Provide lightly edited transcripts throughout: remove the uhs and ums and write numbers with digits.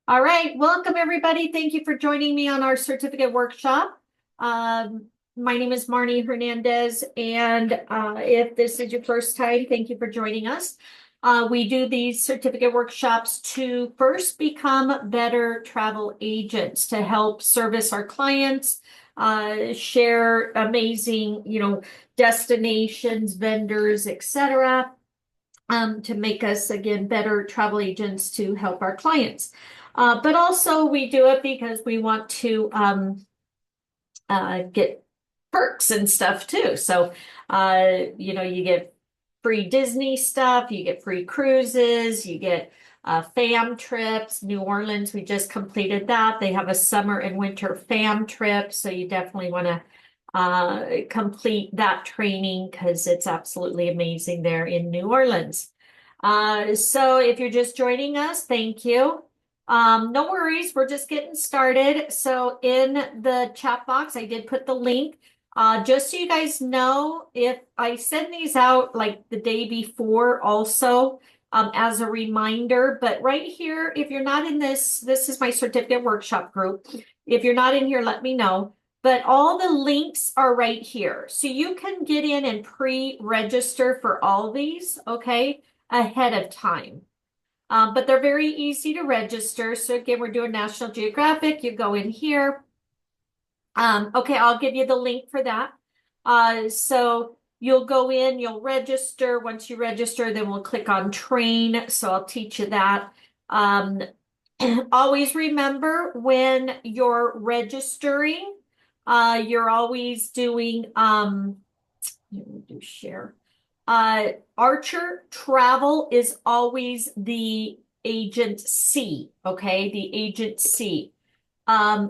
All right, welcome everybody. Thank you for joining me on our certificate workshop. My name is Marnie Hernandez, and if this is your first time, thank you for joining us. We do these certificate workshops to first become better travel agents to help service our clients, share amazing, destinations, vendors, etc. To make us, again, better travel agents to help our clients. But also we do it because we want to get perks and stuff too. So, you get free Disney stuff, you get free cruises, you get fam trips. New Orleans, we just completed that. They have a summer and winter fam trip. So you definitely want to complete that training because it's absolutely amazing there in New Orleans. So if you're just joining us, thank you. No worries, we're just getting started. So in the chat box, I did put the link. Just so you guys know, if I send these out like the day before also, as a reminder, but right here, if you're not in this is my certificate workshop group. If you're not in here, let me know. But all the links are right here. So you can get in and pre-register for all these, okay, ahead of time. But they're very easy to register. So again, we're doing National Geographic. You go in here. Okay, I'll give you the link for that. So you'll go in, you'll register. Once you register, then we'll click on train. So I'll teach you that. Always remember when you're registering, you're always doing, do share. Archer Travel is always the agency, okay? The agency.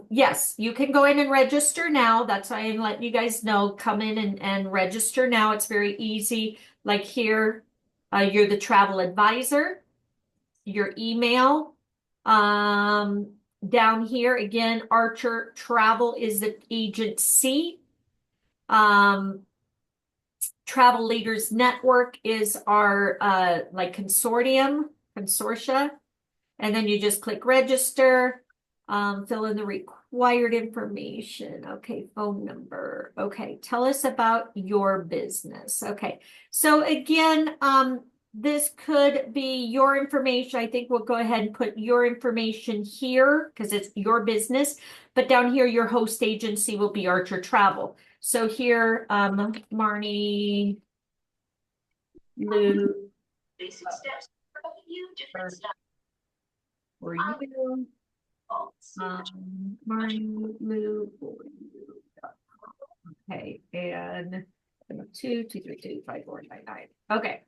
Yes, you can go in and register now. That's why I'm letting you guys know. Come in and register now. It's very easy. Like here, you're the travel advisor, your email. Down here, again, Archer Travel is the agency. Travel Leaders Network is our like consortia. And then you just click register, fill in the required information. Okay, phone number. Okay, tell us about your business. Okay, so again, this could be your information. I think we'll go ahead and put your information here because it's your business. But down here, your host agency will be Archer Travel. So here, Marnie, Lou, Basic steps for a few different steps. for you, Marnie, Lou, for you. Okay, and 2232549. Okay,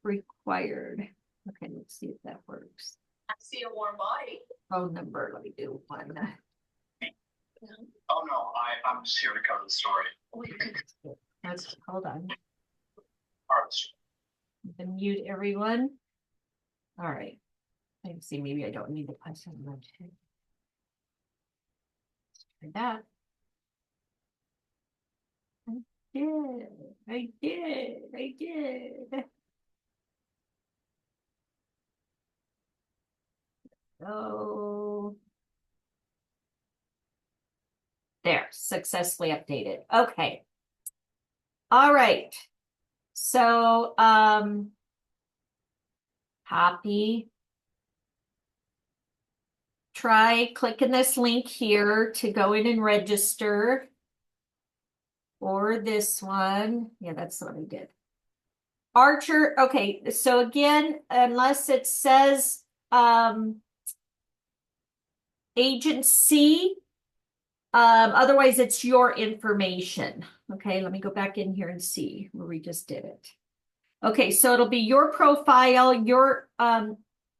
required. Okay, let's see if that works. I see a warm body. Phone number, let me do one. Oh no, I'm just here to cover the story. Hold on. Part of the story. You can mute everyone. All right. I can see maybe I don't need to put some much. Try that. I did. So there, successfully updated. Okay. All right. So, copy. Try clicking this link here to go in and register. Or this one. Yeah, that's what I did. Archer. Okay. So again, unless it says, agency, otherwise it's your information. Okay, let me go back in here and see where we just did it. Okay, so it'll be your profile, your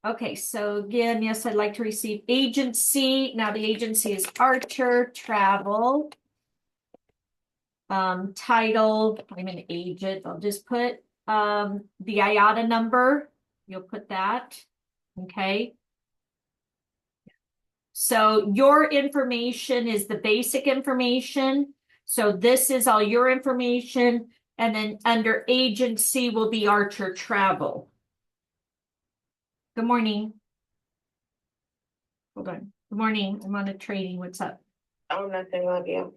okay, so again, yes, I'd like to receive agency. Now the agency is Archer Travel. Title, I'm an agent. I'll just put the IATA number. You'll put that. Okay. So your information is the basic information. So this is all your information. And then under agency will be Archer Travel. Good morning. Hold on. Good morning. I'm on a training. What's up? Oh, nothing, love you.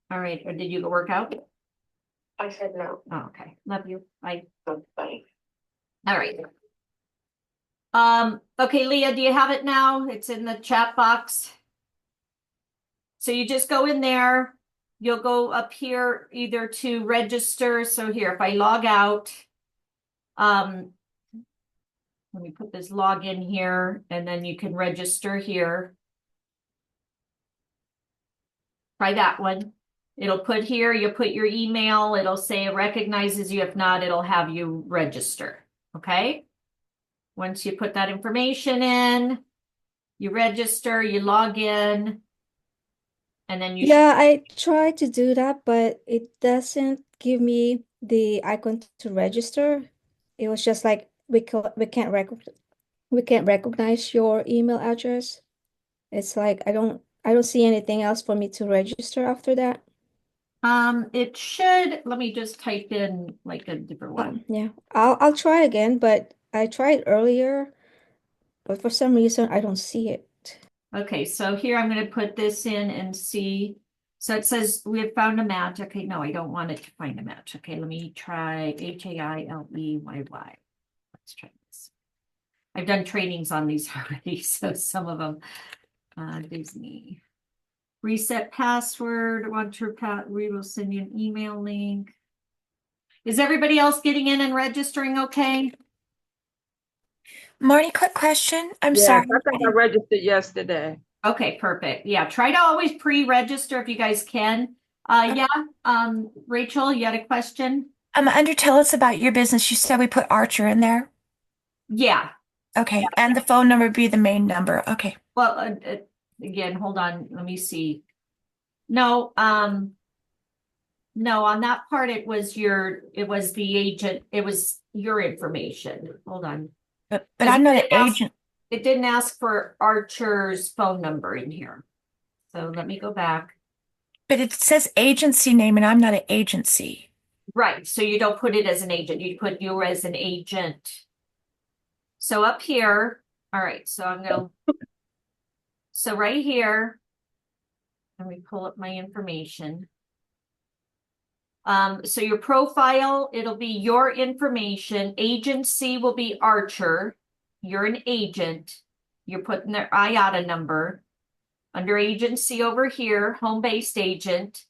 All right. Or did you go work out? I said no. Oh, okay. Love you. Bye. Bye. All right. Okay, Leah, do you have it now? It's in the chat box. So you just go in there. You'll go up here either to register. So here, if I log out, let me put this login here, and then you can register here. Try that one. It'll put here, you put your email, it'll say it recognizes you. If not, it'll have you register. Okay. Once you put that information in, you register, you log in, and then you Yeah, I tried to do that, but it doesn't give me the icon to register. It was just like we can't recognize your email address. It's like I don't see anything else for me to register after that. it should, let me just type in like a different one. Yeah, I'll try again, but I tried earlier, but for some reason I don't see it. Okay, so here I'm going to put this in and see. So it says we have found a match. Okay, no, I don't want it to find a match. Okay, let me try HAILEYY. Let's try this. I've done trainings on these already, so some of them. Disney. Reset password. We will send you an email link. Is everybody else getting in and registering okay? Marty, quick question. I'm Yes, sorry. I think I registered yesterday. Okay, perfect. Yeah, try to always pre-register if you guys can. Yeah, Rachel, you had a question? Under tell us about your business. You said we put Archer in there. Yeah. Okay, and the phone number would be the main number. Okay. Well, again, hold on. Let me see. No, no, on that part, it was the agent, it was your information. Hold on. But I'm not an It didn't ask- agent. It didn't ask for Archer's phone number in here. So let me go back. But it says agency name, and I'm not an agency. Right, so you don't put it as an agent, you put you as an agent. So up here, all right, so right here, let me pull up my information. So your profile, it'll be your information. Agency will be Archer. You're an agent. You're putting their IATA number. Under agency over here, home-based agent.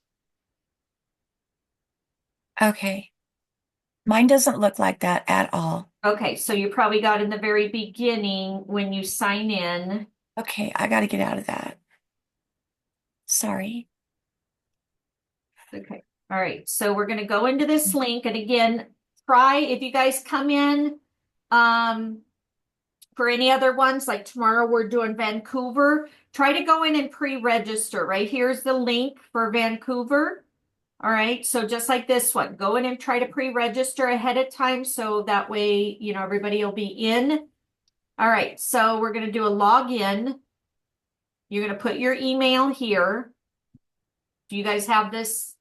Okay. Mine doesn't look like that at all. Okay, so you probably got in the very beginning when you sign in. Okay, I got to get out of that. Sorry. Okay, all right, so we're going to go into this link, and again, try if you guys come in for any other ones, like tomorrow we're doing Vancouver, try to go in and pre-register. Right here's the link for Vancouver. All right, so just like this one, go in and try to pre-register ahead of time so that way, you know, everybody will be in. All right, so we're going to do a login. You're going to put your email here. Do you guys have this?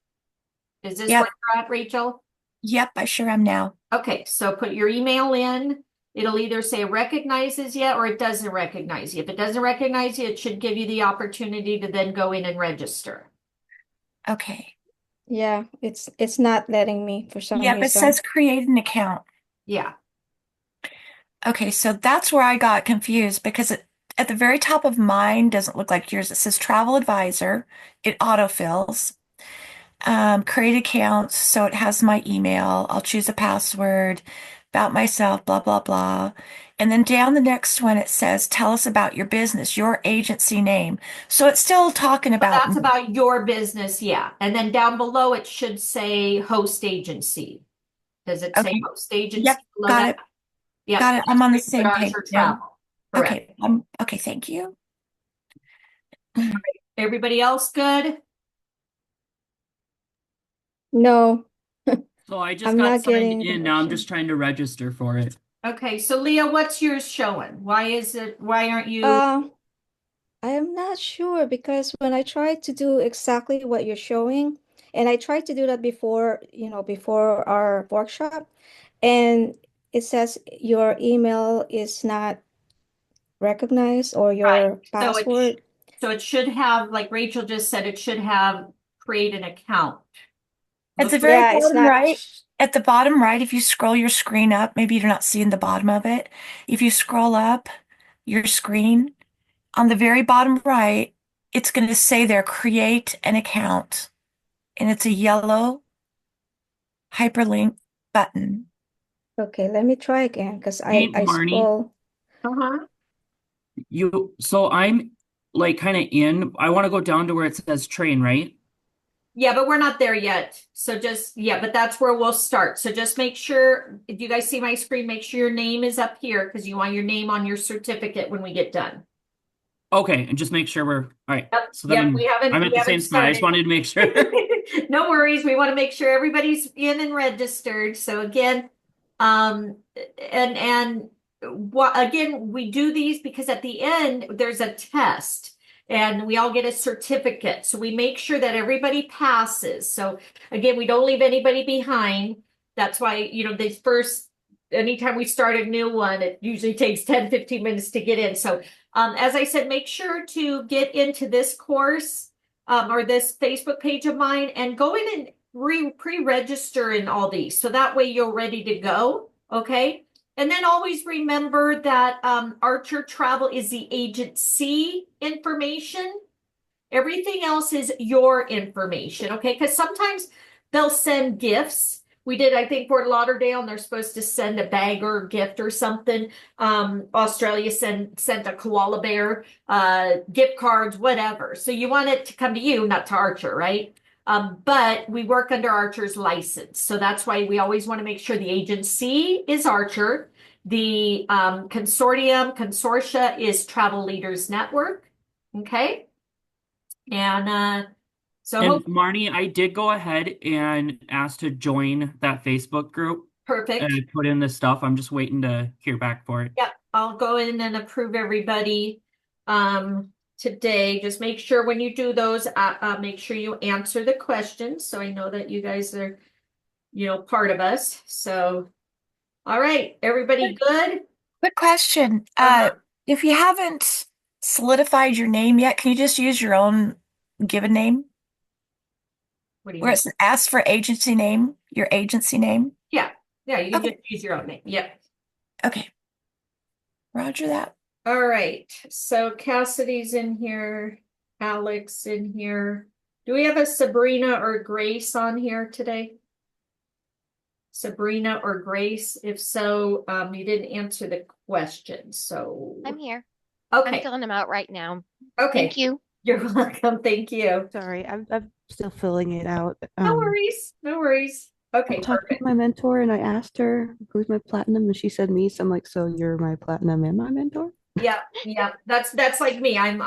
Is this Yep. where you're at, Rachel? Yep, I sure am now. Okay, so put your email in. It'll either say recognizes you or it doesn't recognize you. If it doesn't recognize you, it should give you the opportunity to then go in and register. Okay. Yeah, it's not letting me for some Yep, it reason. says create an account. Yeah. Okay, so that's where I got confused because at the very top of mine doesn't look like yours. It says travel advisor. It autofills. Create accounts, so it has my email. I'll choose a password, about myself, blah, blah, blah. And then down the next one, it says, tell us about your business, your agency name. So it's still talking about That's about your business, yeah. And then down below, it should say host agency. Does it say Okay. host agency? Yep, below got that? it. Yeah. Got it. I'm on the Put same page Archer now. Travel. Correct. Okay. Okay, thank you. Everybody else good? No, So I just I'm got not getting signed in. Now I'm information. just trying to register for it. Okay, so Leah, what's yours showing? Why aren't you? I am not sure because when I tried to do exactly what you're showing, and I tried to do that before, before our workshop, and it says your email is not recognize or Right. your So password? so it should have, like Rachel just said, it should have create an account. At the Look, very Yeah, it's bottom not. right, at the bottom right, if you scroll your screen up, maybe you're not seeing the bottom of it. If you scroll up your screen, on the very bottom right, it's going to say there, create an account. And it's a yellow hyperlink button. Okay, let me try again because Hey, I Marnie, scroll. uh-huh. so I'm like kind of in. I want to go down to where it says train, right? Yeah, but we're not there yet. So just, yeah, but that's where we'll start. So just make sure, if you guys see my screen, make sure your name is up here because you want your name on your certificate when we get done. Okay, and just make sure we're all right. Yep, So yep, then I'm at we the haven't same spot. I just started. wanted to make sure. No worries. We want to make sure everybody's in and registered. So again, and what again, we do these because at the end there's a test and we all get a certificate. So we make sure that everybody passes. So again, we don't leave anybody behind. That's why, these first anytime we start a new one, it usually takes 10-15 minutes to get in. So as I said, make sure to get into this course or this Facebook page of mine and go in and pre-register in all these. So that way you're ready to go. Okay. And then always remember that Archer Travel is the agency information. Everything else is your information. Okay. Because sometimes they'll send gifts. We did, I think, Fort Lauderdale, and they're supposed to send a bag or a gift or something. Australia sent a koala bear, gift cards, whatever. So you want it to come to you, not to Archer, right? But we work under Archer's license. So that's why we always want to make sure the agency is Archer. The consortia is Travel Leaders Network. Okay. And so And Marnie, I did go ahead and ask to join that Facebook group perfect. and I put in the stuff. I'm just waiting to hear back for it. Yep, I'll go in and approve everybody today. Just make sure when you do those, make sure you answer the questions. So I know that you guys are, part of us. So, all right, everybody good? Quick question. If you haven't solidified your name yet, can you just use your own given name? What do you Where mean? it's asked for agency name, your agency name? Yeah, you can Okay. just use your own name. Yep. Okay. Roger that. All right, so Cassidy's in here, Alex in here. Do we have a Sabrina or Grace on here today? Sabrina or Grace? If so, you didn't answer the question, so. I'm here. I'm Okay, filling them out right now. okay. Thank you. You're welcome, thank you. Sorry, I'm still filling it out. No worries, no worries. I Okay, talked with perfect. my mentor and I asked her who's my platinum, and she said me. So I'm like, so you're my platinum and my mentor? Yeah, that's like me. I'm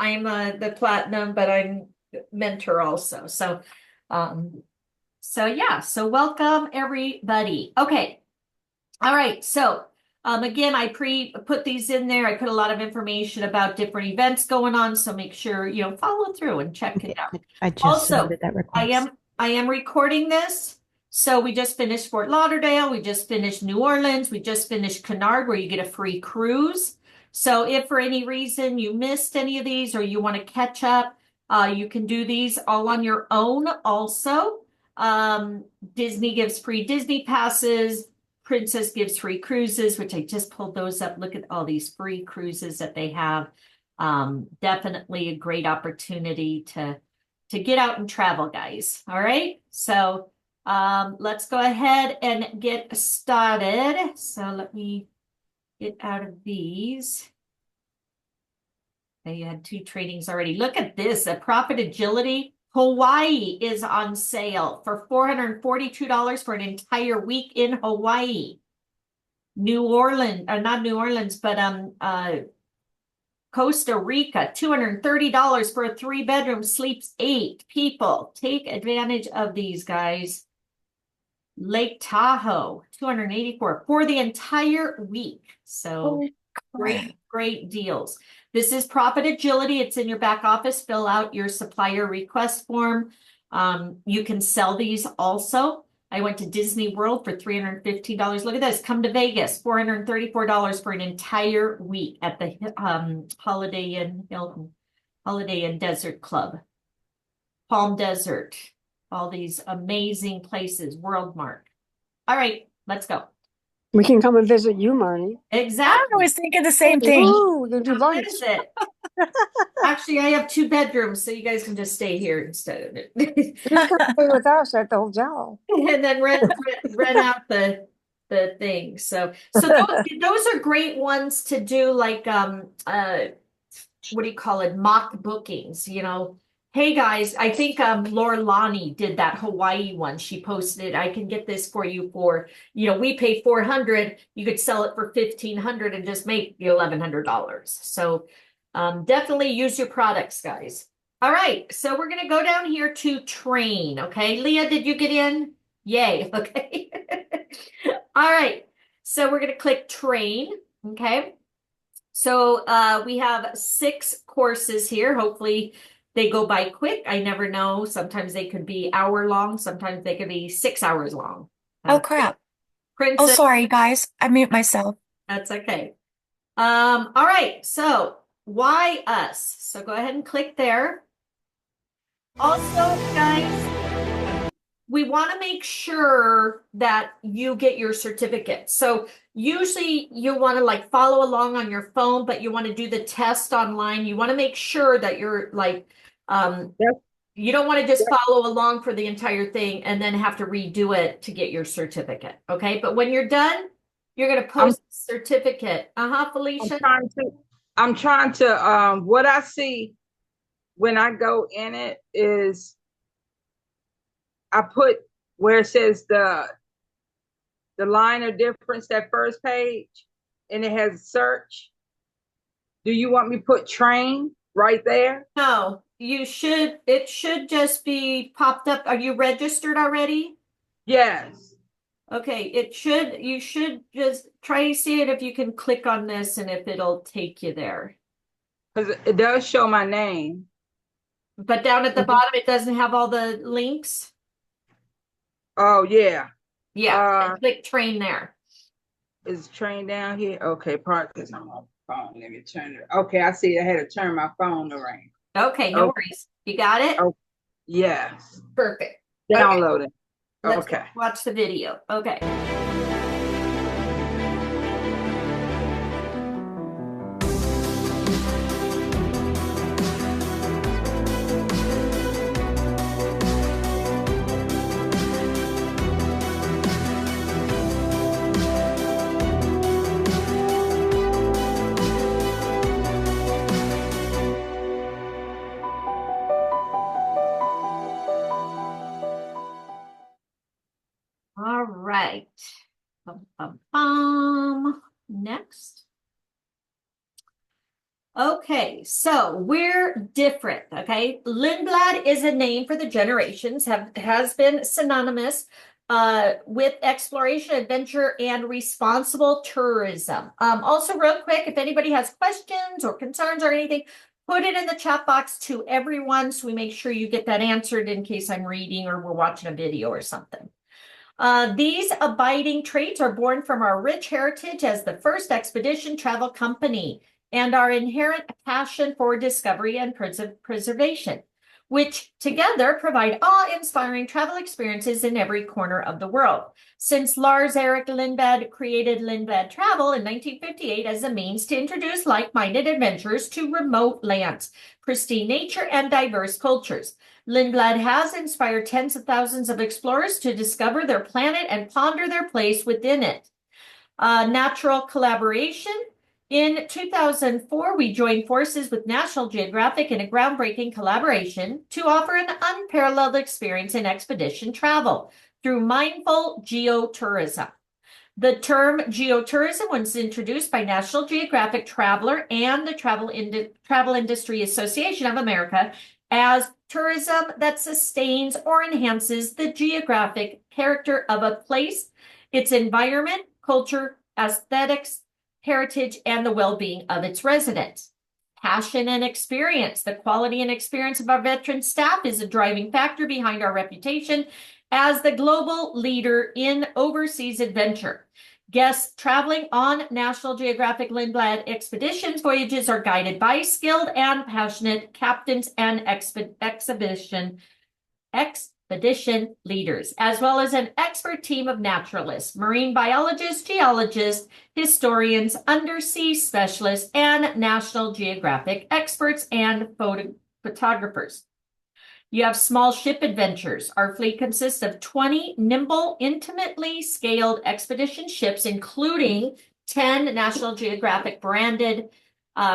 the platinum, but I'm mentor also. So yeah, so welcome everybody. Okay. All right. So again, I put these in there. I put a lot of information about different events going on. So make sure, follow through and check it out. I just Also, submitted that request. I am recording this. So we just finished Fort Lauderdale. We just finished New Orleans. We just finished Kennard, where you get a free cruise. So if for any reason you missed any of these or you want to catch up, you can do these all on your own also. Disney gives free Disney passes. Princess gives free cruises, which I just pulled those up. Look at all these free cruises that they have. Definitely a great opportunity to get out and travel, guys. All right. So let's go ahead and get started. So let me get out of these. You had 2 trainings already. Look at this, a Profit Agility. Hawaii is on sale for $442 for an entire week in Hawaii. New Orleans, not New Orleans, but Costa Rica, $230 for a 3-bedroom, sleeps 8 people. Take advantage of these, guys. Lake Tahoe, $284 for the entire week. So great deals. This is Profit Agility. It's in your back office. Fill out your supplier request form. You can sell these also. I went to Disney World for $315. Look at this. Come to Vegas, $434 for an entire week at the Holiday Inn Hilton, Holiday Inn Desert Club, Palm Desert, all these amazing places, World Mark. All right, let's go. We can come and visit you, Marnie. I Exactly. was thinking the same thing. Ooh, we'll do How lunch. good is it? Actually, I have 2 bedrooms, so you guys can just stay here instead of it. Just come stay with us at the hotel. And then rent out the thing. So those are great ones to do, like what do you call it? Mock bookings, you know. Hey guys, I think Laura Lonnie did that Hawaii one. She posted it. I can get this for you for, you know, we pay $400. You could sell it for $1,500 and just make $1,100. So definitely use your products, guys. All right, so we're gonna go down here to train. Okay, Leah, did you get in? Yay. Okay. All right, so we're gonna click train. Okay. So we have 6 courses here. Hopefully they go by quick. I never know. Sometimes they could be hour long. Sometimes they could be 6 hours long. Oh, crap. Princess, Oh, sorry, guys. I mute myself. that's okay. All right. So why us? So go ahead and click there. Also, guys, we want to make sure that you get your certificate. So usually you want to like follow along on your phone, but you want to do the test online. You want to make sure that you're like, you don't want to just follow along for the entire thing and then have to redo it to get your certificate. Okay. But when you're done, you're going to post the certificate. Felicia. I'm trying to, what I see when I go in it is I put where it says the line of difference, that first page, and it has search. Do you want me to put train right there? No, it should just be popped up. Are you registered already? Yes. Okay, you should just try to see it if you can click on this and if it'll take you there. Because it does show my name. But down at the bottom, it doesn't have all the links. Oh, yeah. Yeah, click train there. Is train down here? Okay, part because I'm on the phone. Let me turn it. Okay, I see I had to turn my phone around. Okay, no worries. You got it? Oh, yes. Perfect. Download it. Let's Okay. watch the video. Okay. All right. Next. Okay, so we're different, okay? Lindblad is a name for the generations, has been synonymous with exploration, adventure, and responsible tourism. Also, real quick, if anybody has questions or concerns or anything, put it in the chat box to everyone so we make sure you get that answered in case I'm reading or we're watching a video or something. These abiding traits are born from our rich heritage as the first expedition travel company and our inherent passion for discovery and preservation, which together provide awe-inspiring travel experiences in every corner of the world. Since Lars Erik Lindblad created Lindblad Travel in 1958 as a means to introduce like-minded adventurers to remote lands, pristine nature, and diverse cultures. Lindblad has inspired tens of thousands of explorers to discover their planet and ponder their place within it. Natural collaboration. In 2004, we joined forces with National Geographic in a groundbreaking collaboration to offer an unparalleled experience in expedition travel through mindful geotourism. The term geotourism was introduced by National Geographic Traveler and the Travel Industry Association of America as tourism that sustains or enhances the geographic character of a place, its environment, culture, aesthetics, heritage, and the well-being of its residents. Passion and experience. The quality and experience of our veteran staff is a driving factor behind our reputation as the global leader in overseas adventure. Guests traveling on National Geographic Lindblad expeditions voyages are guided by skilled and passionate captains and expedition leaders, as well as an expert team of naturalists, marine biologists, geologists, historians, undersea specialists, and National Geographic experts and photographers. You have small ship adventures. Our fleet consists of 20 nimble, intimately scaled expedition ships, including 10 National Geographic branded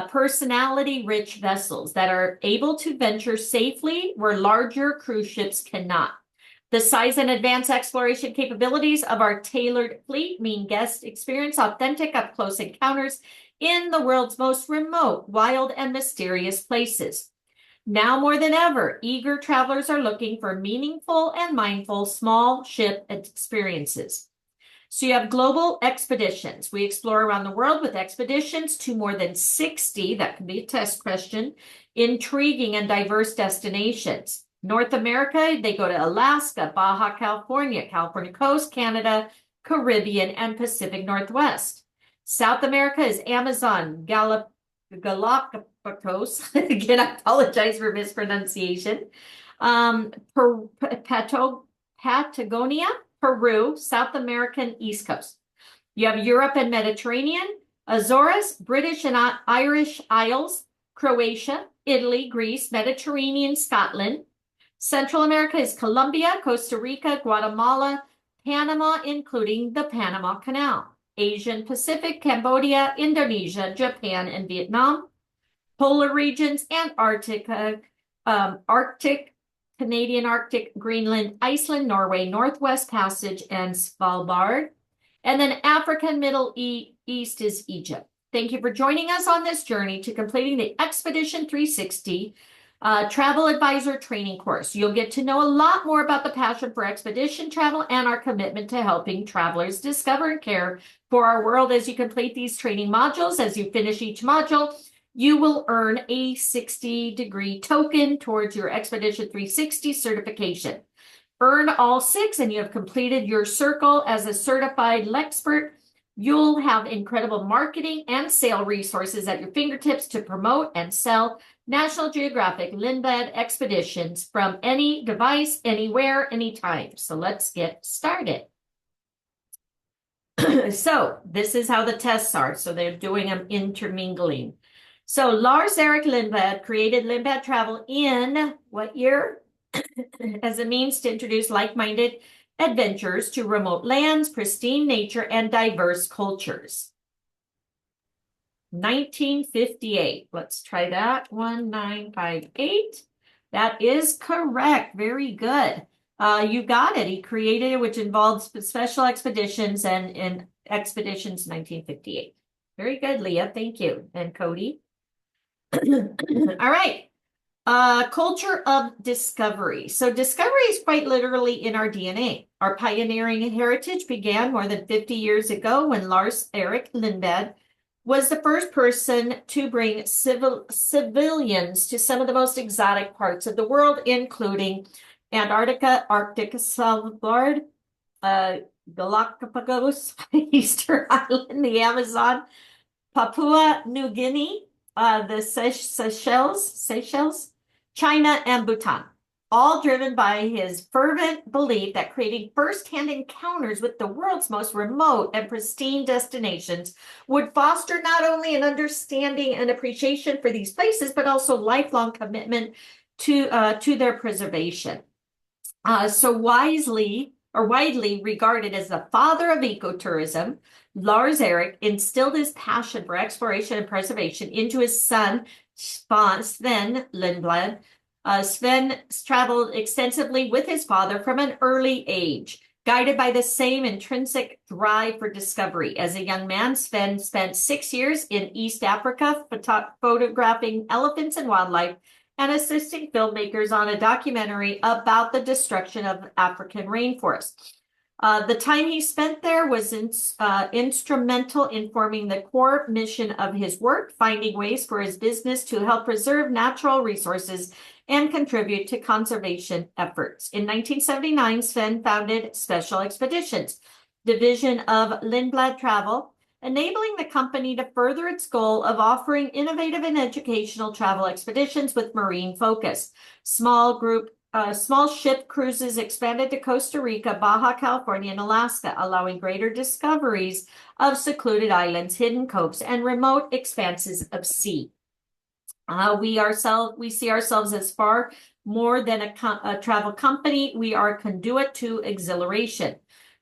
personality-rich vessels that are able to venture safely where larger cruise ships cannot. The size and advanced exploration capabilities of our tailored fleet mean guests experience authentic up-close encounters in the world's most remote, wild, and mysterious places. Now more than ever, eager travelers are looking for meaningful and mindful small ship experiences. So you have global expeditions. We explore around the world with expeditions to more than 60, that can be a test question, intriguing and diverse destinations. North America, they go to Alaska, Baja California, California coast, Canada, Caribbean, and Pacific Northwest. South America is Amazon, Galapagos. Again, I apologize for mispronunciation. Patagonia, Peru, South American East Coast. You have Europe and Mediterranean, Azores, British and Irish Isles, Croatia, Italy, Greece, Mediterranean, Scotland. Central America is Colombia, Costa Rica, Guatemala, Panama, including the Panama Canal. Asian Pacific, Cambodia, Indonesia, Japan, and Vietnam. Polar regions, Antarctica, Arctic, Canadian Arctic, Greenland, Iceland, Norway, Northwest Passage, and Svalbard. And then Africa and Middle East is Egypt. Thank you for joining us on this journey to completing the Expedition 360 Travel Advisor Training course. You'll get to know a lot more about the passion for expedition travel and our commitment to helping travelers discover and care for our world as you complete these training modules. As you finish each module, you will earn a 60-degree token towards your Expedition 360 certification. Earn all 6 and you have completed your circle as a certified Lexpert. You'll have incredible marketing and sale resources at your fingertips to promote and sell National Geographic Lindblad expeditions from any device, anywhere, anytime. So let's get started. So this is how the tests are. So they're doing them intermingling. So Lars-Erik Lindblad created Lindblad Travel in what year? As a means to introduce like-minded adventures to remote lands, pristine nature, and diverse cultures. 1958. Let's try that. 1958. That is correct. Very good. You got it. He created it, which involves special expeditions and expeditions 1958. Very good, Leah. Thank you. And Cody. All right. Culture of discovery. So discovery is quite literally in our DNA. Our pioneering heritage began more than 50 years ago when Lars-Erik Lindblad was the first person to bring civilians to some of the most exotic parts of the world, including Antarctica, Arctic, Svalbard, Galapagos, Easter Island, the Amazon, Papua New Guinea, the Seychelles, China, and Bhutan, all driven by his fervent belief that creating first-hand encounters with the world's most remote and pristine destinations would foster not only an understanding and appreciation for these places, but also lifelong commitment to their preservation. So widely regarded as the father of ecotourism, Lars-Erik instilled his passion for exploration and preservation into his son, Sven Lindblad. Sven traveled extensively with his father from an early age, guided by the same intrinsic drive for discovery. As a young man, Sven spent 6 years in East Africa photographing elephants and wildlife and assisting filmmakers on a documentary about the destruction of African rainforests. The time he spent there was instrumental in forming the core mission of his work, finding ways for his business to help preserve natural resources and contribute to conservation efforts. In 1979, Sven founded Special Expeditions, division of Lindblad Travel, enabling the company to further its goal of offering innovative and educational travel expeditions with marine focus. Small ship cruises expanded to Costa Rica, Baja California, and Alaska, allowing greater discoveries of secluded islands, hidden coves, and remote expanses of sea. We see ourselves as far more than a travel company. We are a conduit to exhilaration,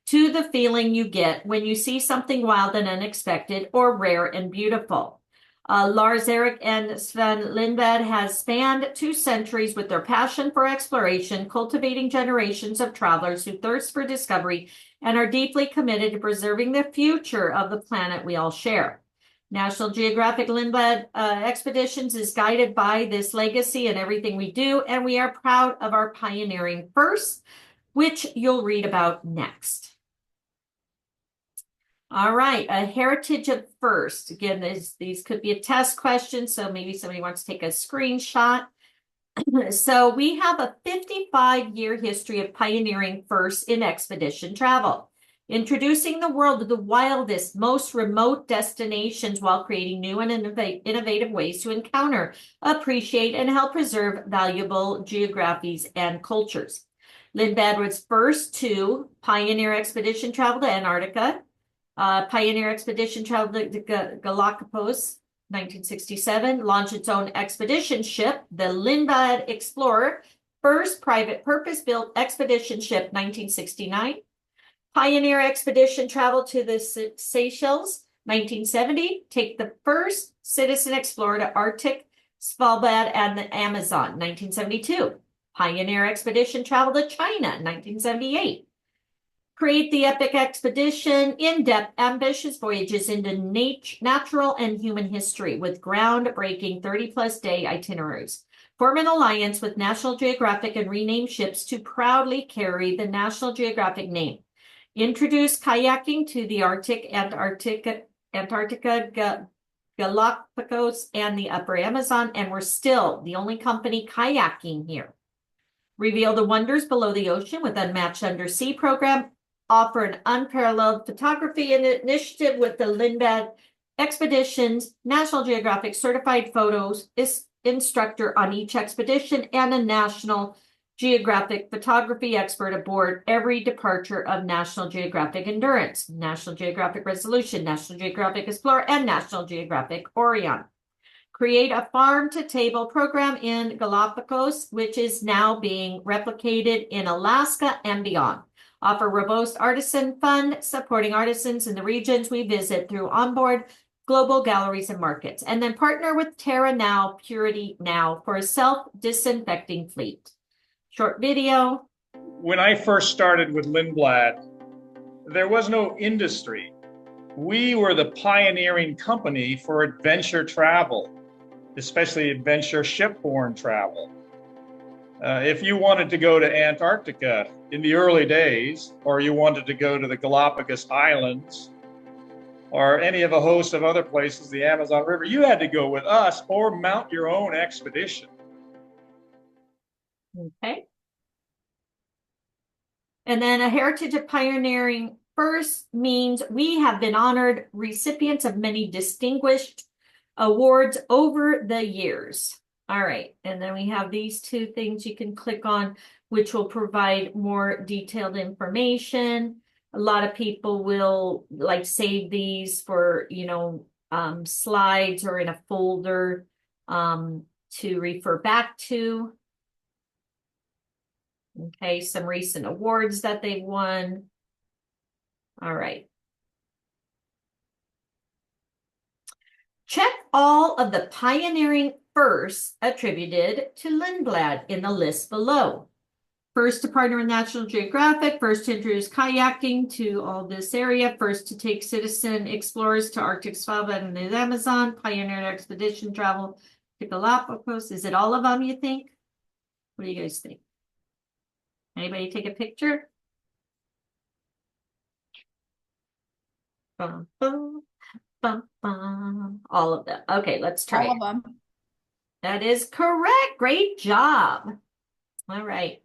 to the feeling you get when you see something wild and unexpected or rare and beautiful. Lars Erik and Sven Lindblad has spanned 2 centuries with their passion for exploration, cultivating generations of travelers who thirst for discovery and are deeply committed to preserving the future of the planet we all share. National Geographic Lindblad Expeditions is guided by this legacy in everything we do, and we are proud of our pioneering first, which you'll read about next. All right, a heritage of first. Again, these could be a test question, so maybe somebody wants to take a screenshot. So we have a 55-year history of pioneering first in expedition travel, introducing the world to the wildest, most remote destinations while creating new and innovative ways to encounter, appreciate, and help preserve valuable geographies and cultures. Lindblad was first to pioneer expedition travel to Antarctica, pioneer expedition travel to Galapagos, 1967, launched its own expedition ship, the Lindblad Explorer, first private purpose-built expedition ship, 1969. Pioneer expedition travel to the Seychelles, 1970. Take the first citizen explorer to Arctic, Svalbard, and the Amazon, 1972. Pioneer expedition travel to China, 1978. Create the epic expedition, in-depth, ambitious voyages into natural and human history with groundbreaking 30-plus day itineraries. Form an alliance with National Geographic and rename ships to proudly carry the National Geographic name. Introduce kayaking to the Arctic, Antarctica, Galapagos, and the Upper Amazon, and we're still the only company kayaking here. Reveal the wonders below the ocean with unmatched undersea program. Offer an unparalleled photography initiative with the Lindblad Expeditions, National Geographic certified photos instructor on each expedition, and a National Geographic photography expert aboard every departure of National Geographic Endurance, National Geographic Resolution, National Geographic Explorer, and National Geographic Orion. Create a farm-to-table program in Galapagos, which is now being replicated in Alaska and beyond. Offer robust artisan fund, supporting artisans in the regions we visit through onboard global galleries and markets. And then partner with Terra Now, Purity Now for a self-disinfecting fleet. Short video. When I first started with Lindblad, there was no industry. We were the pioneering company for adventure travel, especially adventure shipborne travel. If you wanted to go to Antarctica in the early days, or you wanted to go to the Galapagos Islands, or any of a host of other places, the Amazon River, you had to go with us or mount your own expedition. Okay. And then a heritage of pioneering first means we have been honored recipients of many distinguished awards over the years. All right, and then we have these 2 things you can click on, which will provide more detailed information. A lot of people will like save these for, slides or in a folder to refer back to. Okay, some recent awards that they've won. All right. Check all of the pioneering firsts attributed to Lindblad in the list below. First to partner with National Geographic, first to introduce kayaking to all this area, first to take citizen explorers to Arctic, Svalbard, and the Amazon, pioneered expedition travel to Galapagos. Is it all of them, you think? What do you guys think? Anybody take a picture? Bum, bum, bum, bum. All of them. Okay, let's try All it. of them. That is correct. Great job. All right.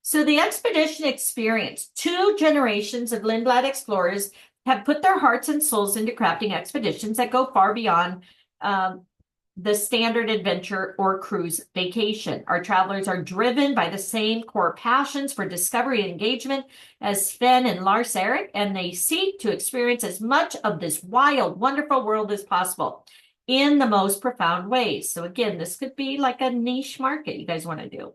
So the expedition experience, 2 generations of Lindblad explorers have put their hearts and souls into crafting expeditions that go far beyond the standard adventure or cruise vacation. Our travelers are driven by the same core passions for discovery and engagement as Sven and Lars Erik, and they seek to experience as much of this wild, wonderful world as possible in the most profound ways. So again, this could be like a niche market you guys want to do.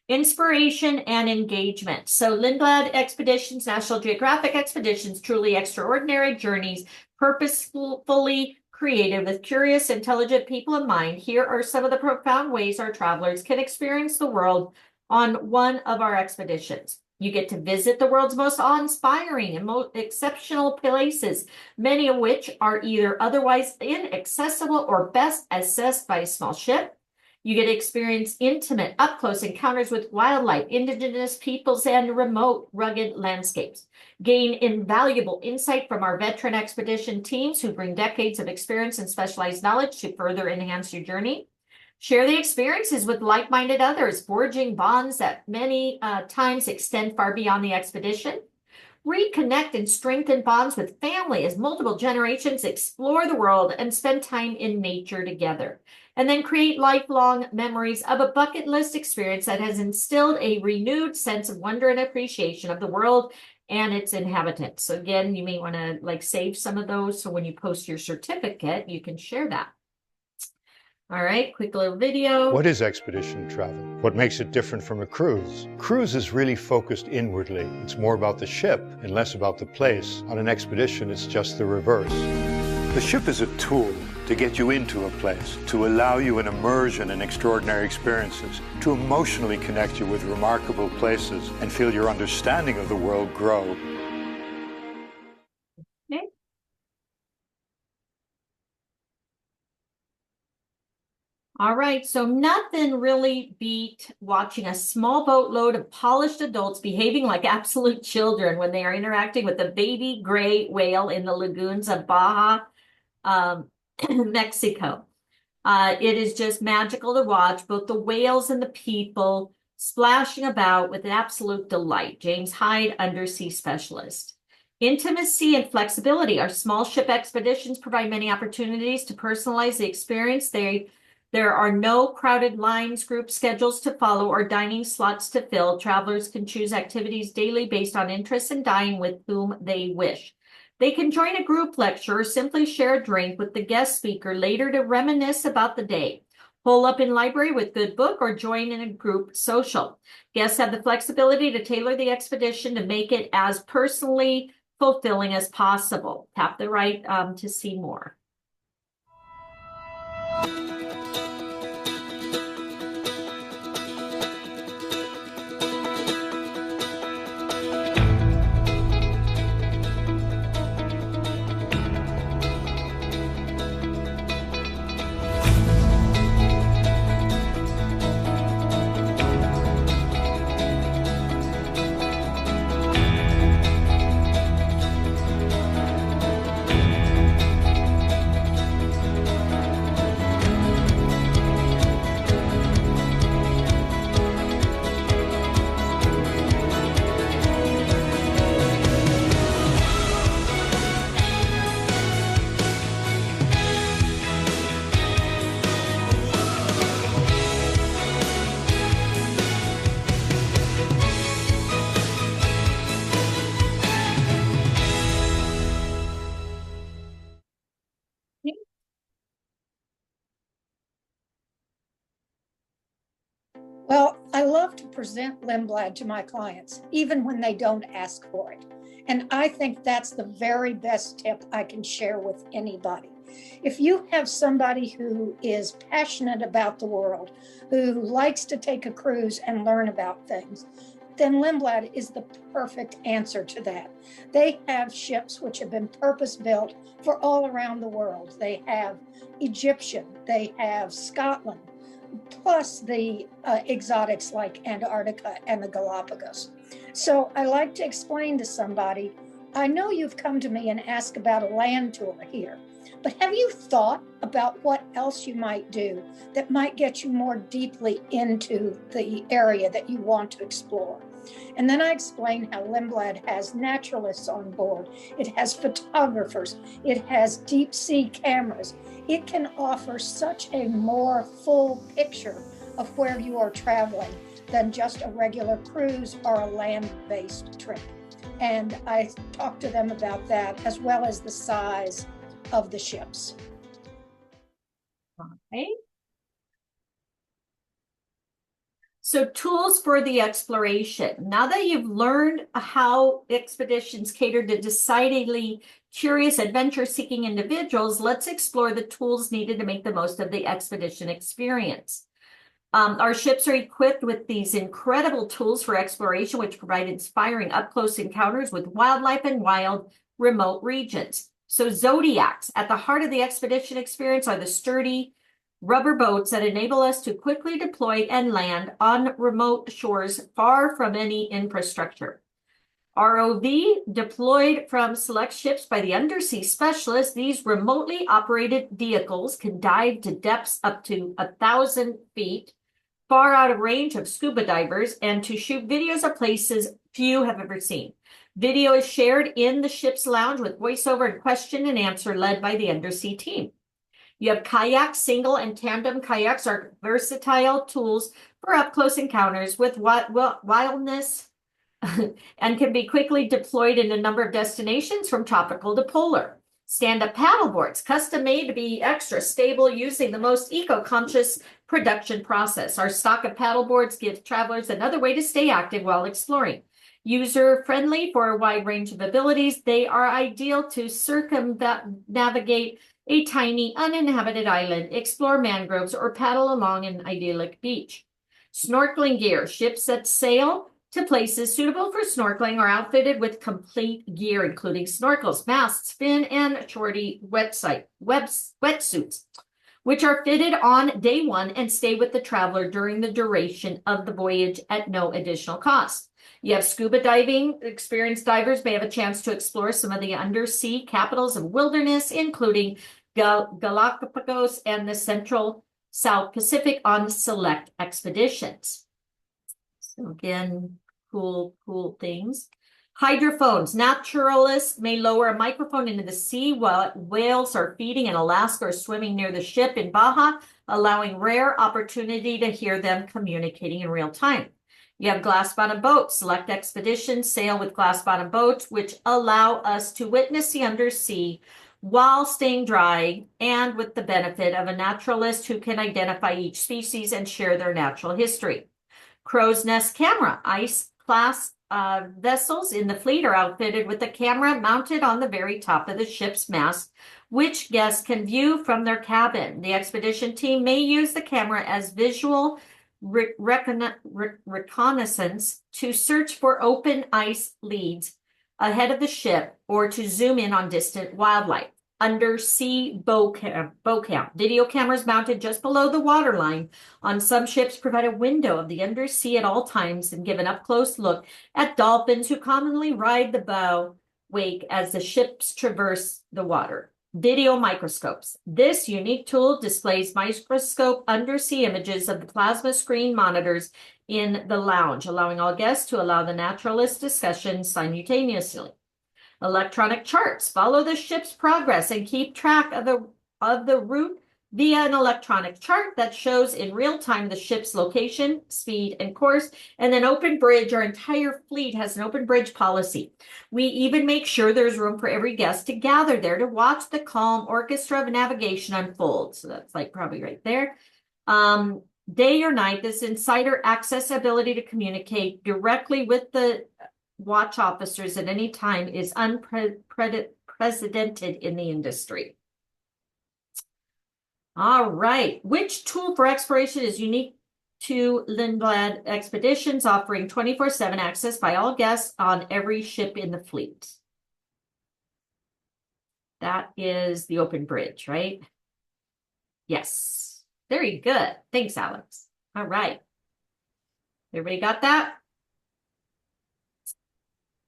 Inspiration and engagement. So Lindblad Expeditions, National Geographic Expeditions, truly extraordinary journeys, purposefully created with curious, intelligent people in mind. Here are some of the profound ways our travelers can experience the world on one of our expeditions. You get to visit the world's most awe-inspiring and most exceptional places, many of which are either otherwise inaccessible or best accessed by a small ship. You get to experience intimate, up-close encounters with wildlife, indigenous peoples, and remote, rugged landscapes. Gain invaluable insight from our veteran expedition teams who bring decades of experience and specialized knowledge to further enhance your journey. Share the experiences with like-minded others, forging bonds that many times extend far beyond the expedition. Reconnect and strengthen bonds with family as multiple generations explore the world and spend time in nature together. And then create lifelong memories of a bucket list experience that has instilled a renewed sense of wonder and appreciation of the world and its inhabitants. So again, you may want to like save some of those so when you post your certificate, you can share that. All right, quick little video. What is expedition travel? What makes it different from a cruise? Cruise is really focused inwardly. It's more about the ship and less about the place. On an expedition, it's just the reverse. The ship is a tool to get you into a place, to allow you an immersion in extraordinary experiences, to emotionally connect you with remarkable places and feel your understanding of the world grow. Okay. All right, so nothing really beat watching a small boatload of polished adults behaving like absolute children when they are interacting with a baby gray whale in the lagoons of Baja, Mexico. It is just magical to watch both the whales and the people splashing about with absolute delight. James Hyde, undersea specialist. Intimacy and flexibility. Our small ship expeditions provide many opportunities to personalize the experience. There are no crowded lines, group schedules to follow, or dining slots to fill. Travelers can choose activities daily based on interests and dine with whom they wish. They can join a group lecture or simply share a drink with the guest speaker later to reminisce about the day. Hole up in library with good book or join in a group social. Guests have the flexibility to tailor the expedition to make it as personally fulfilling as possible. Tap the right to see more. Well, I love to present Lindblad to my clients, even when they don't ask for it. And I think that's the very best tip I can share with anybody. If you have somebody who is passionate about the world, who likes to take a cruise and learn about things, then Lindblad is the perfect answer to that. They have ships which have been purpose-built for all around the world. They have Egyptian, they have Scotland, plus the exotics like Antarctica and the Galapagos. So I like to explain to somebody, I know you've come to me and asked about a land tour here. But have you thought about what else you might do that might get you more deeply into the area that you want to explore? And then I explain how Lindblad has naturalists on board. It has photographers. It has deep sea cameras. It can offer such a more full picture of where you are traveling than just a regular cruise or a land-based trip. And I talk to them about that, as well as the size of the ships. Okay. So tools for the exploration. Now that you've learned how expeditions cater to decidedly curious, adventure-seeking individuals, let's explore the tools needed to make the most of the expedition experience. Our ships are equipped with these incredible tools for exploration, which provide inspiring up-close encounters with wildlife and wild, remote regions. So Zodiacs, at the heart of the expedition experience, are the sturdy rubber boats that enable us to quickly deploy and land on remote shores far from any infrastructure. ROV, deployed from select ships by the undersea specialists, these remotely operated vehicles can dive to depths up to 1,000 feet, far out of range of scuba divers, and to shoot videos of places few have ever seen. Video is shared in the ship's lounge with voiceover and question and answer led by the undersea team. You have kayaks. Single and tandem kayaks are versatile tools for up-close encounters with wildness and can be quickly deployed in a number of destinations from tropical to polar. Stand-up paddleboards, custom made to be extra stable using the most eco-conscious production process. Our stock of paddleboards gives travelers another way to stay active while exploring. User-friendly for a wide range of abilities, they are ideal to circumnavigate a tiny uninhabited island, explore mangroves, or paddle along an idyllic beach. Snorkeling gear. Ships that sail to places suitable for snorkeling are outfitted with complete gear, including snorkels, masks, fin, and shorty wetsuits, which are fitted on day one and stay with the traveler during the duration of the voyage at no additional cost. You have scuba diving. Experienced divers may have a chance to explore some of the undersea capitals of wilderness, including Galapagos and the Central South Pacific on select expeditions. So again, cool things. Hydrophones. Naturalists may lower a microphone into the sea while whales are feeding in Alaska or swimming near the ship in Baja, allowing rare opportunity to hear them communicating in real time. You have glass-bottom boats. Select expeditions sail with glass-bottom boats, which allow us to witness the undersea while staying dry and with the benefit of a naturalist who can identify each species and share their natural history. Crow's Nest camera. Ice-class vessels in the fleet are outfitted with a camera mounted on the very top of the ship's mast, which guests can view from their cabin. The expedition team may use the camera as visual reconnaissance to search for open ice leads ahead of the ship or to zoom in on distant wildlife. Undersea bow cam. Video cameras mounted just below the waterline on some ships provide a window of the undersea at all times and give an up-close look at dolphins who commonly ride the bow wake as the ships traverse the water. Video microscopes. This unique tool displays microscope undersea images of the plasma screen monitors in the lounge, allowing all guests to allow the naturalist discussion simultaneously. Electronic charts. Follow the ship's progress and keep track of the route via an electronic chart that shows in real time the ship's location, speed, and course. And then Open Bridge, our entire fleet has an open bridge policy. We even make sure there's room for every guest to gather there to watch the calm orchestra of navigation unfold. So that's like probably right there. Day or night, this insider accessibility to communicate directly with the watch officers at any time is unprecedented in the industry. All right. Which tool for exploration is unique to Lindblad Expeditions, offering 24/7 access by all guests on every ship in the fleet? That is the Open Bridge, right? Yes. Very good. Thanks, Alex. All right. Everybody got that?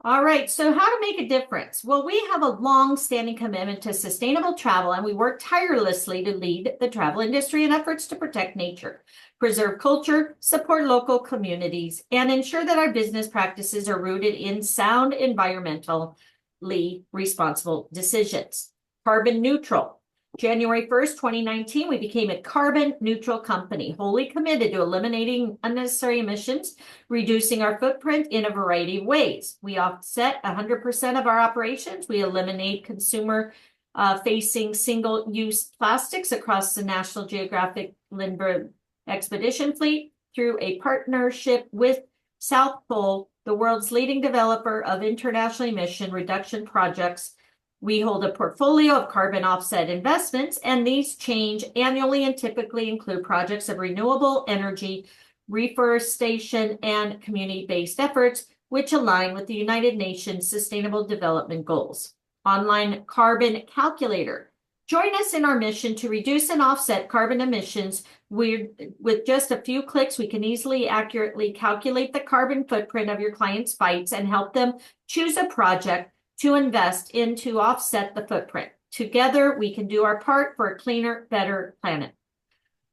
All right, so how to make a difference? Well, we have a long-standing commitment to sustainable travel, and we work tirelessly to lead the travel industry in efforts to protect nature, preserve culture, support local communities, and ensure that our business practices are rooted in sound environmentally responsible decisions. Carbon neutral. January 1st, 2019, we became a carbon neutral company, wholly committed to eliminating unnecessary emissions, reducing our footprint in a variety of ways. We offset 100% of our operations. We eliminate consumer facing single-use plastics across the National Geographic Lindbergh expedition fleet through a partnership with South Pole, the world's leading developer of international emission reduction projects. We hold a portfolio of carbon offset investments, and these change annually and typically include projects of renewable energy, reforestation, and community-based efforts, which align with the United Nations Sustainable Development Goals. Online carbon calculator. Join us in our mission to reduce and offset carbon emissions. With just a few clicks, we can easily, accurately calculate the carbon footprint of your clients' sites and help them choose a project to invest in to offset the footprint. Together, we can do our part for a cleaner, better planet.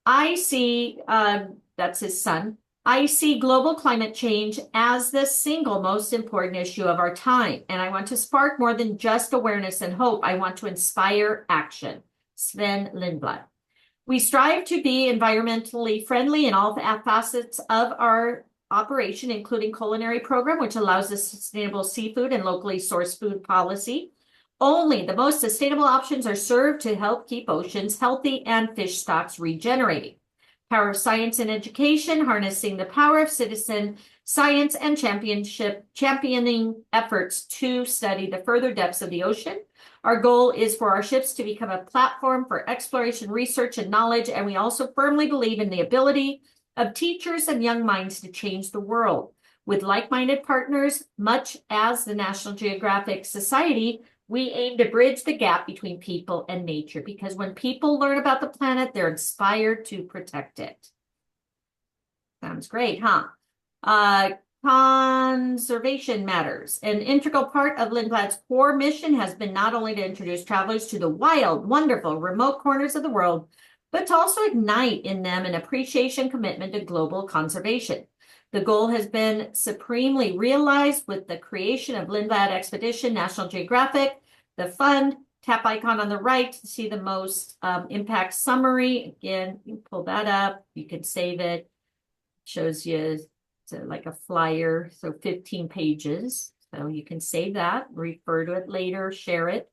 I see, that's his son, I see global climate change as the single most important issue of our time, and I want to spark more than just awareness and hope. I want to inspire action. Sven Lindblad. We strive to be environmentally friendly in all facets of our operation, including culinary program, which allows us sustainable seafood and locally sourced food policy. Only the most sustainable options are served to help keep oceans healthy and fish stocks regenerating. Power of science and education, harnessing the power of citizen science and championing efforts to study the further depths of the ocean. Our goal is for our ships to become a platform for exploration, research, and knowledge, and we also firmly believe in the ability of teachers and young minds to change the world. With like-minded partners, much as the National Geographic Society, we aim to bridge the gap between people and nature, because when people learn about the planet, they're inspired to protect it. Sounds great, huh? Conservation matters. An integral part of Lindblad's core mission has been not only to introduce travelers to the wild, wonderful, remote corners of the world, but to also ignite in them an appreciation commitment to global conservation. The goal has been supremely realized with the creation of Lindblad Expedition National Geographic, the fund. Tap icon on the right to see the most impact summary. Again, you pull that up, you can save it. Shows you like a flyer, so 15 pages. So you can save that, refer to it later, share it.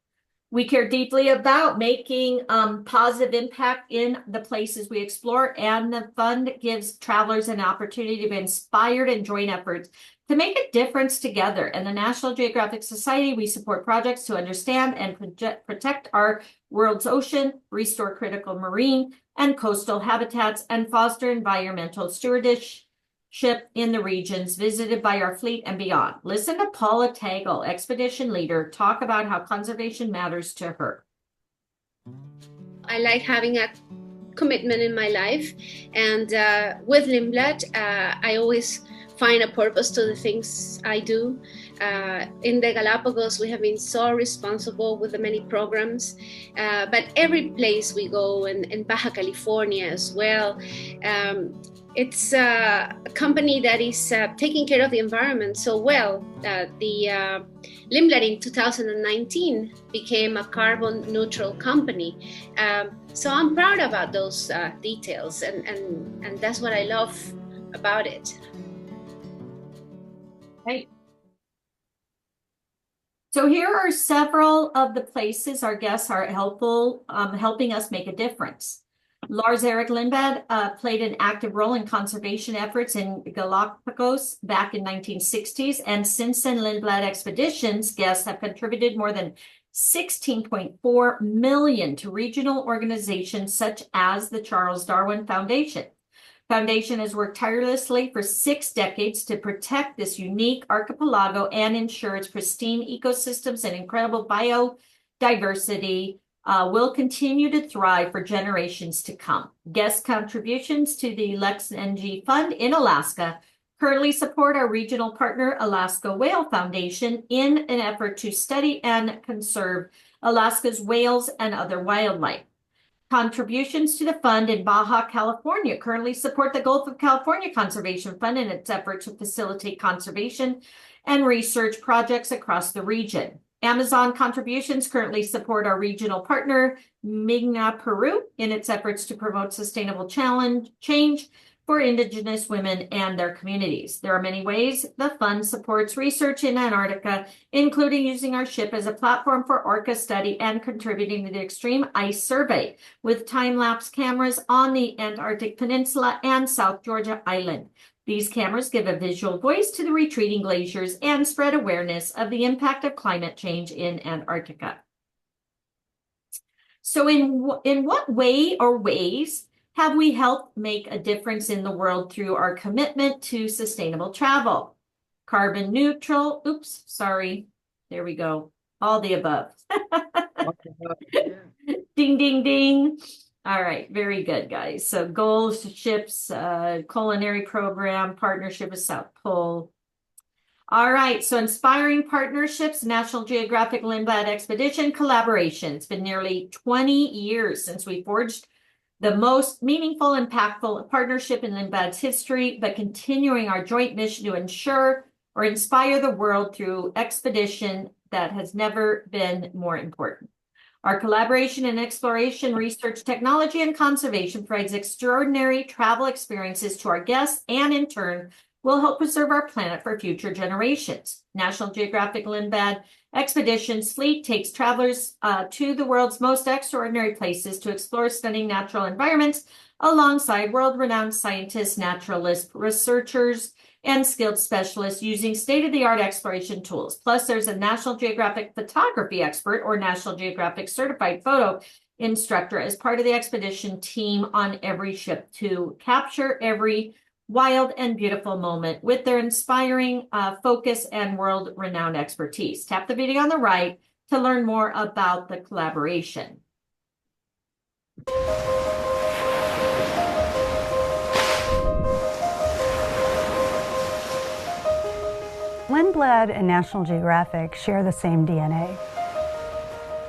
We care deeply about making positive impact in the places we explore, and the fund gives travelers an opportunity to be inspired and join efforts to make a difference together. And the National Geographic Society, we support projects to understand and protect our world's ocean, restore critical marine and coastal habitats, and foster environmental stewardship in the regions visited by our fleet and beyond. Listen to Paula Tagle, expedition leader, talk about how conservation matters to her. I like having a commitment in my life, and with Lindblad, I always find a purpose to the things I do. In the Galapagos, we have been so responsible with the many programs, but every place we go, in Baja California as well, it's a company that is taking care of the environment so well that the Lindblad in 2019 became a carbon neutral company. So I'm proud about those details, and that's what I love about it. Right. So here are several of the places our guests are helping us make a difference. Lars Erik Lindblad played an active role in conservation efforts in Galapagos back in 1960s, and since then Lindblad Expeditions guests have contributed more than 16.4 million to regional organizations such as the Charles Darwin Foundation. Foundation has worked tirelessly for 6 decades to protect this unique archipelago and ensure its pristine ecosystems and incredible biodiversity will continue to thrive for generations to come. Guest contributions to the Lex NG Fund in Alaska currently support our regional partner, Alaska Whale Foundation, in an effort to study and conserve Alaska's whales and other wildlife. Contributions to the fund in Baja California currently support the Gulf of California Conservation Fund in its effort to facilitate conservation and research projects across the region. Amazon contributions currently support our regional partner, Migna Peru, in its efforts to promote sustainable change for Indigenous women and their communities. There are many ways the fund supports research in Antarctica, including using our ship as a platform for orca study and contributing to the Extreme Ice Survey with time-lapse cameras on the Antarctic Peninsula and South Georgia Island. These cameras give a visual voice to the retreating glaciers and spread awareness of the impact of climate change in Antarctica. So in what way or ways have we helped make a difference in the world through our commitment to sustainable travel? Carbon neutral, oops, sorry, there we go, all the above. Ding, ding, ding. All right, very good, guys. So goals, ships, culinary program, partnership with South Pole. All right, so inspiring partnerships, National Geographic Lindblad Expedition collaboration. It's been nearly 20 years since we forged the most meaningful, impactful partnership in Lindblad's history, but continuing our joint mission to ensure or inspire the world through expedition that has never been more important. Our collaboration in exploration, research, technology, and conservation provides extraordinary travel experiences to our guests and in turn will help preserve our planet for future generations. National Geographic Lindblad Expeditions fleet takes travelers to the world's most extraordinary places to explore stunning natural environments alongside world-renowned scientists, naturalists, researchers, and skilled specialists using state-of-the-art exploration tools. Plus, there's a National Geographic photography expert or National Geographic certified photo instructor as part of the expedition team on every ship to capture every wild and beautiful moment with their inspiring focus and world-renowned expertise. Tap the video on the right to learn more about the collaboration. Lindblad and National Geographic share the same DNA.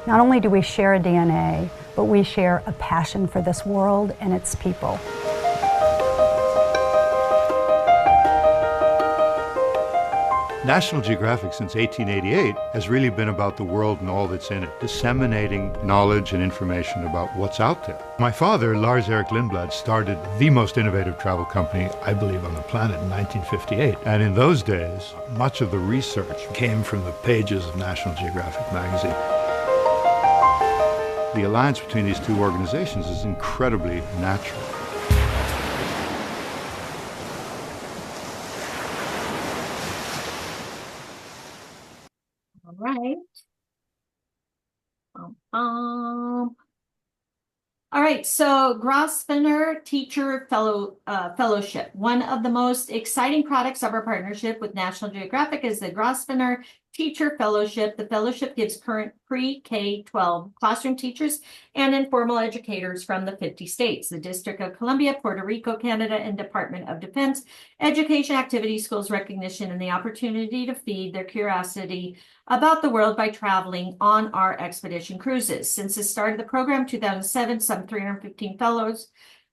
Not only do we share a DNA, but we share a passion for this world and its people. National Geographic since 1888 has really been about the world and all that's in it, disseminating knowledge and information about what's out there. My father, Lars Erik Lindblad, started the most innovative travel company, I believe, on the planet in 1958. And in those days, much of the research came from the pages of National Geographic magazine. The alliance between these two organizations is incredibly natural. All right. All right, so Grosvenor Teacher Fellowship. One of the most exciting products of our partnership with National Geographic is the Grosvenor Teacher Fellowship. The fellowship gives current pre-K-12 classroom teachers and informal educators from the 50 states, the District of Columbia, Puerto Rico, Canada, and Department of Defense, education, activity, skills recognition, and the opportunity to feed their curiosity about the world by traveling on our expedition cruises. Since the start of the program, 2007, some 315 fellows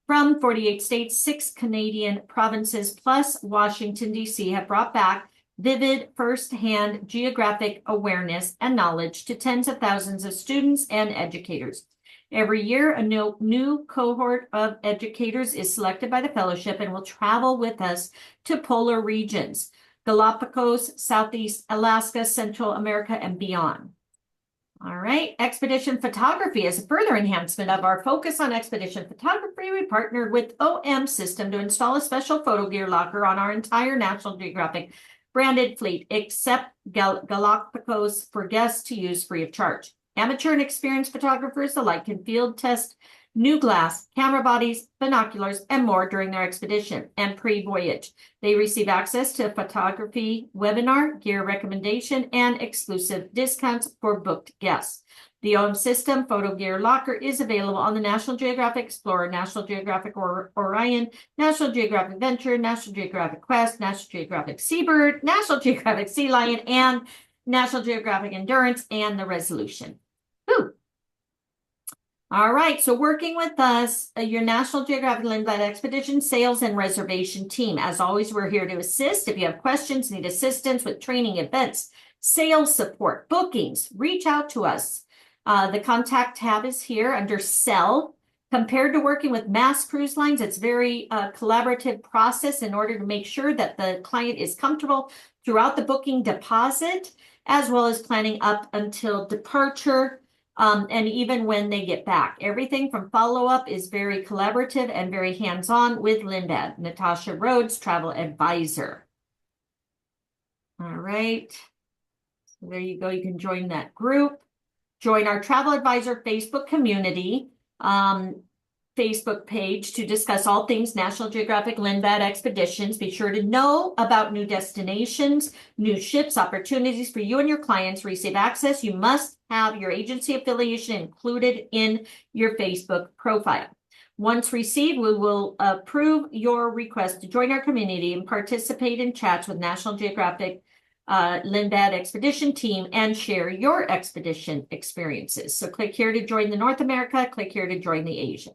from 48 states, 6 Canadian provinces, plus Washington, D.C. have brought back vivid first-hand geographic awareness and knowledge to tens of thousands of students and educators. Every year, a new cohort of educators is selected by the fellowship and will travel with us to polar regions, Galapagos, Southeast Alaska, Central America, and beyond. All right, expedition photography is a further enhancement of our focus on expedition photography. We partnered with OM System to install a special photo gear locker on our entire National Geographic branded fleet, except Galapagos, for guests to use free of charge. Amateur and experienced photographers alike can field test new glass, camera bodies, binoculars, and more during their expedition and pre-voyage. They receive access to a photography webinar, gear recommendation, and exclusive discounts for booked guests. The OM System Photo Gear Locker is available on the National Geographic Explorer, National Geographic Orion, National Geographic Venture, National Geographic Quest, National Geographic Seabird, National Geographic Sea Lion, and National Geographic Endurance, and the Resolution. Ooh. All right, so working with us, your National Geographic Lindblad Expedition Sales and Reservation Team. As always, we're here to assist. If you have questions, need assistance with training, events, sales support, bookings, reach out to us. The contact tab is here under Sell. Compared to working with mass cruise lines, it's very collaborative process in order to make sure that the client is comfortable throughout the booking deposit, as well as planning up until departure, and even when they get back. Everything from follow-up is very collaborative and very hands-on with Lindblad. Natasha Rhodes, Travel Advisor. All right. So there you go. You can join that group. Join our Travel Advisor Facebook community, Facebook page to discuss all things National Geographic Lindblad Expeditions. Be sure to know about new destinations, new ships, opportunities for you and your clients. Receive access. You must have your agency affiliation included in your Facebook profile. Once received, we will approve your request to join our community and participate in chats with National Geographic Lindblad Expedition team and share your expedition experiences. So click here to join the North America, click here to join the Asian.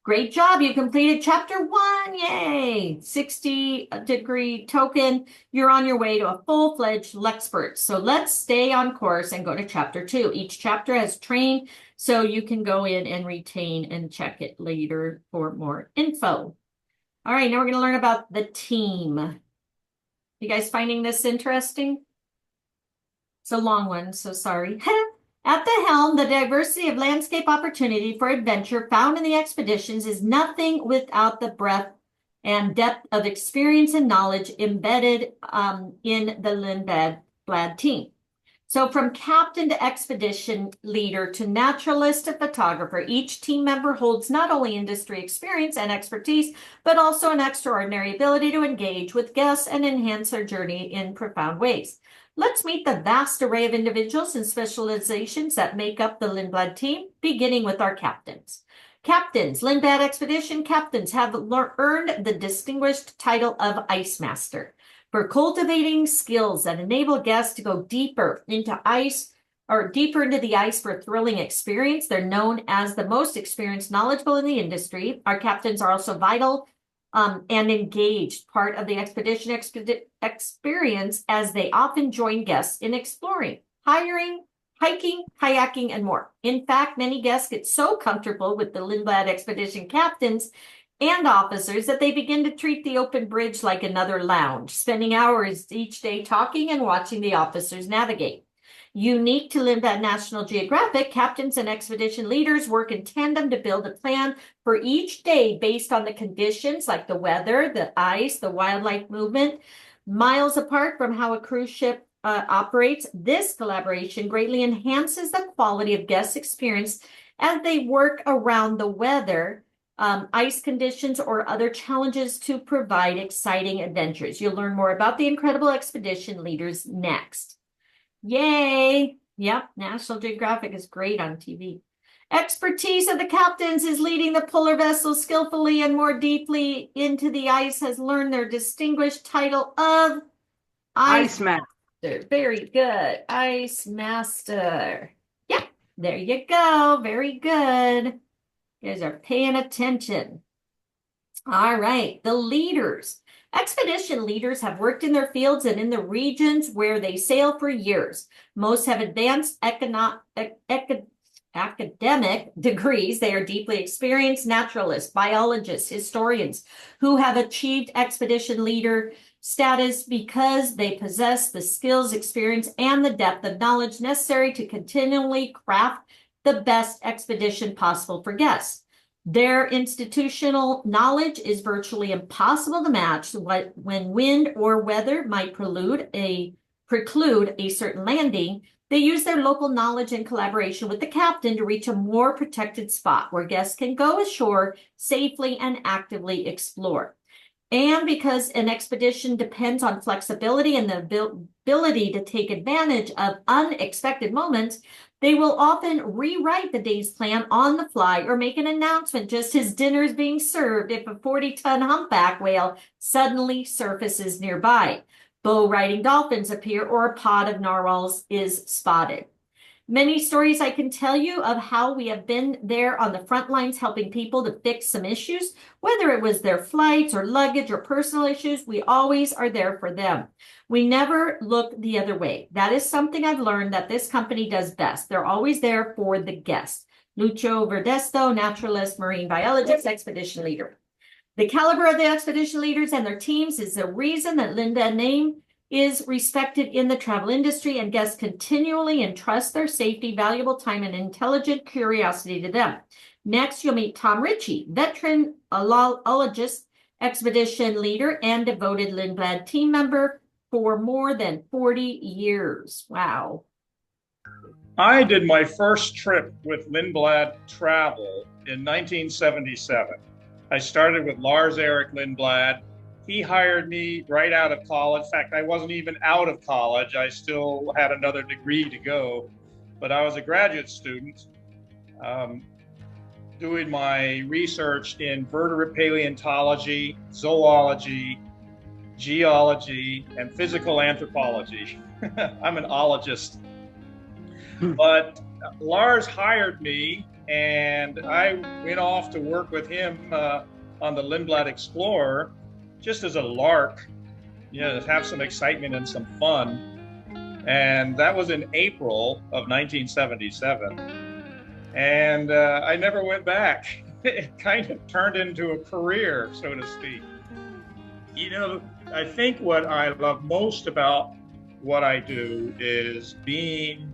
Great job. You completed chapter 1. Yay. 60-degree token. You're on your way to a full-fledged Lexpert. So let's stay on course and go to chapter 2. Each chapter has train, so you can go in and retain and check it later for more info. All right, now we're going to learn about the team. You guys finding this interesting? It's a long one, so sorry. At the helm, the diversity of landscape opportunity for adventure found in the expeditions is nothing without the breadth and depth of experience and knowledge embedded in the Lindblad team. So from captain to expedition leader to naturalist to photographer, each team member holds not only industry experience and expertise, but also an extraordinary ability to engage with guests and enhance their journey in profound ways. Let's meet the vast array of individuals and specializations that make up the Lindblad team, beginning with our captains. Captains, Lindblad Expedition captains have earned the distinguished title of Ice Master for cultivating skills that enable guests to go deeper into ice or deeper into the ice for a thrilling experience. They're known as the most experienced, knowledgeable in the industry. Our captains are also vital and engaged part of the expedition experience, as they often join guests in exploring, hiking, kayaking, and more. In fact, many guests get so comfortable with the Lindblad Expedition captains and officers that they begin to treat the open bridge like another lounge, spending hours each day talking and watching the officers navigate. Unique to Lindblad National Geographic, captains and expedition leaders work in tandem to build a plan for each day based on the conditions like the weather, the ice, the wildlife movement, miles apart from how a cruise ship operates. This collaboration greatly enhances the quality of guest experience as they work around the weather, ice conditions, or other challenges to provide exciting adventures. You'll learn more about the incredible expedition leaders next. Yay! Yep, National Geographic is great on TV. Expertise of the captains is leading the polar vessel skillfully and more deeply into the ice has learned their distinguished title of Ice Master. Very good. Ice Master. Yeah, there you go. Very good. You guys are paying attention. All right, the leaders. Expedition leaders have worked in their fields and in the regions where they sail for years. Most have advanced academic degrees. They are deeply experienced naturalists, biologists, historians who have achieved expedition leader status because they possess the skills, experience, and the depth of knowledge necessary to continually craft the best expedition possible for guests. Their institutional knowledge is virtually impossible to match when wind or weather might preclude a certain landing. They use their local knowledge and collaboration with the captain to reach a more protected spot where guests can go ashore safely and actively explore. And because an expedition depends on flexibility and the ability to take advantage of unexpected moments, they will often rewrite the day's plan on the fly or make an announcement just as dinner is being served if a 40-ton humpback whale suddenly surfaces nearby, bow riding dolphins appear, or a pod of narwhals is spotted. Many stories I can tell you of how we have been there on the front lines helping people to fix some issues, whether it was their flights or luggage or personal issues. We always are there for them. We never look the other way. That is something I've learned that this company does best. They're always there for the guest. Lucio Verdesto, naturalist, marine biologist, expedition leader. The caliber of the expedition leaders and their teams is the reason that Lindblad name is respected in the travel industry, and guests continually entrust their safety, valuable time, and intelligent curiosity to them. Next, you'll meet Tom Ritchie, veteran ologist, expedition leader, and devoted Lindblad team member for more than 40 years. Wow. I did my first trip with Lindblad Travel in 1977. I started with Lars Erik Lindblad. He hired me right out of college. In fact, I wasn't even out of college. I still had another degree to go, but I was a graduate student doing my research in vertebrate paleontology, zoology, geology, and physical anthropology. I'm an ologist. But Lars hired me, and I went off to work with him on the Lindblad Explorer, just as a lark, to have some excitement and some fun. And that was in April of 1977. And I never went back. It kind of turned into a career, so to speak. I think what I love most about what I do is being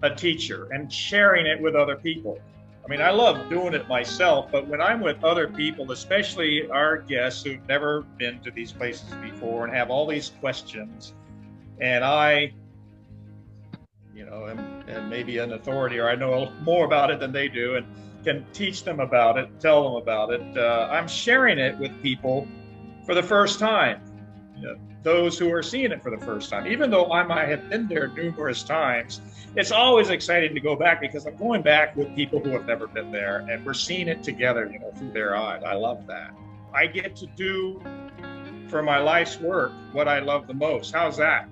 a teacher and sharing it with other people. I mean, I love doing it myself, but when I'm with other people, especially our guests who've never been to these places before and have all these questions, and I, am maybe an authority, or I know more about it than they do and can teach them about it, tell them about it, I'm sharing it with people for the first time. Those who are seeing it for the first time. Even though I might have been there numerous times, it's always exciting to go back because I'm going back with people who have never been there and we're seeing it together, through their eyes. I love that. I get to do for my life's work what I love the most. How's that?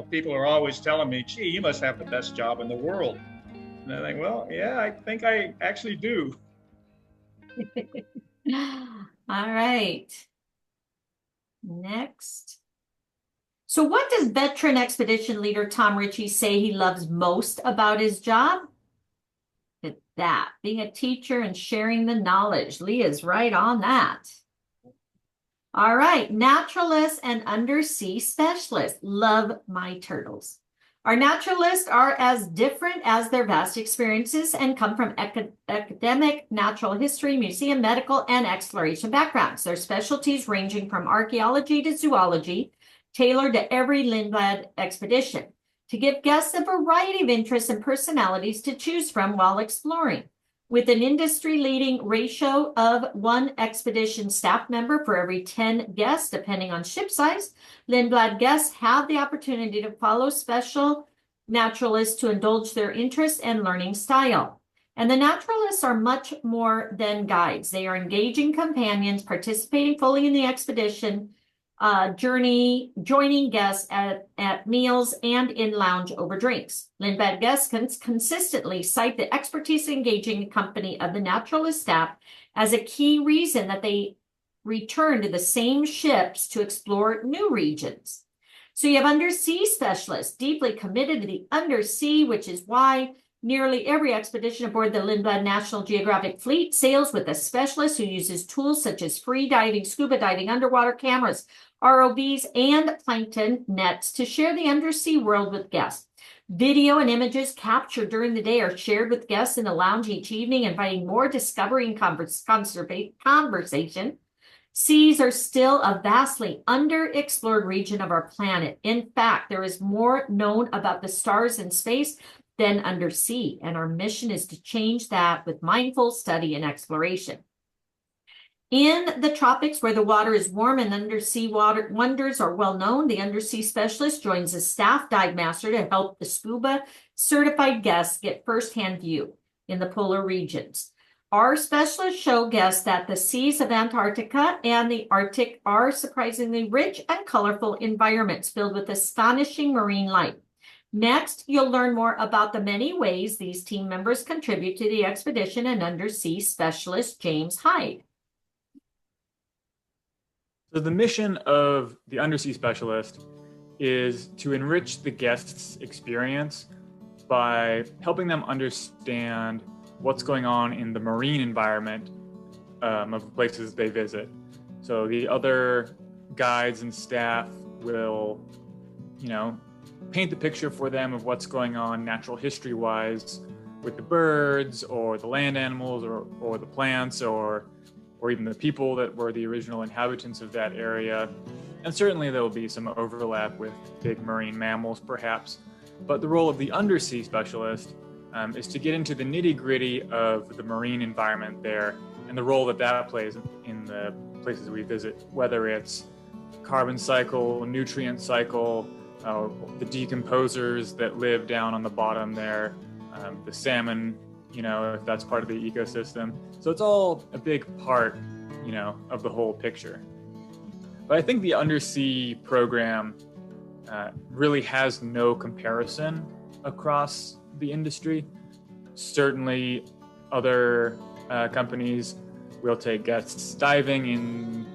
People are always telling me, gee, you must have the best job in the world. And I think, well, yeah, I think I actually do. All right. Next. So what does veteran expedition leader Tom Ritchie say he loves most about his job? It's that, being a teacher and sharing the knowledge. Leah's right on that. All right, naturalists and undersea specialists. Love my turtles. Our naturalists are as different as their vast experiences and come from academic, natural history, museum, medical, and exploration backgrounds. Their specialties ranging from archaeology to zoology, tailored to every Lindblad expedition, to give guests a variety of interests and personalities to choose from while exploring. With an industry-leading ratio of 1 expedition staff member for every 10 guests, depending on ship size, Lindblad guests have the opportunity to follow special naturalists to indulge their interests and learning style. And the naturalists are much more than guides. They are engaging companions, participating fully in the expedition journey, joining guests at meals and in lounge over drinks. Lindblad guests can consistently cite the expertise and engaging company of the naturalist staff as a key reason that they return to the same ships to explore new regions. So you have undersea specialists deeply committed to the undersea, which is why nearly every expedition aboard the Lindblad National Geographic fleet sails with a specialist who uses tools such as free diving, scuba diving, underwater cameras, ROVs, and plankton nets to share the undersea world with guests. Video and images captured during the day are shared with guests in the lounge each evening, inviting more discovery and conversation. Seas are still a vastly underexplored region of our planet. In fact, there is more known about the stars in space than undersea, and our mission is to change that with mindful study and exploration. In the tropics, where the water is warm and undersea water wonders are well known, the undersea specialist joins a staff dive master to help the scuba certified guests get firsthand view in the polar regions. Our specialists show guests that the seas of Antarctica and the Arctic are surprisingly rich and colorful environments filled with astonishing marine life. Next, you'll learn more about the many ways these team members contribute to the expedition and undersea specialist James Hyde. So the mission of the undersea specialist is to enrich the guest's experience by helping them understand what's going on in the marine environment of the places they visit. So the other guides and staff will, paint the picture for them of what's going on natural history-wise with the birds or the land animals or the plants or even the people that were the original inhabitants of that area. And certainly there will be some overlap with big marine mammals, perhaps. But the role of the undersea specialist is to get into the nitty-gritty of the marine environment there and the role that that plays in the places we visit, whether it's carbon cycle, nutrient cycle, the decomposers that live down on the bottom there, the salmon, if that's part of the ecosystem. So it's all a big part, of the whole picture. But I think the undersea program really has no comparison across the industry. Certainly other companies will take guests diving in,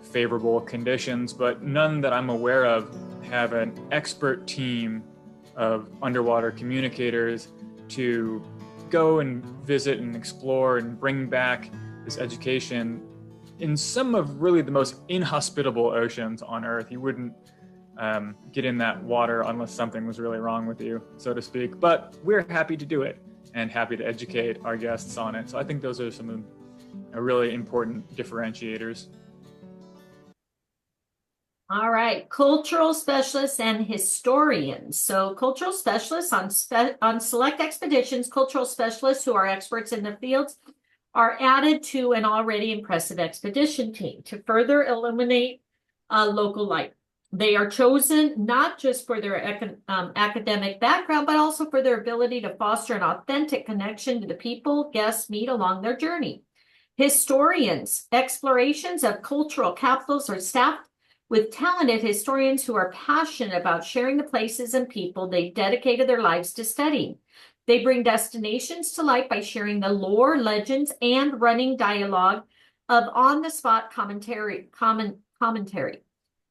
favorable conditions, but none that I'm aware of have an expert team of underwater communicators to go and visit and explore and bring back this education in some of really the most inhospitable oceans on Earth. You wouldn't get in that water unless something was really wrong with you, so to speak. But we're happy to do it and happy to educate our guests on it. So I think those are some of the really important differentiators. All right, cultural specialists and historians. So cultural specialists on select expeditions, cultural specialists who are experts in the fields are added to an already impressive expedition team to further illuminate local life. They are chosen not just for their academic background, but also for their ability to foster an authentic connection to the people guests meet along their journey. Historians, explorations of cultural capitals are staffed with talented historians who are passionate about sharing the places and people they dedicated their lives to studying. They bring destinations to life by sharing the lore, legends, and running dialogue of on-the-spot commentary.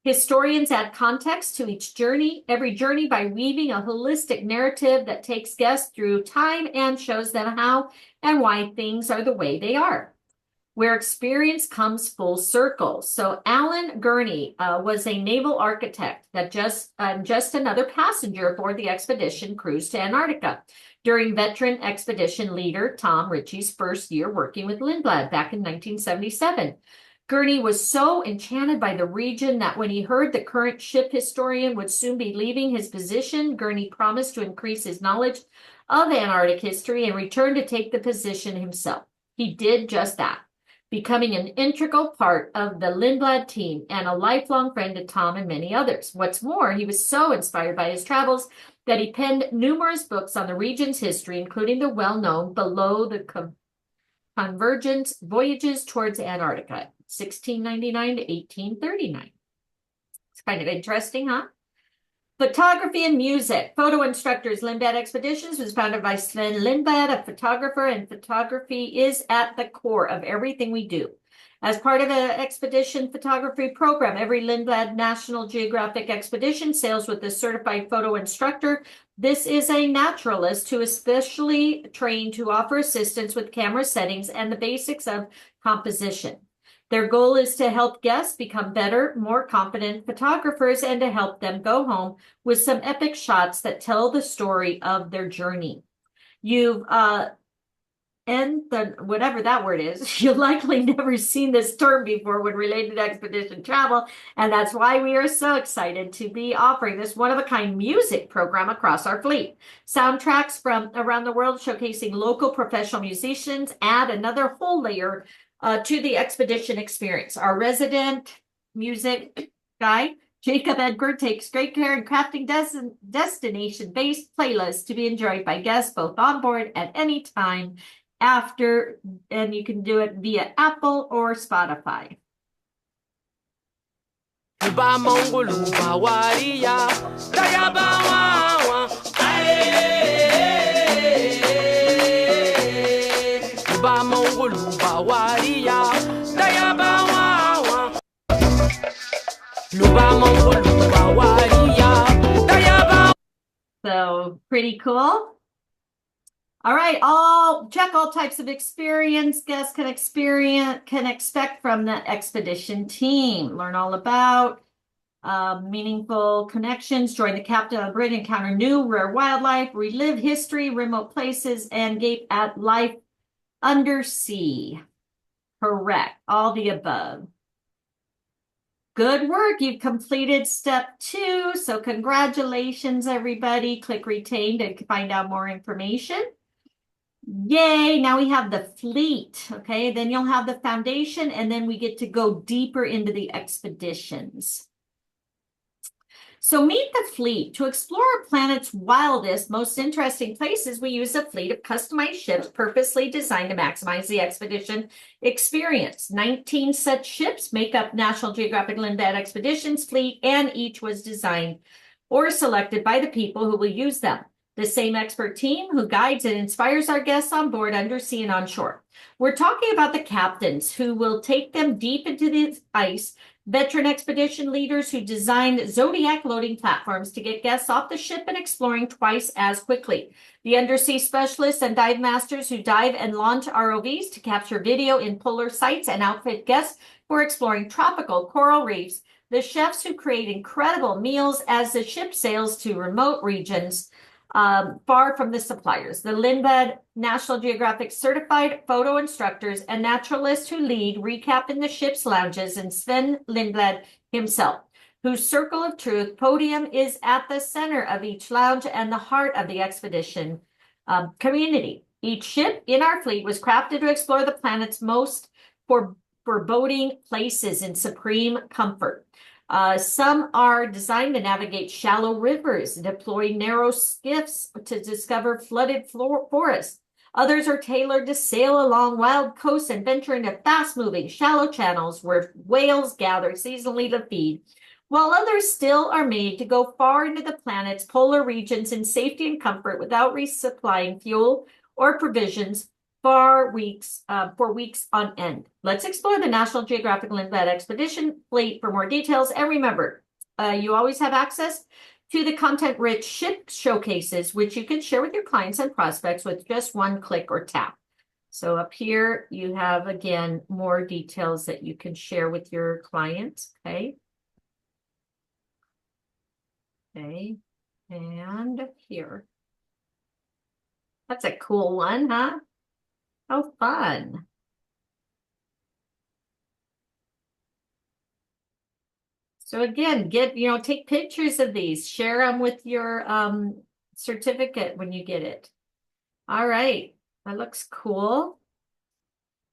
Historians add context to every journey by weaving a holistic narrative that takes guests through time and shows them how and why things are the way they are, where experience comes full circle. So Alan Gurney was a naval architect that just another passenger aboard the expedition cruise to Antarctica during veteran expedition leader Tom Ritchie's first year working with Lindblad back in 1977. Gurney was so enchanted by the region that when he heard the current ship historian would soon be leaving his position, Gurney promised to increase his knowledge of Antarctic history and return to take the position himself. He did just that, becoming an integral part of the Lindblad team and a lifelong friend to Tom and many others. What's more, he was so inspired by his travels that he penned numerous books on the region's history, including the well-known Below the Convergence Voyages towards Antarctica, 1699 to 1839. It's kind of interesting, huh? Photography and music. Photo instructors, Lindblad Expeditions was founded by Sven Lindblad, a photographer, and photography is at the core of everything we do. As part of an expedition photography program, every Lindblad National Geographic expedition sails with a certified photo instructor. This is a naturalist who is specially trained to offer assistance with camera settings and the basics of composition. Their goal is to help guests become better, more confident photographers and to help them go home with some epic shots that tell the story of their journey. You've whatever that word is, you've likely never seen this term before when related to expedition travel, and that's why we are so excited to be offering this one-of-a-kind music program across our fleet. Soundtracks from around the world showcasing local professional musicians add another whole layer to the expedition experience. Our resident music guy, Jacob Edgar, takes great care in crafting destination-based playlists to be enjoyed by guests both on board at any time after, and you can do it via Apple or Spotify. So pretty cool. All right, check all types of experience guests can expect from the expedition team. Learn all about meaningful connections, join the captain on the bridge, encounter new rare wildlife, relive history, remote places, and gape at life undersea. Correct, all the above. Good work. You've completed step 2. So congratulations, everybody. Click retain to find out more information. Yay. Now we have the fleet. Okay. Then you'll have the foundation, and then we get to go deeper into the expeditions. So meet the fleet. To explore our planet's wildest, most interesting places, we use a fleet of customized ships purposely designed to maximize the expedition experience. 19 such ships make up National Geographic Lindblad Expeditions fleet, and each was designed or selected by the people who will use them. The same expert team who guides and inspires our guests on board, undersea, and on shore. We're talking about the captains who will take them deep into the ice, veteran expedition leaders who designed Zodiac loading platforms to get guests off the ship and exploring twice as quickly. The undersea specialists and dive masters who dive and launch ROVs to capture video in polar sites and outfit guests who are exploring tropical coral reefs. The chefs who create incredible meals as the ship sails to remote regions far from the suppliers. The Lindblad National Geographic certified photo instructors and naturalists who lead recap in the ship's lounges, and Sven Lindblad himself, whose circle of truth podium is at the center of each lounge and the heart of the expedition community. Each ship in our fleet was crafted to explore the planet's most foreboding places in supreme comfort. Some are designed to navigate shallow rivers, deploy narrow skiffs to discover flooded forests. Others are tailored to sail along wild coasts and venture into fast-moving, shallow channels where whales gather seasonally to feed, while others still are made to go far into the planet's polar regions in safety and comfort without resupplying fuel or provisions for weeks on end. Let's explore the National Geographic Lindblad Expedition fleet for more details. And remember, you always have access to the content-rich ship showcases, which you can share with your clients and prospects with just one click or tap. So up here, you have, again, more details that you can share with your clients, okay? Okay, and here. That's a cool one, huh? How fun. So again, take pictures of these, share them with your certificate when you get it. All right, that looks cool.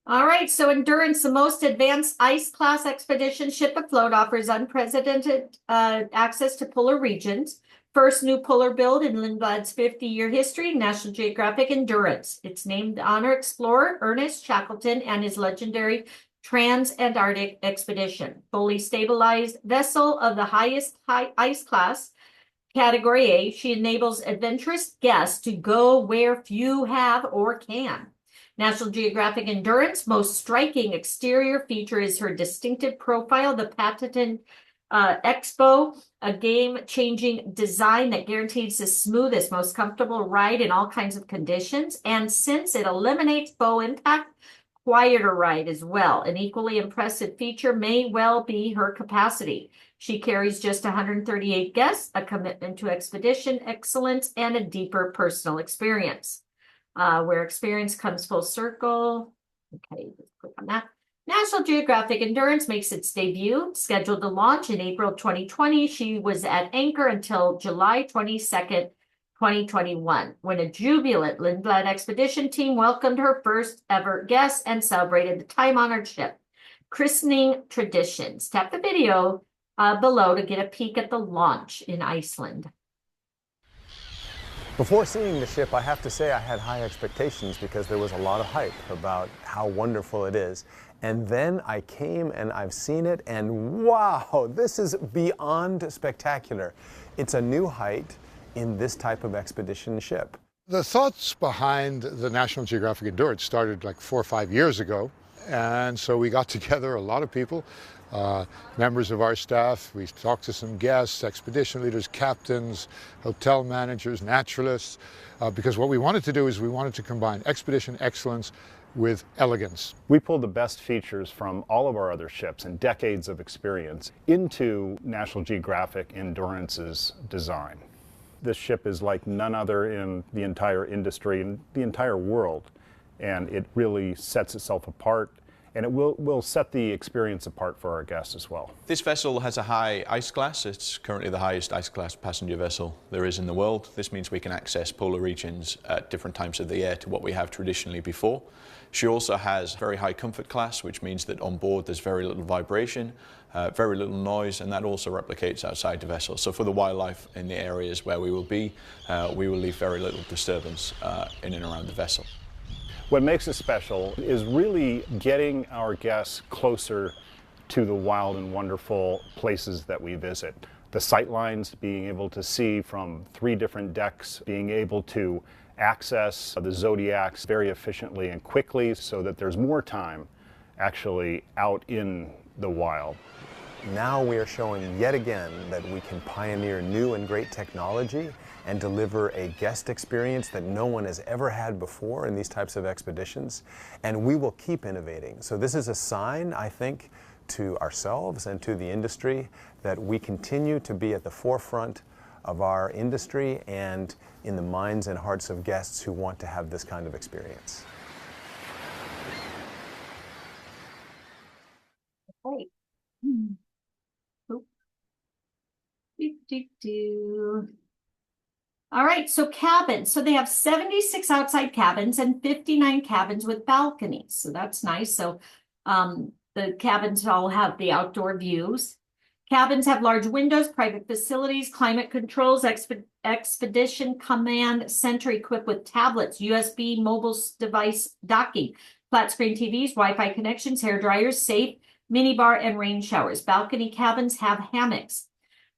All right, so Endurance, the most advanced ice class expedition ship afloat, offers unprecedented access to polar regions. First new polar build in Lindblad's 50-year history, National Geographic Endurance. It's named to honor explorer Ernest Shackleton and his legendary Trans-Antarctic expedition. Fully stabilized vessel of the highest ice class, Category A, she enables adventurous guests to go where few have or can. National Geographic Endurance most striking exterior feature is her distinctive profile, the patented Expo, a game-changing design that guarantees the smoothest, most comfortable ride in all kinds of conditions. And since it eliminates bow impact, quieter ride as well. An equally impressive feature may well be her capacity. She carries just 138 guests, a commitment to expedition excellence, and a deeper personal experience. where experience comes full circle. Okay, let's click on that. National Geographic Endurance makes its debut, scheduled to launch in April 2020. She was at anchor until July 22nd, 2021, when a jubilant Lindblad expedition team welcomed her first ever guests and celebrated the time-honored ship. Christening traditions. Tap the video below to get a peek at the launch in Iceland. Before seeing the ship, I have to say I had high expectations because there was a lot of hype about how wonderful it is. And then I came and I've seen it, and wow, this is beyond spectacular. It's a new height in this type of expedition ship. The thoughts behind the National Geographic Endurance started like 4 or 5 years ago. And so we got together, a lot of people, members of our staff. We talked to some guests, expedition leaders, captains, hotel managers, naturalists, because what we wanted to do is we wanted to combine expedition excellence with elegance. We pulled the best features from all of our other ships and decades of experience into National Geographic Endurance's design. This ship is like none other in the entire industry and the entire world, and it really sets itself apart, and it will set the experience apart for our guests as well. This vessel has a high ice class. It's currently the highest ice class passenger vessel there is in the world. This means we can access polar regions at different times of the year to what we have traditionally before. She also has very high comfort class, which means that on board there's very little vibration, very little noise, and that also replicates outside the vessel. So for the wildlife in the areas where we will be, we will leave very little disturbance in and around the vessel. What makes it special is really getting our guests closer to the wild and wonderful places that we visit. The sight lines, being able to see from 3 different decks, being able to access the zodiacs very efficiently and quickly so that there's more time actually out in the wild. Now we are showing yet again that we can pioneer new and great technology and deliver a guest experience that no one has ever had before in these types of expeditions. And we will keep innovating. So this is a sign, I think, to ourselves and to the industry that we continue to be at the forefront of our industry and in the minds and hearts of guests who want to have this kind of experience. Okay. All right, so cabins. So they have 76 outside cabins and 59 cabins with balconies. So that's nice. So the cabins all have the outdoor views. Cabins have large windows, private facilities, climate controls, expedition command center equipped with tablets, USB mobile device docking, flat screen TVs, Wi-Fi connections, hair dryers, safe, minibar, and rain showers. Balcony cabins have hammocks.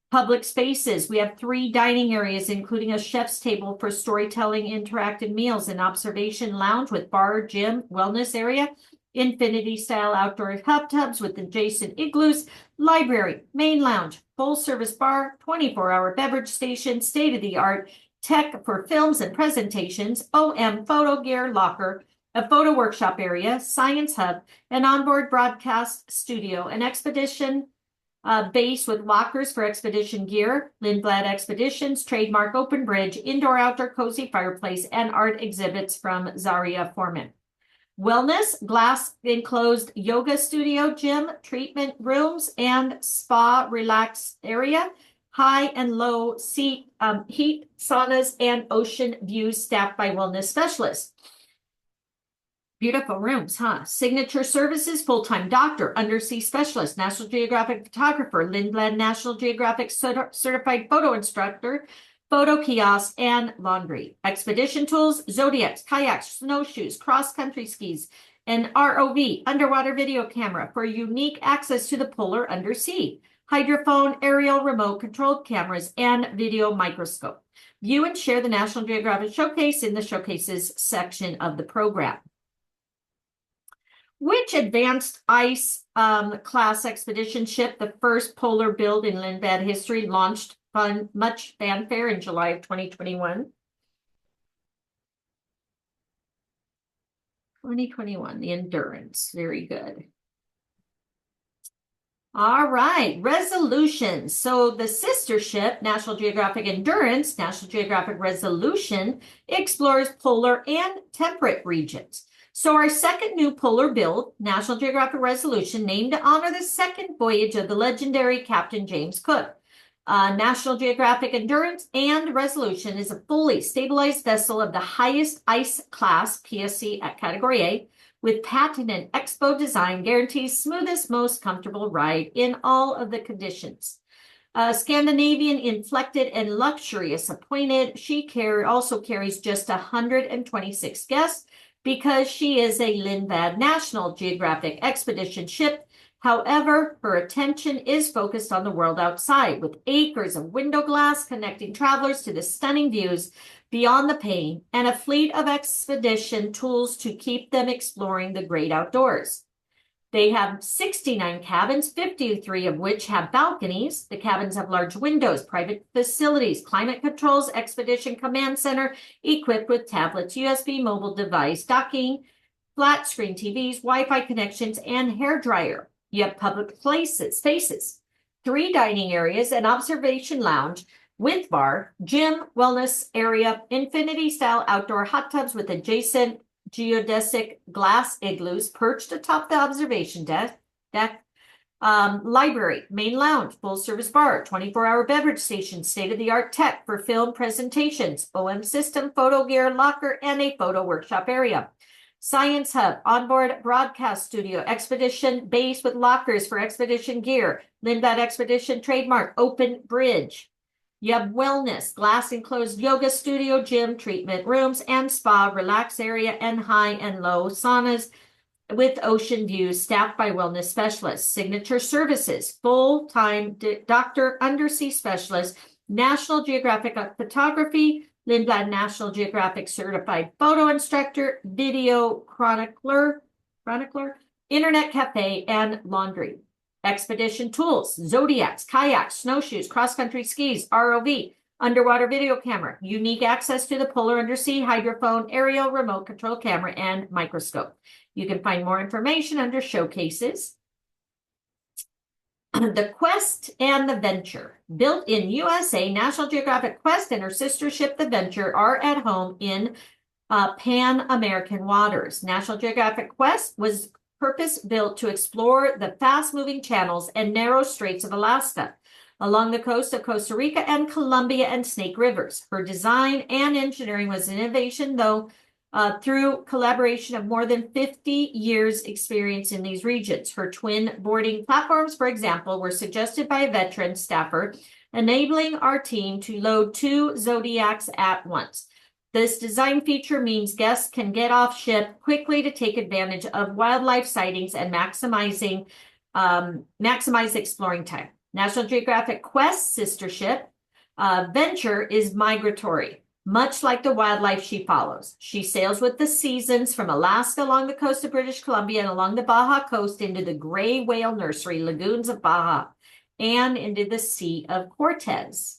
Public spaces. We have 3 dining areas, including a chef's table for storytelling, interactive meals, an observation lounge with bar, gym, wellness area, infinity-style outdoor hot tubs with adjacent igloos, library, main lounge, full-service bar, 24-hour beverage station, state-of-the-art tech for films and presentations, OM photo gear locker, a photo workshop area, science hub, an onboard broadcast studio, an expedition base with lockers for expedition gear, Lindblad Expeditions, trademark open bridge, indoor-outdoor cozy fireplace, and art exhibits from Zaria Foreman. Wellness, glass enclosed yoga studio, gym, treatment rooms, and spa relax area. High and low seat heat, saunas, and ocean views staffed by wellness specialists. Beautiful rooms, huh? Signature services, full-time doctor, undersea specialist, National Geographic photographer, Lindblad National Geographic certified photo instructor, photo kiosk, and laundry. Expedition tools, zodiacs, kayaks, snowshoes, cross-country skis, and ROV, underwater video camera for unique access to the polar undersea. Hydrophone, aerial remote controlled cameras, and video microscope. View and share the National Geographic Showcase in the Showcases section of the program. Which advanced ice class expedition ship, the first polar build in Lindblad history, launched much fanfare in July of 2021? 2021, the Endurance. Very good. All right, resolutions. So the sister ship, National Geographic Endurance, National Geographic Resolution, explores polar and temperate regions. So our second new polar build, National Geographic Resolution, named to honor the second voyage of the legendary Captain James Cook. National Geographic Endurance and Resolution is a fully stabilized vessel of the highest ice class, PSC at Category A, with patented Expo design guarantees smoothest, most comfortable ride in all of the conditions. Scandinavian inflected and luxurious appointed, she also carries just 126 guests because she is a Lindblad National Geographic Expedition ship. However, her attention is focused on the world outside, with acres of window glass connecting travelers to the stunning views beyond the pane, and a fleet of expedition tools to keep them exploring the great outdoors. They have 69 cabins, 53 of which have balconies. The cabins have large windows, private facilities, climate controls, expedition command center, equipped with tablets, USB mobile device, docking, flat screen TVs, Wi-Fi connections, and hair dryer. You have public spaces, 3 dining areas, an observation lounge with bar, gym, wellness area, infinity-style outdoor hot tubs with adjacent geodesic glass igloos perched atop the observation deck, library, main lounge, full-service bar, 24-hour beverage station, state-of-the-art tech for film presentations, OM system, photo gear, locker, and a photo workshop area. Science hub, onboard broadcast studio, expedition base with lockers for expedition gear, Lindblad Expedition trademark, open bridge. You have wellness, glass enclosed yoga studio, gym, treatment rooms, and spa, relax area, and high and low saunas with ocean views staffed by wellness specialists. Signature services, full-time doctor, undersea specialist, National Geographic photography, Lindblad National Geographic certified photo instructor, video chronicler, internet cafe, and laundry. Expedition tools, zodiacs, kayaks, snowshoes, cross-country skis, ROV, underwater video camera, unique access to the polar undersea hydrophone, aerial remote control camera, and microscope. You can find more information under showcases. The Quest and the Venture. Built in USA, National Geographic Quest and her sister ship, the Venture, are at home in Pan-American waters. National Geographic Quest was purpose-built to explore the fast-moving channels and narrow straits of Alaska, along the coast of Costa Rica and Columbia and Snake Rivers. Her design and engineering was an innovation, though, through collaboration of more than 50 years experience in these regions. Her twin boarding platforms, for example, were suggested by a veteran staffer, enabling our team to load 2 Zodiacs at once. This design feature means guests can get off ship quickly to take advantage of wildlife sightings and maximize exploring time. National Geographic Quest sister ship, Venture, is migratory, much like the wildlife she follows. She sails with the seasons from Alaska along the coast of British Columbia and along the Baja coast into the gray whale nursery lagoons of Baja and into the Sea of Cortez.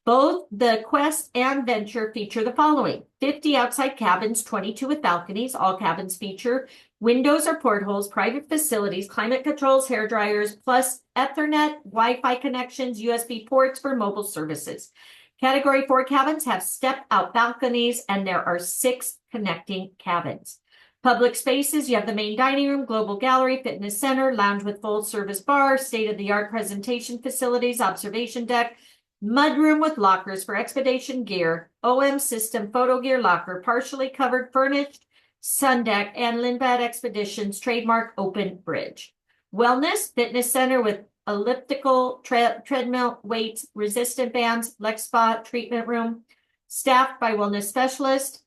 Both the Quest and Venture feature the following: 50 outside cabins, 22 with balconies. All cabins feature windows or portholes, private facilities, climate controls, hair dryers, plus Ethernet, Wi-Fi connections, USB ports for mobile services. Category 4 cabins have step-out balconies, and there are 6 connecting cabins. Public spaces, you have the main dining room, global gallery, fitness center, lounge with full-service bar, state-of-the-art presentation facilities, observation deck, mudroom with lockers for expedition gear, OM system photo gear locker, partially covered furnished sun deck, and Lindblad Expeditions trademark open bridge. Wellness, fitness center with elliptical, treadmill, weights, resistant bands, Lex Spa treatment room, staffed by wellness specialist.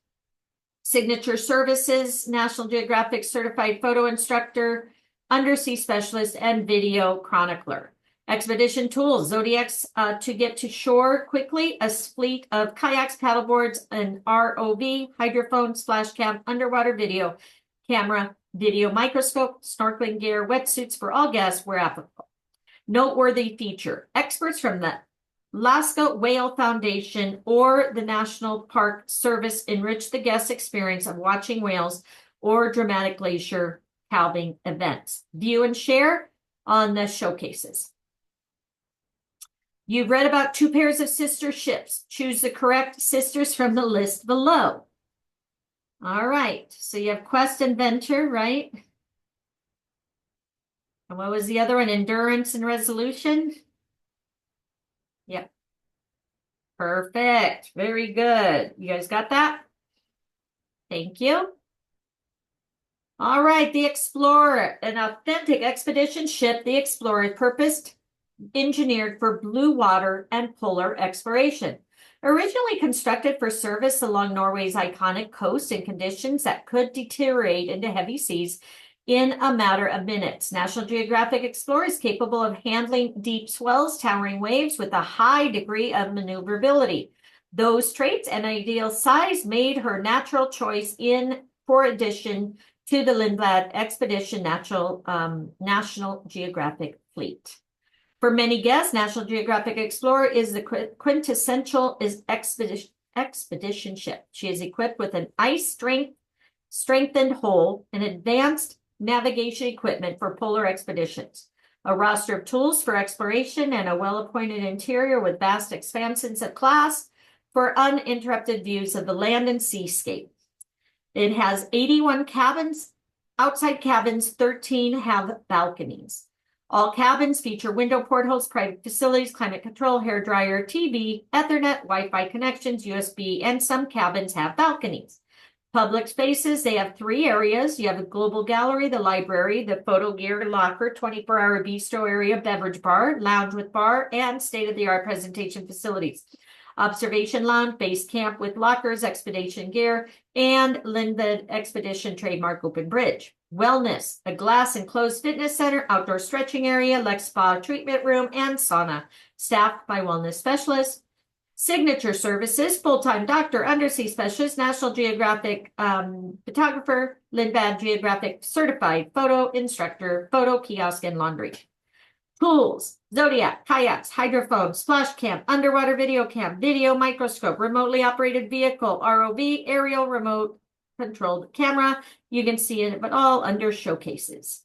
Signature services, National Geographic certified photo instructor, undersea specialist, and video chronicler. Expedition tools, Zodiacs to get to shore quickly, a fleet of kayaks, paddleboards, an ROV, hydrophone, splash cam, underwater video camera, video microscope, snorkeling gear, wetsuits for all guests where applicable. Noteworthy feature, experts from the Alaska Whale Foundation or the National Park Service enrich the guest experience of watching whales or dramatic glacier calving events. View and share, on the showcases. You've read about 2 pairs of sister ships. Choose the correct sisters from the list below. All right, so you have Quest and Venture, right? And what was the other one? Endurance and Resolution? Yep. Perfect. Very good. You guys got that? Thank you. All right, the Explorer, an authentic expedition ship. The Explorer is purposed, engineered for blue water and polar exploration. Originally constructed for service along Norway's iconic coast in conditions that could deteriorate into heavy seas in a matter of minutes. National Geographic Explorer is capable of handling deep swells, towering waves with a high degree of maneuverability. Those traits and ideal size made her natural choice for addition to the Lindblad Expedition National Geographic fleet. For many guests, National Geographic Explorer is the quintessential expedition ship. She is equipped with an strengthened hull and advanced navigation equipment for polar expeditions, a roster of tools for exploration, and a well-appointed interior with vast expanses of glass for uninterrupted views of the land and seascape. It has 81 cabins. Outside cabins, 13 have balconies. All cabins feature window portholes, private facilities, climate control, hair dryer, TV, Ethernet, Wi-Fi connections, USB, and some cabins have balconies. Public spaces, they have 3 areas. You have a global gallery, the library, the photo gear locker, 24-hour bistro area, beverage bar, lounge with bar, and state-of-the-art presentation facilities. Observation lounge, base camp with lockers, expedition gear, and Lindblad Expedition trademark open bridge. Wellness, a glass enclosed fitness center, outdoor stretching area, Lex Spa treatment room, and sauna, staffed by wellness specialists. Signature services, full-time doctor, undersea specialist, National Geographic photographer, Lindblad Geographic certified photo instructor, photo kiosk, and laundry. Tools, Zodiac, kayaks, hydrophone, splash cam, underwater video cam, video microscope, remotely operated vehicle, ROV, aerial remote controlled camera. You can see it, but all under showcases.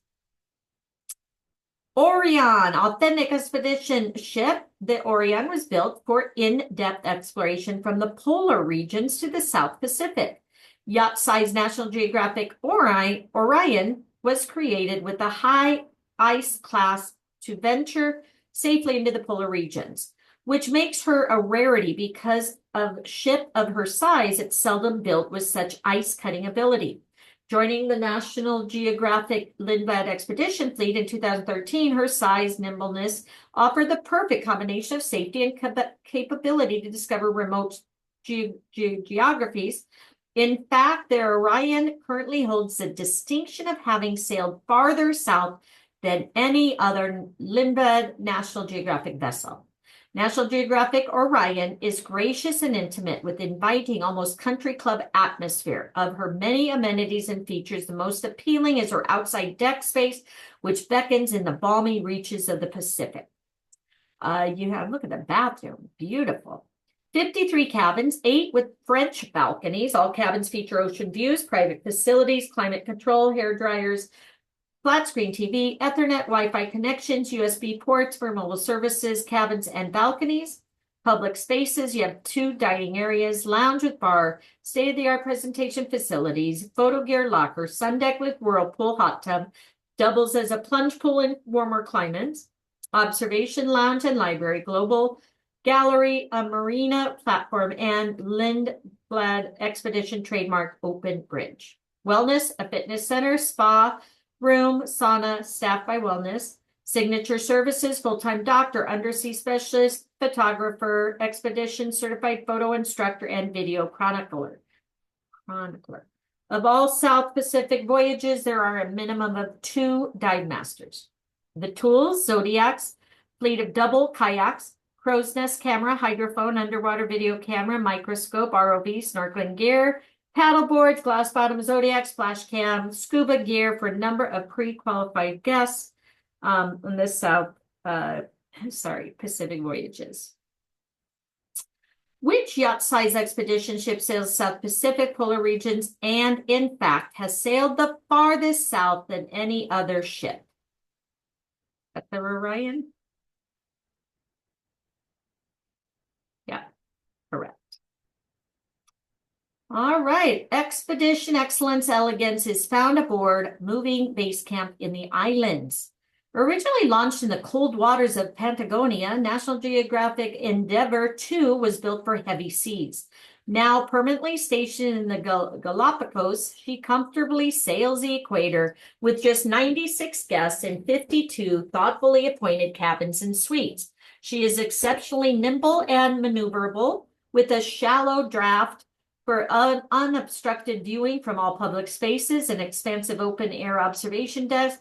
Orion, authentic expedition ship. The Orion was built for in-depth exploration from the polar regions to the South Pacific. Yacht-sized National Geographic Orion was created with a high ice class to venture safely into the polar regions, which makes her a rarity because of ship of her size. It's seldom built with such ice-cutting ability. Joining the National Geographic Lindblad Expedition fleet in 2013, her size, nimbleness offered the perfect combination of safety and capability to discover remote geographies. In fact, the Orion currently holds the distinction of having sailed farther south than any other Lindblad National Geographic vessel. National Geographic Orion is gracious and intimate with inviting, almost country club atmosphere. Of her many amenities and features, the most appealing is her outside deck space, which beckons in the balmy reaches of the Pacific. You have, look at the bathroom, beautiful. 53 cabins, 8 with French balconies. All cabins feature ocean views, private facilities, climate control, hair dryers, flat screen TV, Ethernet, Wi-Fi connections, USB ports for mobile services, cabins, and balconies. Public spaces, you have 2 dining areas, lounge with bar, state-of-the-art presentation facilities, photo gear locker, sun deck with whirlpool hot tub, doubles as a plunge pool in warmer climates, observation lounge and library, global gallery, a marina platform, and Lindblad Expedition trademark open bridge. Wellness, a fitness center, spa, room, sauna, staffed by wellness. Signature services, full-time doctor, undersea specialist, photographer, expedition certified photo instructor, and video chronicler. Of all South Pacific voyages, there are a minimum of 2 dive masters. The tools, Zodiacs, fleet of double kayaks, crow's nest camera, hydrophone, underwater video camera, microscope, ROV, snorkeling gear, paddle boards, glass bottom Zodiac, splash cam, scuba gear for a number of pre-qualified guests on the Pacific voyages. Which yacht-sized expedition ship sails South Pacific polar regions and, in fact, has sailed the farthest south than any other ship? that the Orion? Yeah, correct. All right, Expedition Excellence Elegance is found aboard moving base camp in the islands. Originally launched in the cold waters of Patagonia, National Geographic Endeavour 2 was built for heavy seas. Now permanently stationed in the Galapagos, she comfortably sails the equator with just 96 guests and 52 thoughtfully appointed cabins and suites. She is exceptionally nimble and maneuverable with a shallow draft for unobstructed viewing from all public spaces, an expansive open-air observation deck,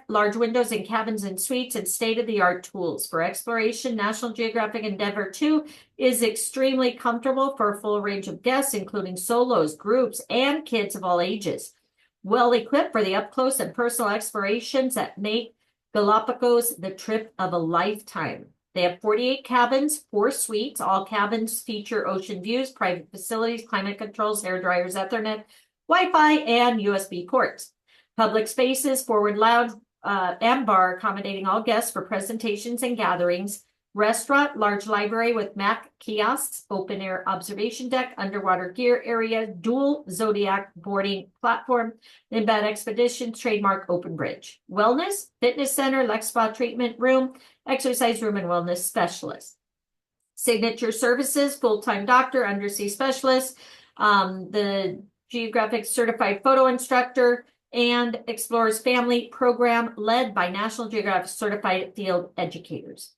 large windows in cabins and suites, and state-of-the-art tools. For exploration, National Geographic Endeavour 2 is extremely comfortable for a full range of guests, including solos, groups, and kids of all ages. Well-equipped for the up-close and personal explorations that make Galapagos the trip of a lifetime. They have 48 cabins, 4 suites. All cabins feature ocean views, private facilities, climate controls, hair dryers, Ethernet, Wi-Fi, and USB ports. Public spaces, forward lounge, and bar accommodating all guests for presentations and gatherings. Restaurant, large library with Mac kiosks, open air observation deck, underwater gear area, dual Zodiac boarding platform, Limblad Expeditions, trademark open bridge. Wellness, fitness center, Lex Spa treatment room, exercise room, and wellness specialist. Signature services, full-time doctor, undersea specialist, the Geographic certified photo instructor, and Explorers Family program led by National Geographic certified field educators.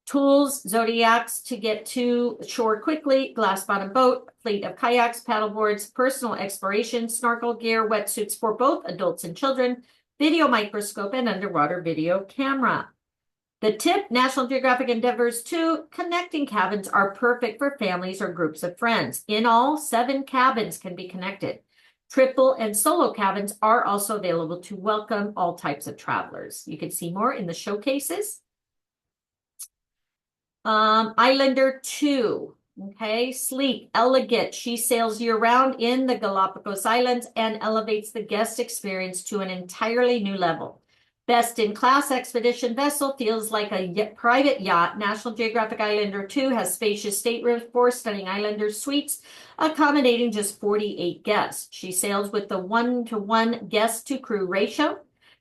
Tools, Zodiacs to get to shore quickly, glass bottom boat, fleet of kayaks, paddleboards, personal exploration, snorkel gear, wetsuits for both adults and children, video microscope, and underwater video camera. The tip, National Geographic Endeavors 2, connecting cabins are perfect for families or groups of friends. In all, 7 cabins can be connected. Triple and solo cabins are also available to welcome all types of travelers. You can see more in the showcases. Islander 2, okay, sleek, elegant. She sails year-round in the Galapagos Islands and elevates the guest experience to an entirely new level. Best-in-class expedition vessel, feels like a private yacht. National Geographic Islander 2 has spacious staterooms, 4 stunning Islander suites, accommodating just 48 guests. She sails with the 1-to-1 guest-to-crew ratio.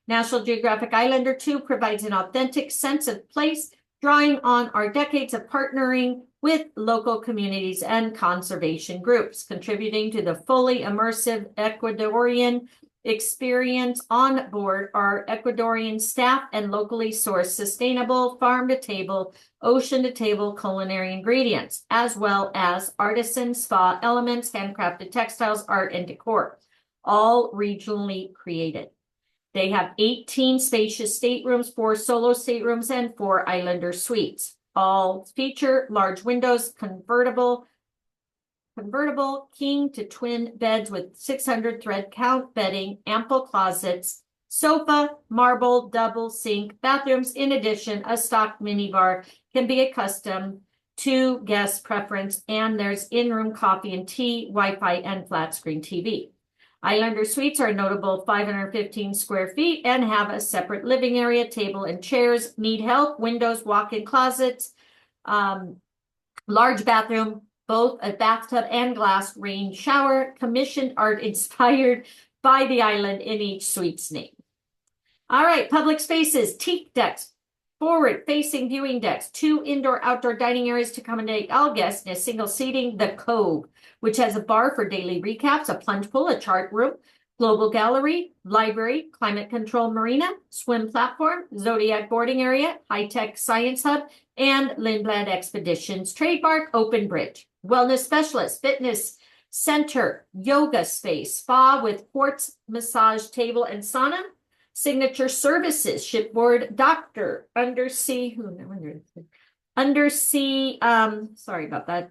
National Geographic Islander 2 provides an authentic sense of place, drawing on our decades of partnering with local communities and conservation groups, contributing to the fully immersive Ecuadorian experience on board. Our Ecuadorian staff and locally sourced sustainable farm-to-table, ocean-to-table culinary ingredients, as well as artisan spa elements, handcrafted textiles, art, and decor, all regionally created. They have 18 spacious staterooms, 4 solo staterooms, and 4 Islander suites. All feature large windows, convertible king to twin beds with 600 thread count bedding, ample closets, sofa, marble, double sink, bathrooms. In addition, a stock minibar can be accustomed to guest preference, and there's in-room coffee and tea, Wi-Fi, and flat screen TV. Islander suites are notable 515 square feet and have a separate living area, table and chairs. Need help? Windows, walk-in closets, large bathroom, both a bathtub and glass rain shower, commissioned art inspired by the island in each suite's name. All right, public spaces, teak decks, forward-facing viewing decks, 2 indoor-outdoor dining areas to accommodate all guests in a single seating, the Cove, which has a bar for daily recaps, a plunge pool, a chart room, global gallery, library, climate control marina, swim platform, Zodiac boarding area, high-tech science hub, and Lindblad Expeditions trademark open bridge. Wellness specialist, fitness center, yoga space, spa with quartz massage table and sauna. Signature services, shipboard doctor, undersea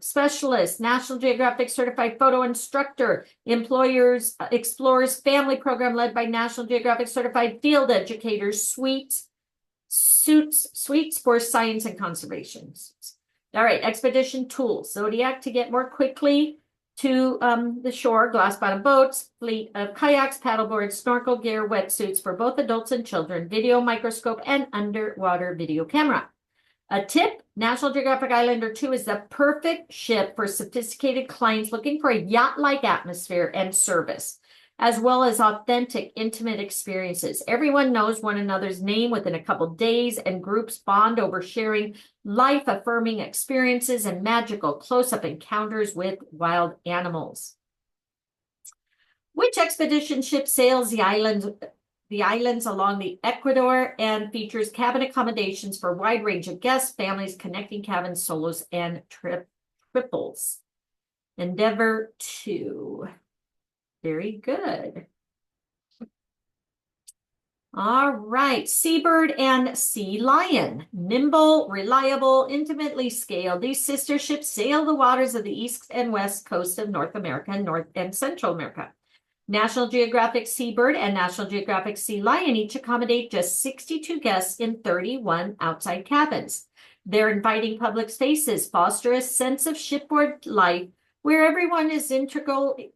specialist, National Geographic certified photo instructor, explorers family program led by National Geographic certified field educators, suites for science and conservation. All right, expedition tools, Zodiac to get more quickly to the shore, glass bottom boats, fleet of kayaks, paddleboards, snorkel gear, wetsuits for both adults and children, video microscope, and underwater video camera. A tip, National Geographic Islander 2 is the perfect ship for sophisticated clients looking for a yacht-like atmosphere and service, as well as authentic, intimate experiences. Everyone knows one another's name within a couple days, and groups bond over sharing life-affirming experiences and magical close-up encounters with wild animals. Which expedition ship sails the islands along the Ecuador and features cabin accommodations for a wide range of guests, families, connecting cabins, solos, and triples? Endeavor 2. Very good. All right, Seabird and Sea Lion. Nimble, reliable, intimately scaled. These sister ships sail the waters of the east and west coast of North America and North and Central America. National Geographic Seabird and National Geographic Sea Lion each accommodate just 62 guests in 31 outside cabins. Their inviting public spaces foster a sense of shipboard life where everyone is integral to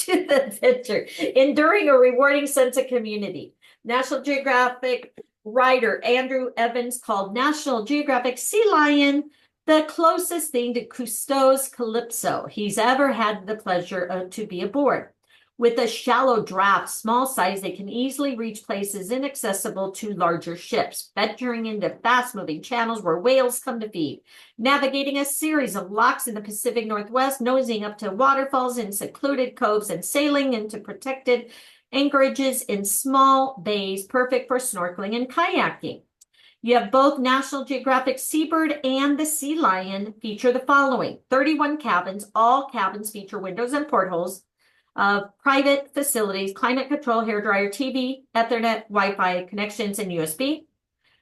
the adventure, enduring a rewarding sense of community. National Geographic writer Andrew Evans called National Geographic Sea Lion the closest thing to Cousteau's Calypso he's ever had the pleasure to be aboard. With a shallow draft, small size, they can easily reach places inaccessible to larger ships, venturing into fast-moving channels where whales come to feed, navigating a series of locks in the Pacific Northwest, nosing up to waterfalls in secluded coves, and sailing into protected anchorages in small bays, perfect for snorkeling and kayaking. You have both National Geographic Seabird and the Sea Lion feature the following: 31 cabins. All cabins feature windows and portholes, private facilities, climate control, hairdryer, TV, Ethernet, Wi-Fi connections, and USB.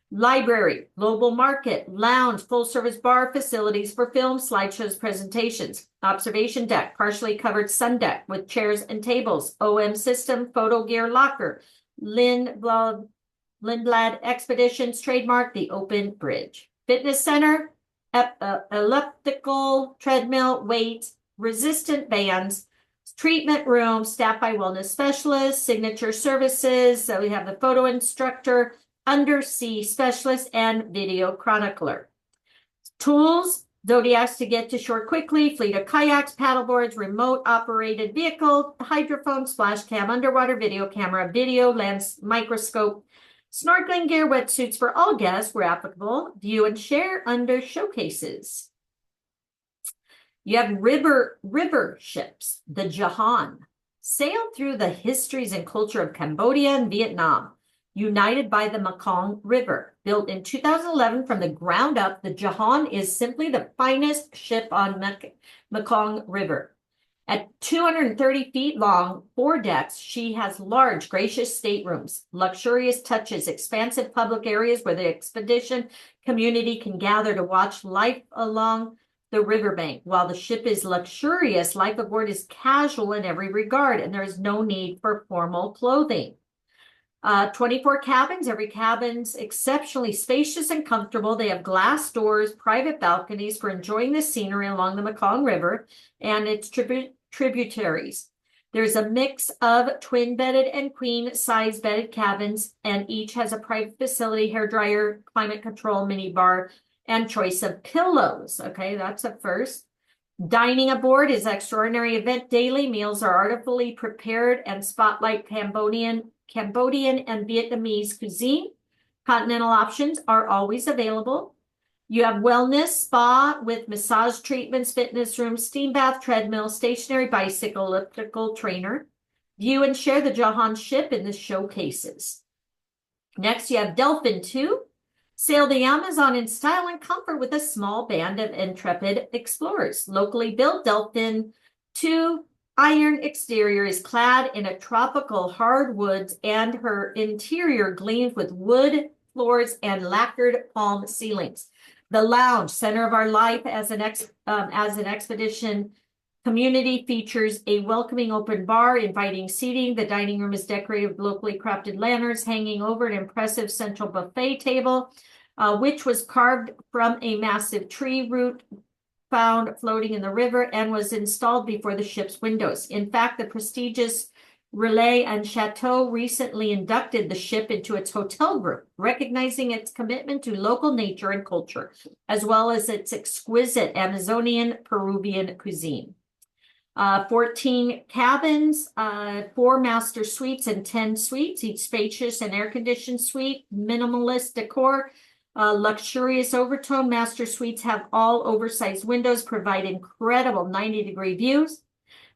Library, global market, lounge, full-service bar facilities for film, slideshows, presentations. Observation deck, partially covered sun deck with chairs and tables. OM system, photo gear locker. Lindblad Expeditions trademark, the open bridge. Fitness center, elliptical, treadmill, weights, resistant bands, treatment room, staffed by wellness specialists, signature services. So we have the photo instructor, undersea specialist, and video chronicler. Tools, Zodiacs to get to shore quickly, fleet of kayaks, paddleboards, remote operated vehicle, hydrophone, splash cam, underwater video camera, video lens, microscope, snorkeling gear, wetsuits for all guests where applicable, view and share under showcases. You have river ships. The Jahan sailed through the histories and culture of Cambodia and Vietnam, united by the Mekong River. Built in 2011 from the ground up, the Jahan is simply the finest ship on Mekong River. At 230 feet long, 4 decks, she has large, gracious staterooms, luxurious touches, expansive public areas where the expedition community can gather to watch life along the riverbank. While the ship is luxurious, life aboard is casual in every regard, and there is no need for formal clothing. 24 cabins. Every cabin's exceptionally spacious and comfortable. They have glass doors, private balconies for enjoying the scenery along the Mekong River and its tributaries. There's a mix of twin-bedded and queen-size bedded cabins, and each has a private facility, hairdryer, climate control, mini bar, and choice of pillows. Okay, that's a first. Dining aboard is an extraordinary event daily. Meals are artfully prepared and spotlight Cambodian and Vietnamese cuisine. Continental options are always available. You have wellness, spa with massage treatments, fitness room, steam bath, treadmill, stationary bicycle, elliptical trainer. View and share the Jahan ship in the showcases. Next, you have Delphin 2. Sail the Amazon in style and comfort with a small band of intrepid explorers. Locally built Delphin 2 iron exterior is clad in a tropical hardwoods, and her interior gleams with wood floors and lacquered palm ceilings. The lounge, center of our life as an expedition community, features a welcoming open bar, inviting seating. The dining room is decorated with locally crafted lanterns hanging over an impressive central buffet table, which was carved from a massive tree root found floating in the river and was installed before the ship's windows. In fact, the prestigious Relais and Chateau recently inducted the ship into its hotel group, recognizing its commitment to local nature and culture, as well as its exquisite Amazonian Peruvian cuisine. 14 cabins, 4 master suites and 10 suites, each spacious and air-conditioned suite, minimalist decor, luxurious overtone. Master suites have all oversized windows, provide incredible 90-degree views.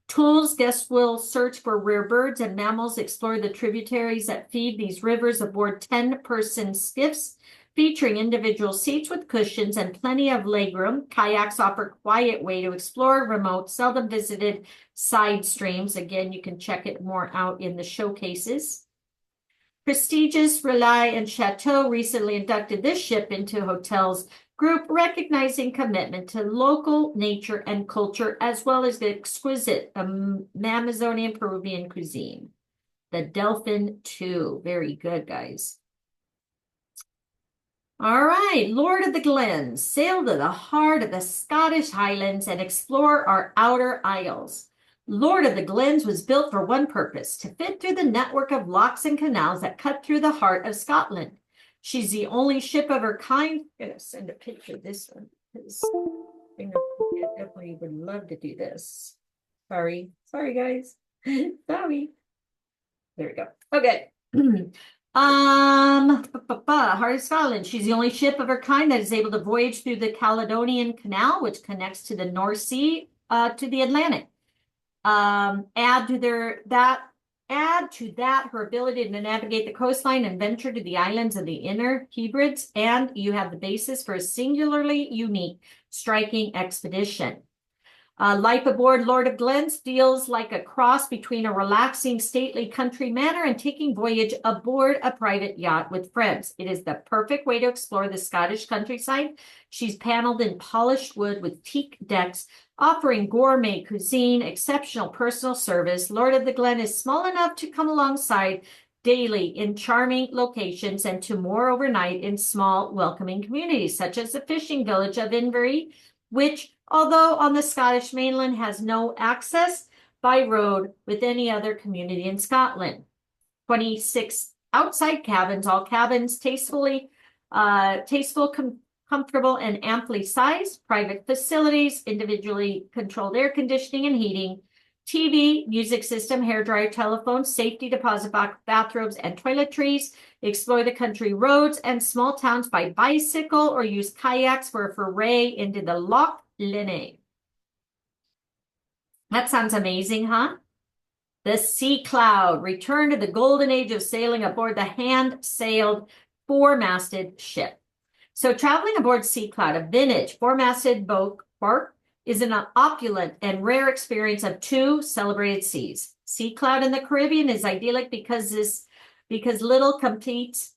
Tools, guests will search for rare birds and mammals, explore the tributaries that feed these rivers aboard 10-person skiffs, featuring individual seats with cushions and plenty of legroom. Kayaks offer quiet way to explore remote, seldom visited side streams. Again, you can check it more out in the showcases. Prestigious Relais and Chateau recently inducted this ship into hotels group, recognizing commitment to local nature and culture, as well as the exquisite Amazonian Peruvian cuisine. The Delphin 2. Very good, guys. All right, Lord of the Glens. Sail to the heart of the Scottish Highlands and explore our outer isles. Lord of the Glens was built for one purpose, to fit through the network of locks and canals that cut through the heart of Scotland. She's the only ship of her kind. I'm going to send a picture of this one because I definitely would love to do this. Sorry, guys. Sorry. There we go. Okay. Heart of Scotland. She's the only ship of her kind that is able to voyage through the Caledonian Canal, which connects to the North Sea to the Atlantic. Add to that her ability to navigate the coastline and venture to the islands of the Inner Hebrides, and you have the basis for a singularly unique, striking expedition. Life aboard Lord of Glens feels like a cross between a relaxing, stately country manor and taking voyage aboard a private yacht with friends. It is the perfect way to explore the Scottish countryside. She's paneled in polished wood with teak decks, offering gourmet cuisine, exceptional personal service. Lord of the Glen is small enough to come alongside daily in charming locations and to moor overnight in small, welcoming communities, such as the fishing village of Inverie, which, although on the Scottish mainland, has no access by road with any other community in Scotland. 26 outside cabins, all cabins tasteful, comfortable, and amply sized. Private facilities, individually controlled air conditioning and heating, TV, music system, hairdryer, telephone, safety deposit box, bathrobes, and toiletries. Explore the country roads and small towns by bicycle or use kayaks for a foray into the Loch Lene. That sounds amazing, huh? The Sea Cloud. Return to the golden age of sailing aboard the hand-sailed 4-masted ship. So traveling aboard Sea Cloud, a vintage 4-masted bark, is an opulent and rare experience of 2 celebrated seas. Sea Cloud in the Caribbean is idyllic because little competes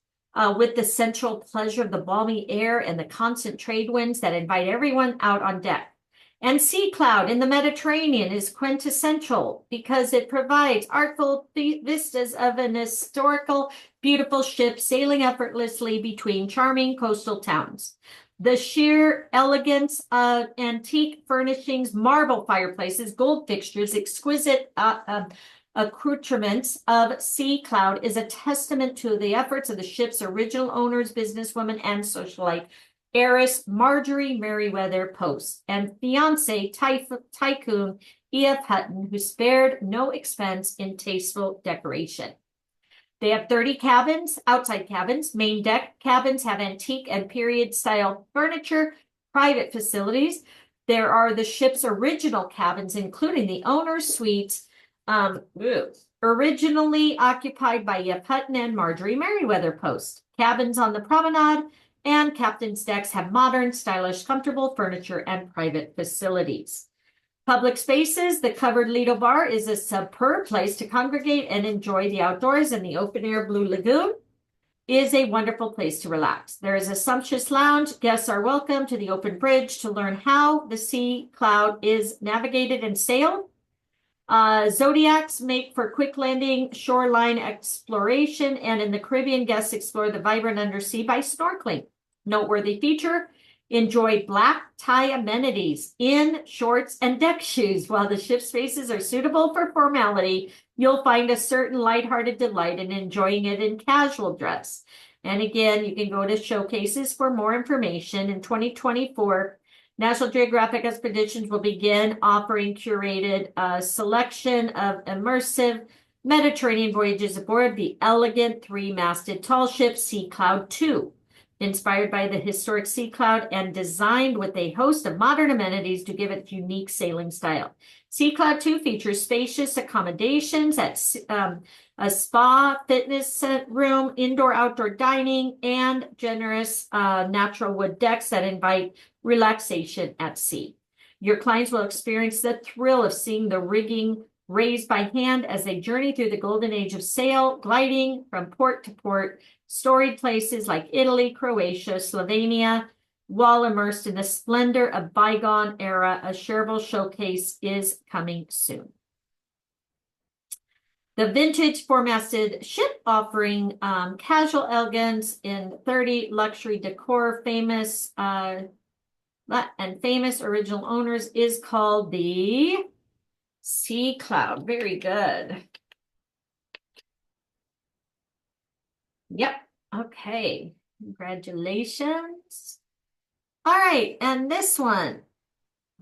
with the central pleasure of the balmy air and the constant trade winds that invite everyone out on deck. And Sea Cloud in the Mediterranean is quintessential because it provides artful vistas of an historical, beautiful ship sailing effortlessly between charming coastal towns. The sheer elegance of antique furnishings, marble fireplaces, gold fixtures, exquisite accoutrements of Sea Cloud is a testament to the efforts of the ship's original owners, businesswoman, and socialite, heiress Marjorie Merriweather Post, and fiance tycoon E.F. Hutton, who spared no expense in tasteful decoration. They have 30 cabins, outside cabins. Main deck cabins have antique and period-style furniture, private facilities. There are the ship's original cabins, including the owner's suites, originally occupied by E.F. Hutton and Marjorie Merriweather Post. Cabins on the promenade and captain's decks have modern, stylish, comfortable furniture and private facilities. Public spaces, the covered Lido Bar is a superb place to congregate and enjoy the outdoors, and the open-air Blue Lagoon is a wonderful place to relax. There is a sumptuous lounge. Guests are welcome to the open bridge to learn how the Sea Cloud is navigated and sailed. Zodiacs make for quick landing, shoreline exploration, and in the Caribbean, guests explore the vibrant undersea by snorkeling. Noteworthy feature Enjoy black tie amenities in shorts and deck shoes. While the ship spaces are suitable for formality, you'll find a certain lighthearted delight in enjoying it in casual dress. And again, you can go to showcases for more information. In 2024, National Geographic Expeditions will begin offering curated selection of immersive Mediterranean voyages aboard the elegant three-masted tall ship Sea Cloud 2. Inspired by the historic Sea Cloud and designed with a host of modern amenities to give it unique sailing style. Sea Cloud 2 features spacious accommodations at a spa, fitness room, indoor-outdoor dining, and generous natural wood decks that invite relaxation at sea. Your clients will experience the thrill of seeing the rigging raised by hand as they journey through the golden age of sail, gliding from port to port, storied places like Italy, Croatia, Slovenia, while immersed in the splendor of bygone era. A shareable showcase is coming soon. The vintage four-masted ship offering casual elegance in 30 luxury decor, famous original owners is called the Sea Cloud. Very good. Yep. Okay. Congratulations. All right. And this one.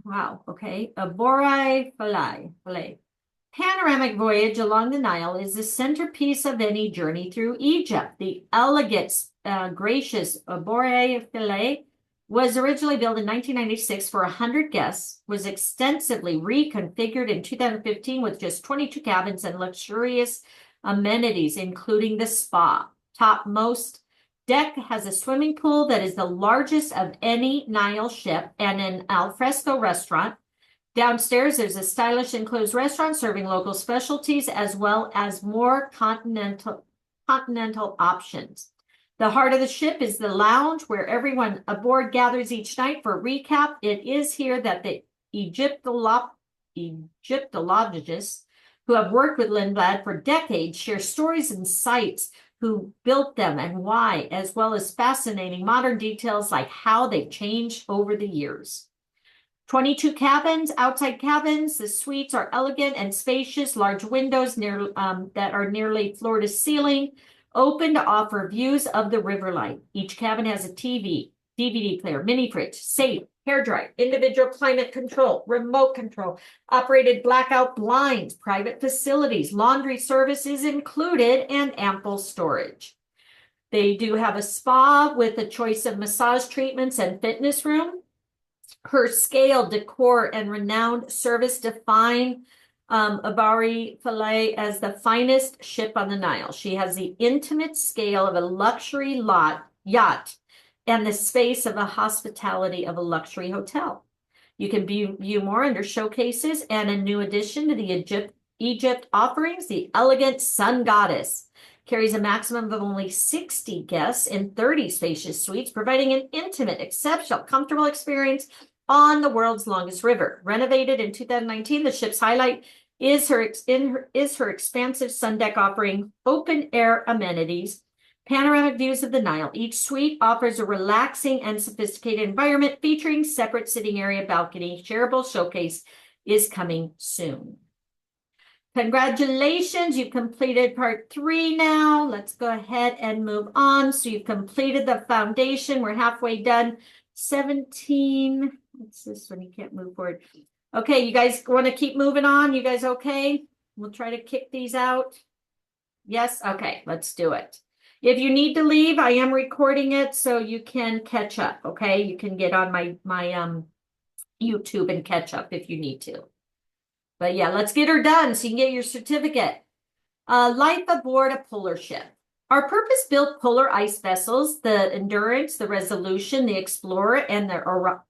Wow. Okay. Aborai Fillet. Panoramic voyage along the Nile is the centerpiece of any journey through Egypt. The elegant, gracious Aborai Fillet was originally built in 1996 for 100 guests, was extensively reconfigured in 2015 with just 22 cabins and luxurious amenities, including the spa. Topmost deck has a swimming pool that is the largest of any Nile ship and an alfresco restaurant. Downstairs, there's a stylish enclosed restaurant serving local specialties as well as more continental options. The heart of the ship is the lounge where everyone aboard gathers each night for a recap. It is here that the Egyptologists who have worked with Lindblad for decades share stories and sites, who built them and why, as well as fascinating modern details like how they've changed over the years. 22 cabins, outside cabins. The suites are elegant and spacious, large windows that are nearly floor to ceiling, open to offer views of the riverline. Each cabin has a TV, DVD player, mini fridge, safe, hairdryer, individual climate control, remote control, operated blackout blinds, private facilities, laundry services included, and ample storage. They do have a spa with a choice of massage treatments and fitness room. Her scale, decor, and renowned service define Abari Fillet as the finest ship on the Nile. She has the intimate scale of a luxury yacht and the space of a hospitality of a luxury hotel. You can view more under showcases and a new addition to the Egypt offerings, the elegant Sun Goddess. Carries a maximum of only 60 guests in 30 spacious suites, providing an intimate, exceptional, comfortable experience on the world's longest river. Renovated in 2019, the ship's highlight is her expansive sun deck offering open-air amenities, panoramic views of the Nile. Each suite offers a relaxing and sophisticated environment featuring separate sitting area, balcony. Shareable showcase is coming soon. Congratulations, you've completed part 3 now. Let's go ahead and move on. So you've completed the foundation. We're halfway done. 17. What's this one? You can't move forward. Okay, you guys want to keep moving on? You guys okay? We'll try to kick these out. Yes? Okay, let's do it. If you need to leave, I am recording it so you can catch up, okay? You can get on my YouTube and catch up if you need to. But yeah, let's get her done so you can get your certificate. Life aboard a polar ship. Our purpose-built polar ice vessels, the Endurance, the Resolution, the Explorer, and the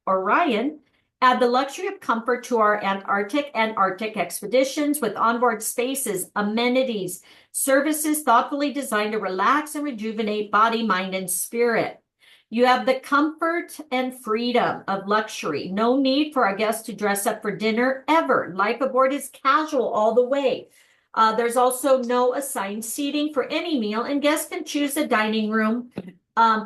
Orion, add the luxury of comfort to our Antarctic and Arctic expeditions with onboard spaces, amenities, services thoughtfully designed to relax and rejuvenate body, mind, and spirit. You have the comfort and freedom of luxury. No need for our guests to dress up for dinner ever. Life aboard is casual all the way. There's also no assigned seating for any meal, and guests can choose a dining room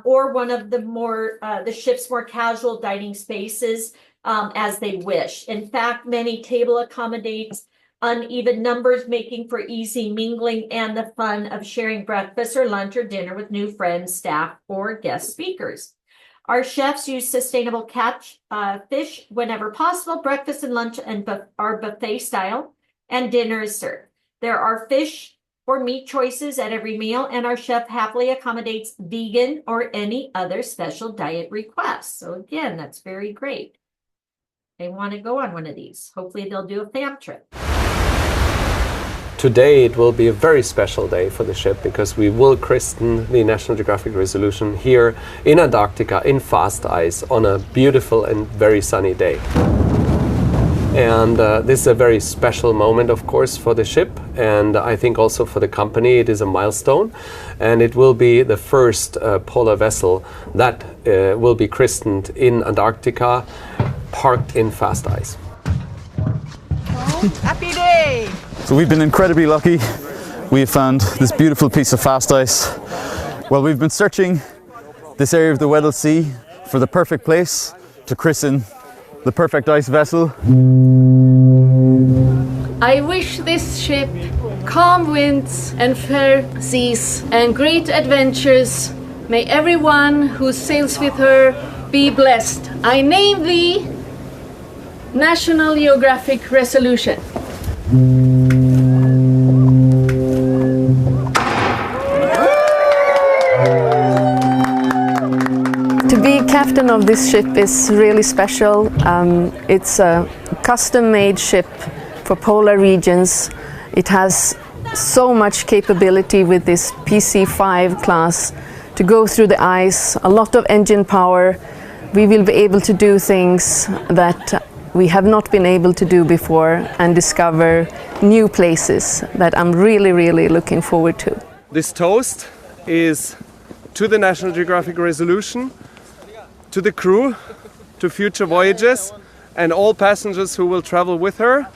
or one of the ship's more casual dining spaces as they wish. In fact, many table accommodates uneven numbers, making for easy mingling and the fun of sharing breakfast or lunch or dinner with new friends, staff, or guest speakers. Our chefs use sustainable catch fish whenever possible. Breakfast and lunch are buffet style, and dinner is served. There are fish or meat choices at every meal, and our chef happily accommodates vegan or any other special diet requests. So again, that's very great. They want to go on one of these. Hopefully they'll do a fam trip. Today it will be a very special day for the ship because we will christen the National Geographic Resolution here in Antarctica in fast ice on a beautiful and very sunny day. And this is a very special moment, of course, for the ship, and I think also for the company it is a milestone, and it will be the first polar vessel that will be christened in Antarctica, parked in fast ice. Happy day! So we've been incredibly lucky. We have found this beautiful piece of fast ice. Well, we've been searching this area of the Weddell Sea for the perfect place to christen the perfect ice vessel. I wish this ship calm winds and fair seas and great adventures. May everyone who sails with her be blessed. I name thee National Geographic Resolution. To be captain of this ship is really special. It's a custom-made ship for polar regions. It has so much capability with this PC5 class to go through the ice, a lot of engine power. We will be able to do things that we have not been able to do before and discover new places that I'm really, really looking forward to. This toast is to the National Geographic Resolution, to the crew, to future voyages, and all passengers who will travel with her.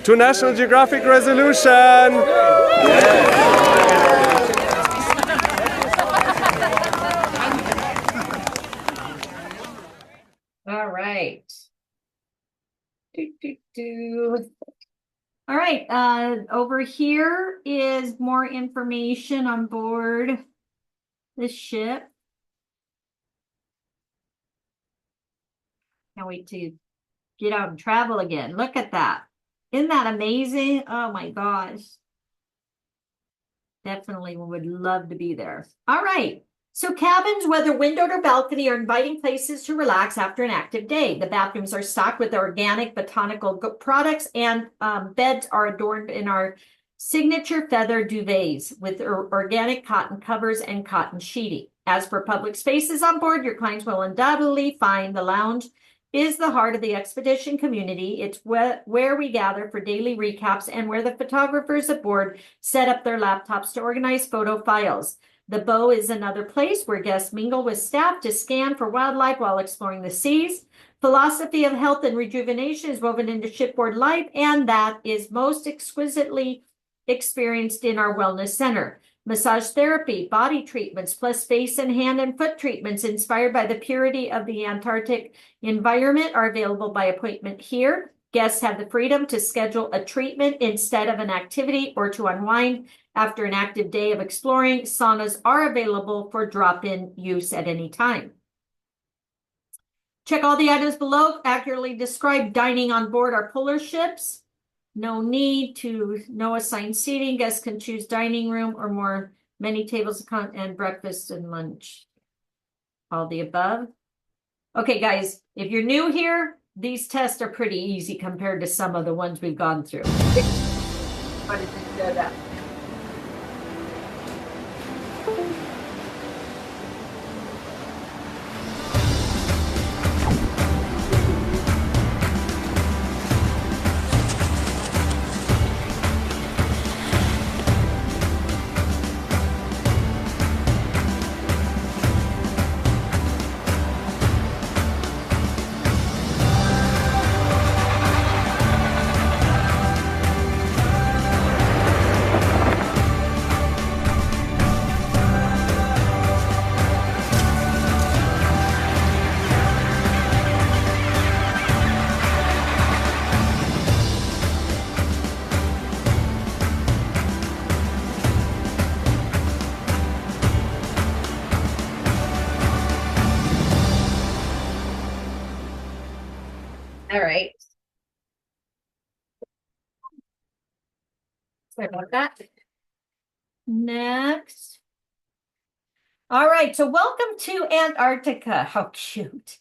To National Geographic Resolution! All right. All right, over here is more information on board the ship. Can't wait to get out and travel again. Look at that. Isn't that amazing? Oh my gosh. Definitely would love to be there. All right. So cabins, whether windowed or balcony, are inviting places to relax after an active day. The bathrooms are stocked with organic botanical products, and beds are adorned in our signature feather duvets with organic cotton covers and cotton sheeting. As for public spaces on board, your clients will undoubtedly find the lounge is the heart of the expedition community. It's where we gather for daily recaps and where the photographers aboard set up their laptops to organize photo files. The bow is another place where guests mingle with staff to scan for wildlife while exploring the seas. Philosophy of health and rejuvenation is woven into shipboard life, and that is most exquisitely experienced in our wellness center. Massage therapy, body treatments, plus face and hand and foot treatments inspired by the purity of the Antarctic environment are available by appointment here. Guests have the freedom to schedule a treatment instead of an activity or to unwind after an active day of exploring. Saunas are available for drop-in use at any time. Check all the items below. Accurately describe dining on board our polar ships. No assigned seating. Guests can choose dining room or many tables and breakfast and lunch. All the above. Okay, guys, if you're new here, these tests are pretty easy compared to some of the ones we've gone through. How did you know that? Sorry about that. Next. All right, so welcome to Antarctica. How cute.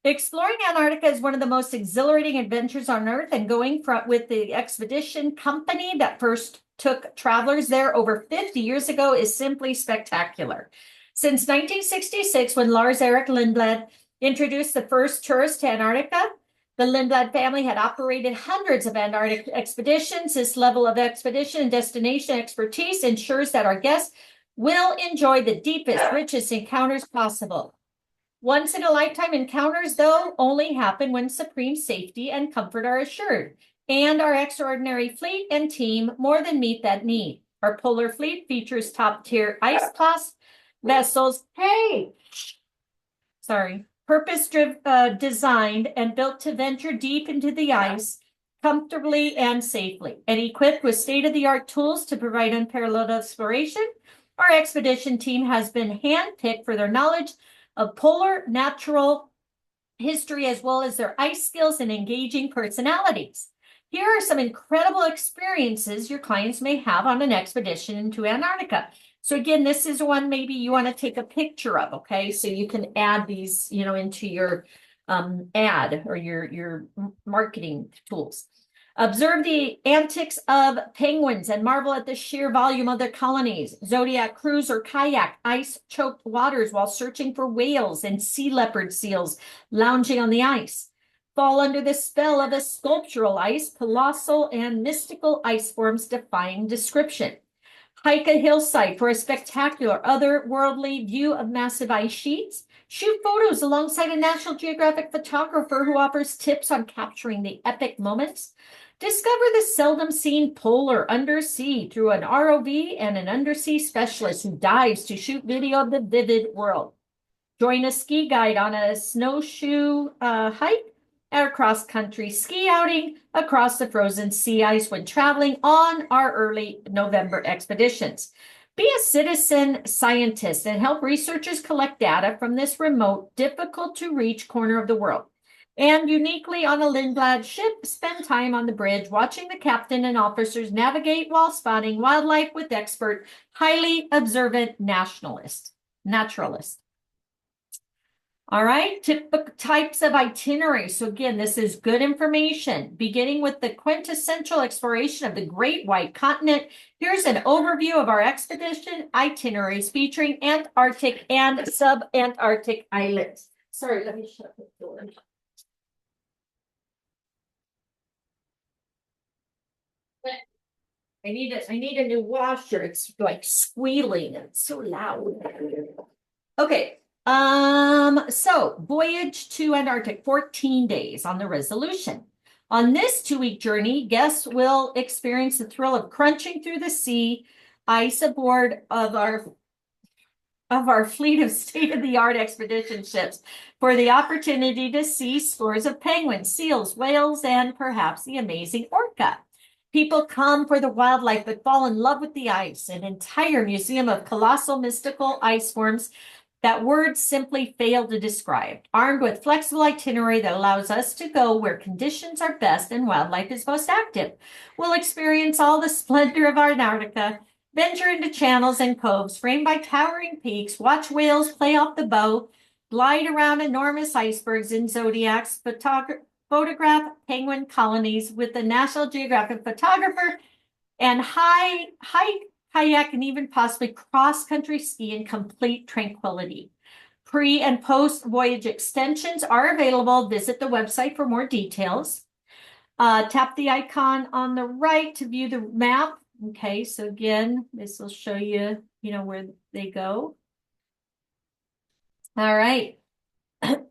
Exploring Antarctica is one of the most exhilarating adventures on Earth, and going with the expedition company that first took travelers there over 50 years ago is simply spectacular. Since 1966, when Lars Erik Lindblad introduced the first tourist to Antarctica, the Lindblad family had operated hundreds of Antarctic expeditions. This level of expedition and destination expertise ensures that our guests will enjoy the deepest, richest encounters possible. Once in a lifetime encounters, though, only happen when supreme safety and comfort are assured, and our extraordinary fleet and team more than meet that need. Our polar fleet features top-tier ice class vessels. Purpose-designed and built to venture deep into the ice comfortably and safely, and equipped with state-of-the-art tools to provide unparalleled exploration. Our expedition team has been handpicked for their knowledge of polar natural history, as well as their ice skills and engaging personalities. Here are some incredible experiences your clients may have on an expedition into Antarctica. So again, this is one maybe you want to take a picture of, okay? So you can add these, into your ad or your marketing tools. Observe the antics of penguins and marvel at the sheer volume of their colonies. Zodiac cruise or kayak ice-choked waters while searching for whales and sea leopard seals lounging on the ice. Fall under the spell of a sculptural ice, colossal and mystical ice forms defying description. Hike a hillside for a spectacular, otherworldly view of massive ice sheets. Shoot photos alongside a National Geographic photographer who offers tips on capturing the epic moments. Discover the seldom seen polar undersea through an ROV and an undersea specialist who dives to shoot video of the vivid world. Join a ski guide on a snowshoe hike or cross-country ski outing across the frozen sea ice when traveling on our early November expeditions. Be a citizen scientist and help researchers collect data from this remote, difficult-to-reach corner of the world. And uniquely on a Lindblad ship, spend time on the bridge watching the captain and officers navigate while spotting wildlife with expert, highly observant naturalist. All right, typical types of itinerary. So again, this is good information. Beginning with the quintessential exploration of the Great White Continent, here's an overview of our expedition itineraries featuring Antarctic and subantarctic islands. Sorry, let me shut the door. I need a new washer. It's like squealing. It's so loud. Okay. So voyage to Antarctic, 14 days on the Resolution. On this 2-week journey, guests will experience the thrill of crunching through the sea ice aboard of our fleet of state-of-the-art expedition ships for the opportunity to see scores of penguins, seals, whales, and perhaps the amazing orca. People come for the wildlife but fall in love with the ice, an entire museum of colossal mystical ice forms that words simply fail to describe, armed with flexible itinerary that allows us to go where conditions are best and wildlife is most active. We'll experience all the splendor of Antarctica, venture into channels and coves framed by towering peaks, watch whales play off the bow, glide around enormous icebergs in zodiacs, photograph penguin colonies with the National Geographic photographer, and hike, kayak, and even possibly cross-country ski in complete tranquility. Pre- and post-voyage extensions are available. Visit the website for more details. Tap the icon on the right to view the map. Okay, so again, this will show you, where they go. All right.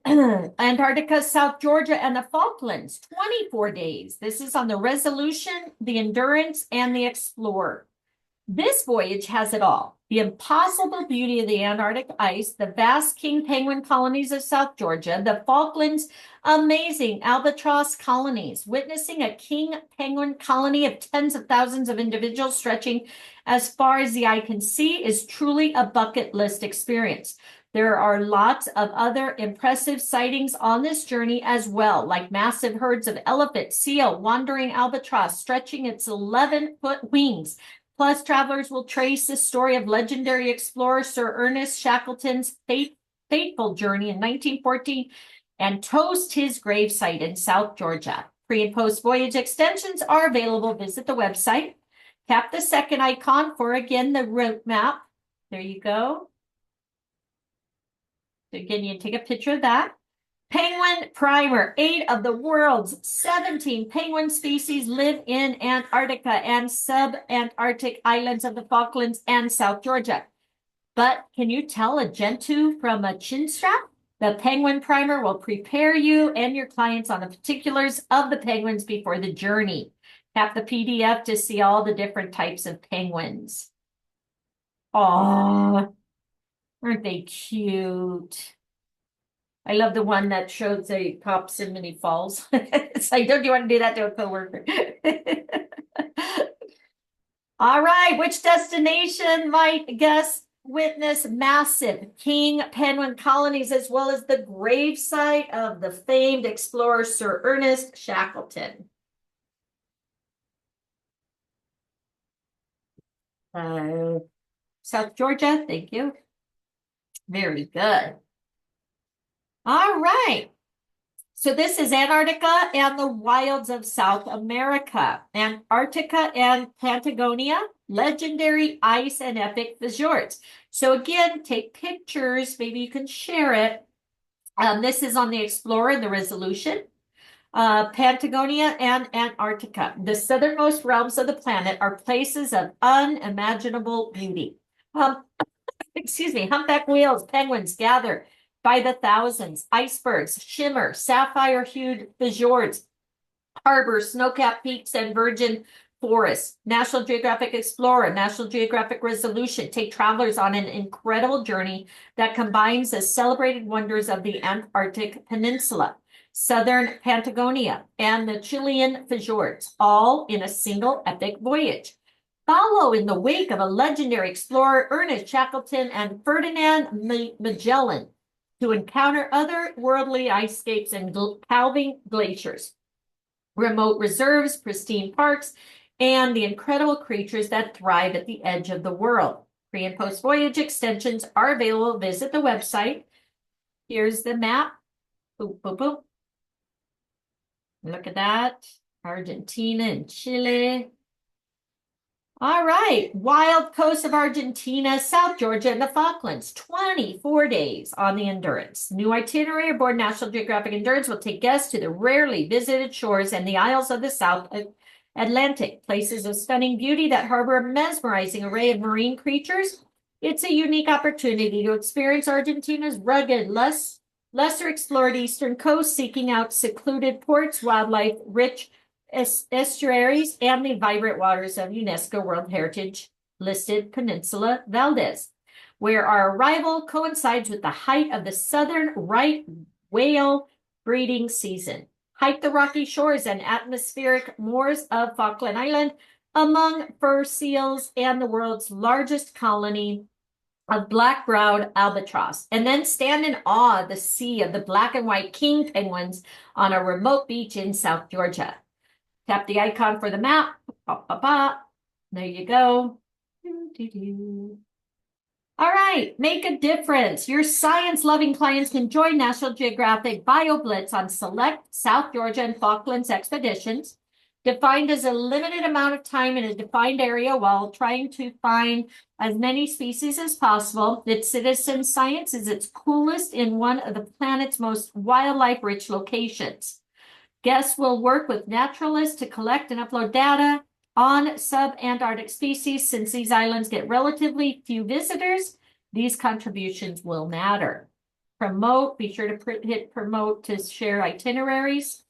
Antarctica, South Georgia, and the Falklands, 24 days. This is on the Resolution, the Endurance, and the Explorer. This voyage has it all. The impossible beauty of the Antarctic ice, the vast king penguin colonies of South Georgia, the Falklands' amazing albatross colonies, witnessing a king penguin colony of tens of thousands of individuals stretching as far as the eye can see is truly a bucket list experience. There are lots of other impressive sightings on this journey as well, like massive herds of elephant, seal, wandering albatross stretching its 11-foot wings. Plus, travelers will trace the story of legendary explorer Sir Ernest Shackleton's fateful journey in 1914 and toast his gravesite in South Georgia. Pre- and post-voyage extensions are available. Visit the website. Tap the second icon for, again, the route map. There you go. Again, you take a picture of that. Penguin primer. 8 of the world's 17 penguin species live in Antarctica and sub-Antarctic islands of the Falklands and South Georgia. But can you tell a gentoo from a chin strap? The penguin primer will prepare you and your clients on the particulars of the penguins before the journey. Tap the PDF to see all the different types of penguins. Aww, aren't they cute? I love the one that shows he pops him and he falls. It's like, don't you want to do that to a coworker? All right, which destination might guests witness massive king penguin colonies as well as the gravesite of the famed explorer Sir Ernest Shackleton? South Georgia, thank you. Very good. All right. So this is Antarctica and the wilds of South America. Antarctica and Patagonia, legendary ice and epic fjords. So again, take pictures. Maybe you can share it. This is on the Explorer and the Resolution. Patagonia and Antarctica. The southernmost realms of the planet are places of unimaginable beauty. Excuse me, humpback whales, penguins gather by the thousands, icebergs, shimmer, sapphire-hued fjords, harbors, snow-capped peaks, and virgin forests. National Geographic Explorer, National Geographic Resolution take travelers on an incredible journey that combines the celebrated wonders of the Antarctic Peninsula, southern Patagonia, and the Chilean fjords, all in a single epic voyage. Follow in the wake of a legendary explorer, Ernest Shackleton and Ferdinand Magellan, to encounter otherworldly icescapes and calving glaciers, remote reserves, pristine parks, and the incredible creatures that thrive at the edge of the world. Pre- and post-voyage extensions are available. Visit the website. Here's the map. Boop, boop, boop. Look at that. Argentina and Chile. All right, wild coast of Argentina, South Georgia, and the Falklands, 24 days on the Endurance. New itinerary aboard National Geographic Endurance will take guests to the rarely visited shores and the isles of the South Atlantic, places of stunning beauty that harbor a mesmerizing array of marine creatures. It's a unique opportunity to experience Argentina's rugged, lesser explored eastern coast, seeking out secluded ports, wildlife-rich estuaries, and the vibrant waters of UNESCO World Heritage listed Peninsula Valdez, where our arrival coincides with the height of the southern right whale breeding season. Hike the rocky shores and atmospheric moors of Falkland Island among fur seals and the world's largest colony of black-browed albatross, and then stand in awe of the sea of the black and white king penguins on a remote beach in South Georgia. Tap the icon for the map. There you go. All right, make a difference. Your science-loving clients can join National Geographic BioBlitz on select South Georgia and Falklands expeditions, defined as a limited amount of time in a defined area while trying to find as many species as possible. Its citizen science is its coolest in one of the planet's most wildlife-rich locations. Guests will work with naturalists to collect and upload data on sub-Antarctic species. Since these islands get relatively few visitors, these contributions will matter. Promote, be sure to hit promote to share itineraries.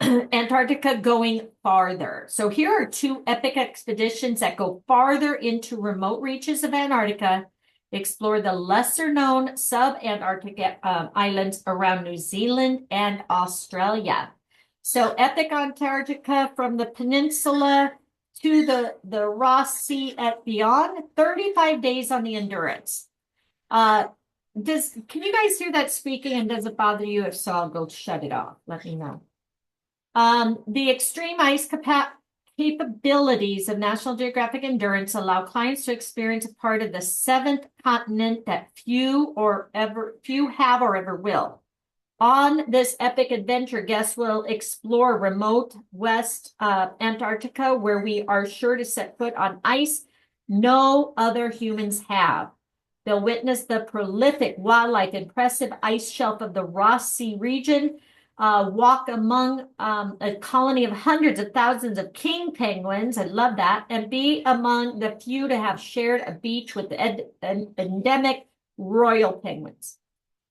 Antarctica going farther. So here are 2 epic expeditions that go farther into remote reaches of Antarctica. Explore the lesser-known sub-Antarctic islands around New Zealand and Australia. So Epic Antarctica from the peninsula to the Ross Sea at beyond, 35 days on the Endurance. Can you guys hear that speaking, and does it bother you? If so, I'll go shut it off. Let me know. The extreme ice capabilities of National Geographic Endurance allow clients to experience a part of the seventh continent that few have or ever will. On this epic adventure, guests will explore remote West Antarctica, where we are sure to set foot on ice no other humans have. They'll witness the prolific wildlife, impressive ice shelf of the Ross Sea region, walk among a colony of hundreds of thousands of king penguins, I love that, and be among the few to have shared a beach with the endemic royal penguins.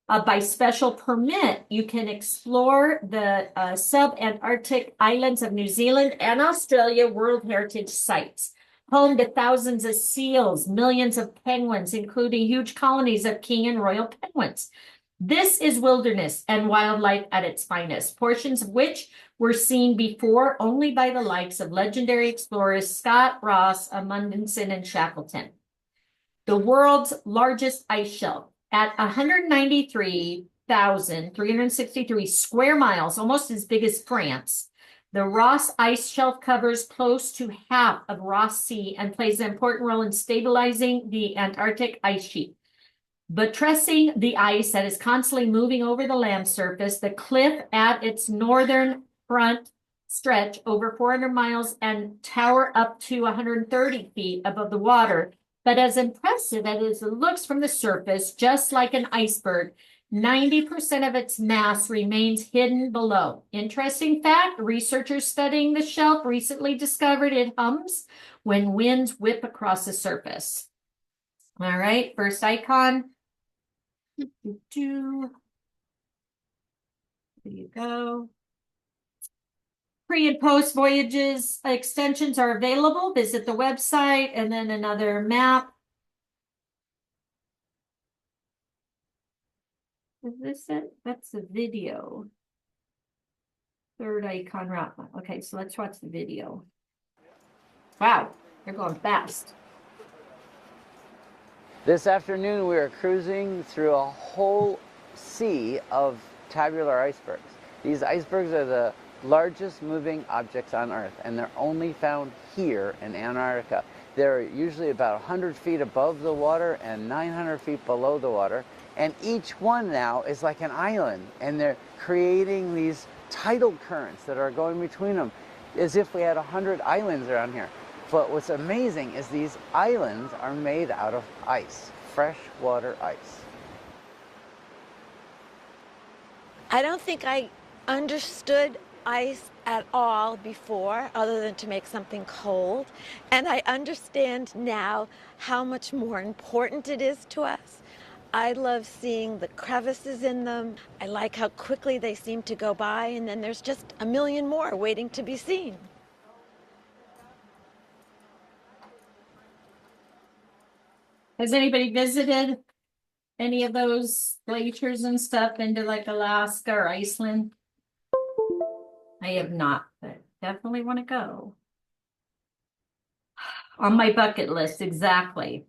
By special permit, you can explore the sub-Antarctic islands of New Zealand and Australia World Heritage Sites, home to thousands of seals, millions of penguins, including huge colonies of king and royal penguins. This is wilderness and wildlife at its finest, portions of which were seen before only by the likes of legendary explorers Scott, Ross, Amundsen, and Shackleton. The world's largest ice shelf at 193,363 square miles, almost as big as France. The Ross Ice Shelf covers close to half of Ross Sea and plays an important role in stabilizing the Antarctic ice sheet. Buttressing the ice that is constantly moving over the land surface, the cliff at its northern front stretch over 400 miles and tower up to 130 feet above the water. But as impressive as it looks from the surface, just like an iceberg, 90% of its mass remains hidden below. Interesting fact, researchers studying the shelf recently discovered it hums when winds whip across the surface. All right, first icon. There you go. Pre and post voyages extensions are available. Visit the website, and then another map. Is this it? That's the video. Third icon route. Okay, so let's watch the video. Wow, they're going fast. This afternoon we are cruising through a whole sea of tabular icebergs. These icebergs are the largest moving objects on Earth, and they're only found here in Antarctica. They're usually about 100 feet above the water and 900 feet below the water, and each one now is like an island, and they're creating these tidal currents that are going between them, as if we had 100 islands around here. But what's amazing is these islands are made out of ice, freshwater ice. I don't think I understood ice at all before, other than to make something cold. And I understand now how much more important it is to us. I love seeing the crevices in them. I like how quickly they seem to go by, and then there's just a million more waiting to be seen. Has anybody visited any of those glaciers and stuff into like Alaska or Iceland? I have not, but definitely want to go. On my bucket list, exactly.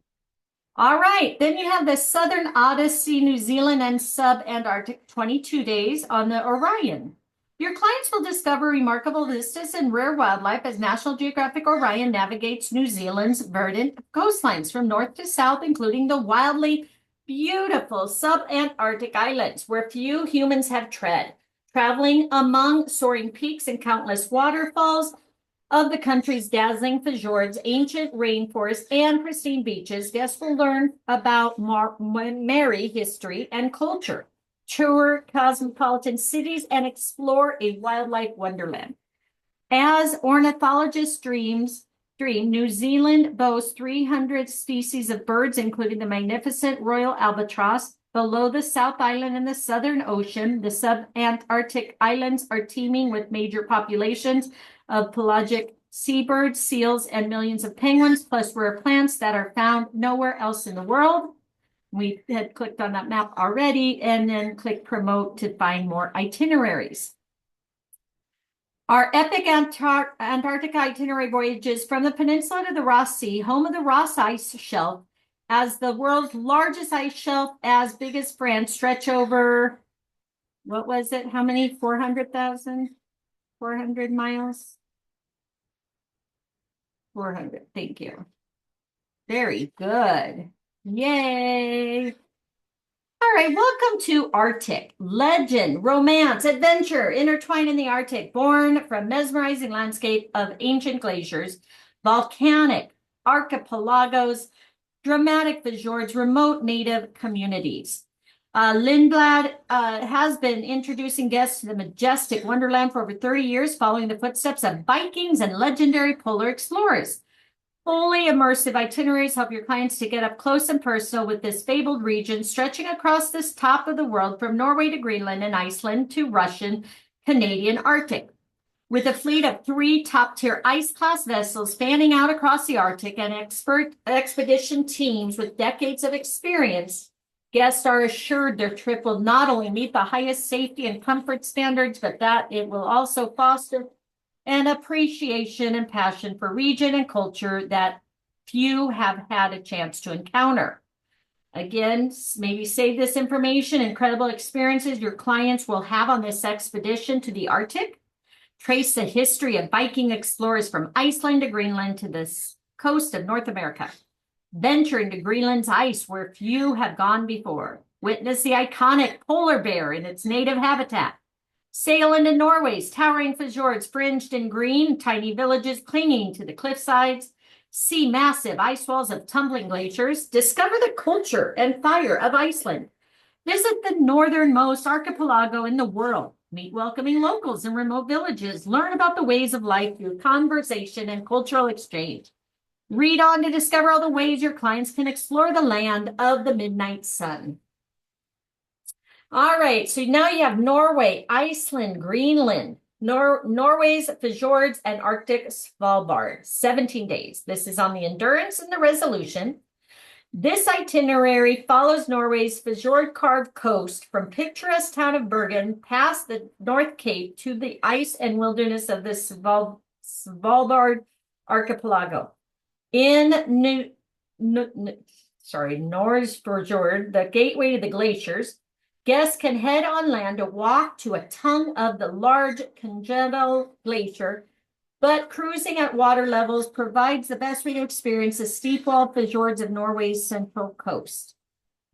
All right, then you have the Southern Odyssey, New Zealand and Sub-Antarctic 22 days on the Orion. Your clients will discover remarkable vistas and rare wildlife as National Geographic Orion navigates New Zealand's verdant coastlines from north to south, including the wildly beautiful sub-Antarctic islands where few humans have tread. Traveling among soaring peaks and countless waterfalls of the country's dazzling fjords, ancient rainforests, and pristine beaches, guests will learn about merry history and culture, tour cosmopolitan cities, and explore a wildlife wonderland. As ornithologists dream, New Zealand boasts 300 species of birds, including the magnificent royal albatross. Below the South Island in the Southern Ocean, the sub-Antarctic islands are teeming with major populations of pelagic seabirds, seals, and millions of penguins, plus rare plants that are found nowhere else in the world. We had clicked on that map already, and then click promote to find more itineraries. Our epic Antarctic itinerary voyages from the peninsula to the Ross Sea, home of the Ross Ice Shelf, As the world's largest ice shelf, as big as France, stretch over, what was it? How many? 400,000? 400 miles? 400. Thank you. Very good. Yay. All right, welcome to Arctic. Legend, romance, adventure, intertwined in the Arctic, born from mesmerizing landscape of ancient glaciers, volcanic archipelagos, dramatic fjords, remote native communities. Lindblad has been introducing guests to the majestic wonderland for over 30 years, following the footsteps of Vikings and legendary polar explorers. Fully immersive itineraries help your clients to get up close and personal with this fabled region stretching across this top of the world from Norway to Greenland and Iceland to Russian, Canadian Arctic. With a fleet of 3 top-tier ice-class vessels spanning out across the Arctic and expert expedition teams with decades of experience, guests are assured their trip will not only meet the highest safety and comfort standards, but that it will also foster an appreciation and passion for region and culture that few have had a chance to encounter. Again, maybe save this information, incredible experiences your clients will have on this expedition to the Arctic. Trace the history of Viking explorers from Iceland to Greenland to the coast of North America. Venture into Greenland's ice where few have gone before. Witness the iconic polar bear in its native habitat. Sail into Norway's towering fjords fringed in green, tiny villages clinging to the cliffsides. See massive ice walls of tumbling glaciers. Discover the culture and fire of Iceland. Visit the northernmost archipelago in the world. Meet welcoming locals in remote villages. Learn about the ways of life through conversation and cultural exchange. Read on to discover all the ways your clients can explore the land of the midnight sun. All right, so now you have Norway, Iceland, Greenland, Norway's fjords, and Arctic Svalbard. 17 days. This is on the Endurance and the Resolution. This itinerary follows Norway's fjord-carved coast from picturesque town of Bergen past the North Cape to the ice and wilderness of the Svalbard archipelago. In Norsfjord, the gateway to the glaciers, guests can head on land to walk to a tongue of the large congenital glacier, but cruising at water levels provides the best way to experience the steep-walled fjords of Norway's central coast.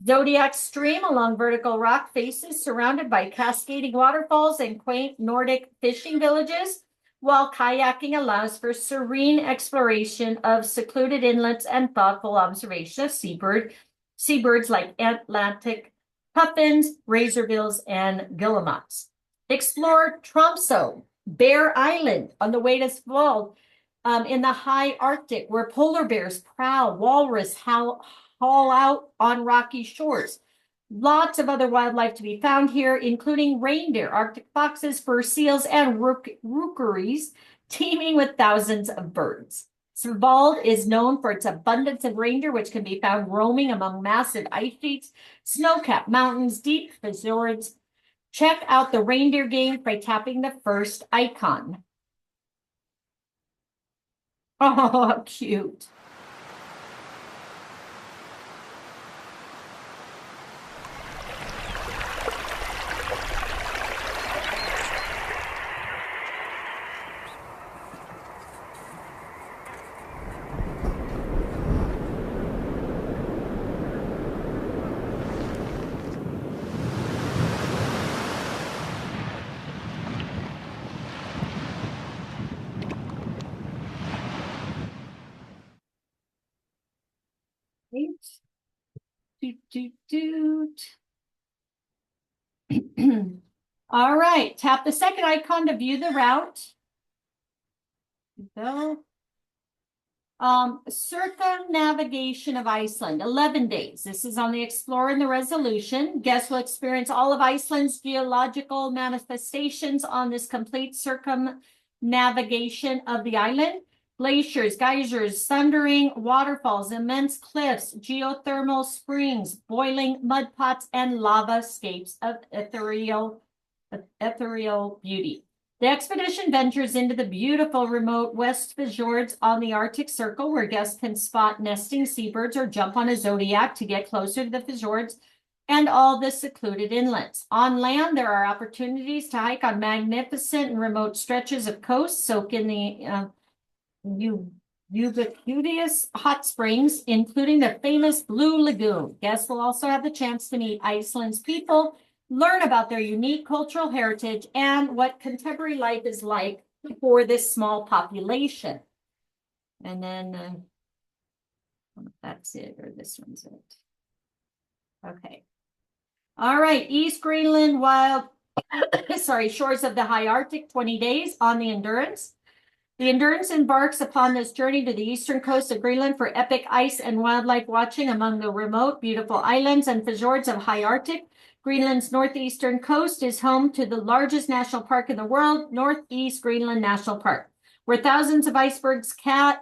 Zodiac stream along vertical rock faces surrounded by cascading waterfalls and quaint Nordic fishing villages, while kayaking allows for serene exploration of secluded inlets and thoughtful observation of seabirds like Atlantic puffins, razorbills, and guillemots. Explore Tromsø, Bear Island on the way to Svalbard in the high Arctic, where polar bears prowl, walrus haul out on rocky shores. Lots of other wildlife to be found here, including reindeer, Arctic foxes, fur seals, and rookeries, teeming with thousands of birds. Svalbard is known for its abundance of reindeer, which can be found roaming among massive ice sheets, snow-capped mountains, deep fjords. Check out the reindeer game by tapping the first icon. Oh, cute. All right, tap the second icon to view the route. Circumnavigation of Iceland, 11 days. This is on the Explorer and the Resolution. Guests will experience all of Iceland's geological manifestations on this complete circumnavigation of the island. Glaciers, geysers, thundering waterfalls, immense cliffs, geothermal springs, boiling mud pots, and lava scapes of ethereal beauty. The expedition ventures into the beautiful remote West Fjords on the Arctic Circle, where guests can spot nesting seabirds or jump on a zodiac to get closer to the fjords and all the secluded inlets. On land, there are opportunities to hike on magnificent and remote stretches of coast, soak in the ubiquitous hot springs, including the famous Blue Lagoon. Guests will also have the chance to meet Iceland's people, learn about their unique cultural heritage, and what contemporary life is like for this small population. And then that's it, or this one's it. Okay. All right, East Greenland wild, shores of the high Arctic, 20 days on the Endurance. The Endurance embarks upon this journey to the eastern coast of Greenland for epic ice and wildlife watching among the remote, beautiful islands and fjords of high Arctic. Greenland's northeastern coast is home to the largest national park in the world, Northeast Greenland National Park, where thousands of icebergs calved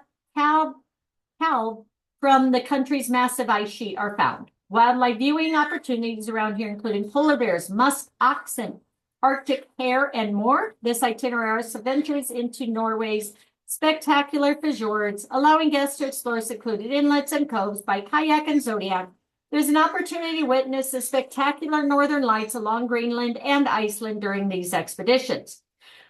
from the country's massive ice sheet are found. Wildlife viewing opportunities around here, including polar bears, musk oxen, Arctic hare, and more. This itinerary ventures into Norway's spectacular fjords, allowing guests to explore secluded inlets and coves by kayak and zodiac. There's an opportunity to witness the spectacular northern lights along Greenland and Iceland during these expeditions.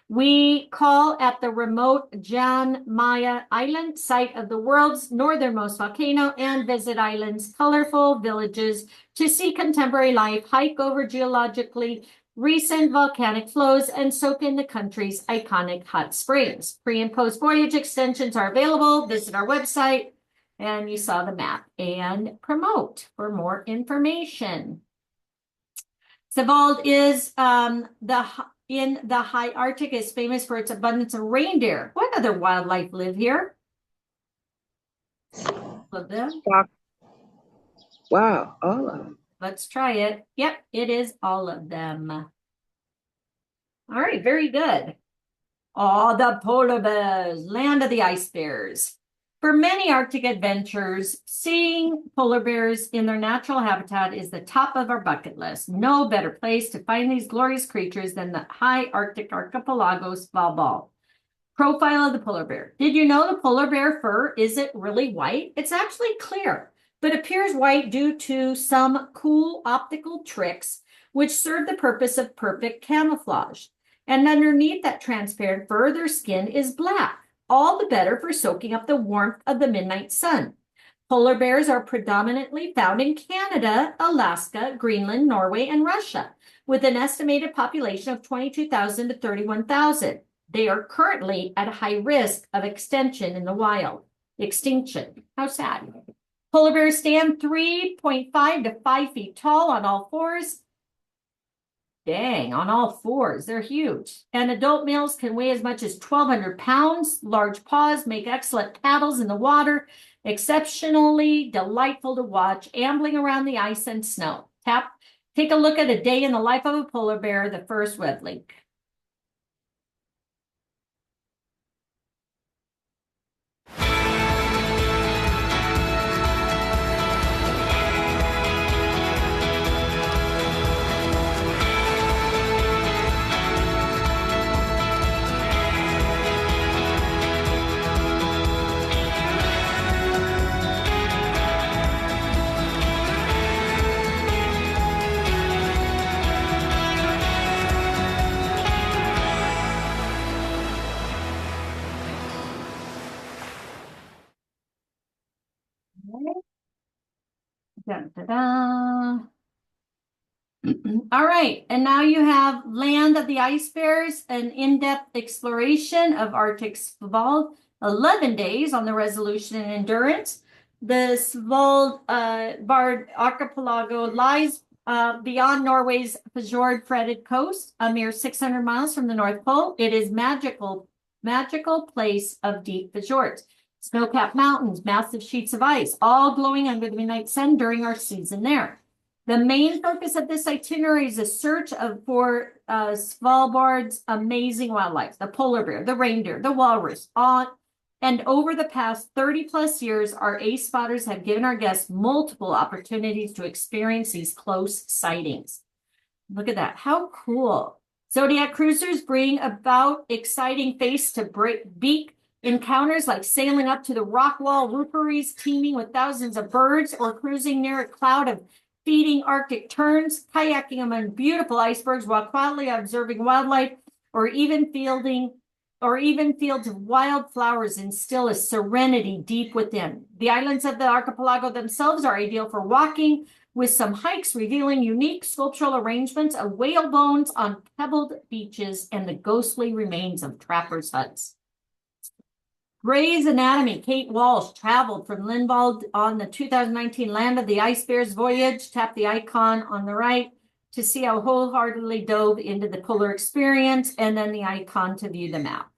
We call at the remote Jan Mayen Island, site of the world's northernmost volcano, and visit island's colorful villages to see contemporary life, hike over geologically recent volcanic flows, and soak in the country's iconic hot springs. Pre and post voyage extensions are available. Visit our website. And you saw the map, and promote for more information. Svalbard is in the high Arctic, is famous for its abundance of reindeer. What other wildlife live here? All of them. Wow, all of them. Let's try it. Yep, it is all of them. All right, very good. Oh, the polar bears, land of the ice bears. For many Arctic adventures, seeing polar bears in their natural habitat is the top of our bucket list. No better place to find these glorious creatures than the high Arctic archipelago Svalbard. Profile of the polar bear. Did you know the polar bear fur isn't really white? It's actually clear, but appears white due to some cool optical tricks which serve the purpose of perfect camouflage. And underneath that transparent fur, their skin is black. All the better for soaking up the warmth of the midnight sun. Polar bears are predominantly found in Canada, Alaska, Greenland, Norway, and Russia, with an estimated population of 22,000 to 31,000. They are currently at a high risk of extinction in the wild. Extinction. How sad. Polar bears stand 3.5 to 5 feet tall on all fours. Dang, on all fours, they're huge. And adult males can weigh as much as 1,200 pounds. Large paws make excellent paddles in the water. Exceptionally delightful to watch, ambling around the ice and snow. Take a look at a day in the life of a polar bear, the first web link. Dun, da, da. All right, and now you have Land of the Ice Bears, an in-depth exploration of Arctic Svalbard, 11 days on the Resolution and Endurance. The Svalbard archipelago lies beyond Norway's fjord-fretted coast, a mere 600 miles from the North Pole. It is magical place of deep fjords. Snow-capped mountains, massive sheets of ice, all glowing under the midnight sun during our season there. The main focus of this itinerary is a search for Svalbard's amazing wildlife, the polar bear, the reindeer, the walrus. And over the past 30 plus years, our ace spotters have given our guests multiple opportunities to experience these close sightings. Look at that. How cool. Zodiac cruisers bring about exciting face-to-beak encounters like sailing up to the rock wall rookeries teeming with thousands of birds, or cruising near a cloud of feeding Arctic terns, kayaking among beautiful icebergs while quietly observing wildlife, or even fields of wildflowers instill a serenity deep within. The islands of the archipelago themselves are ideal for walking, with some hikes revealing unique sculptural arrangements of whale bones on pebbled beaches and the ghostly remains of trappers' huts. Grey's Anatomy, Kate Walsh traveled from Lindblad on the 2019 Land of the Ice Bears voyage. Tap the icon on the right to see how wholeheartedly dove into the polar experience, and then the icon to view the map.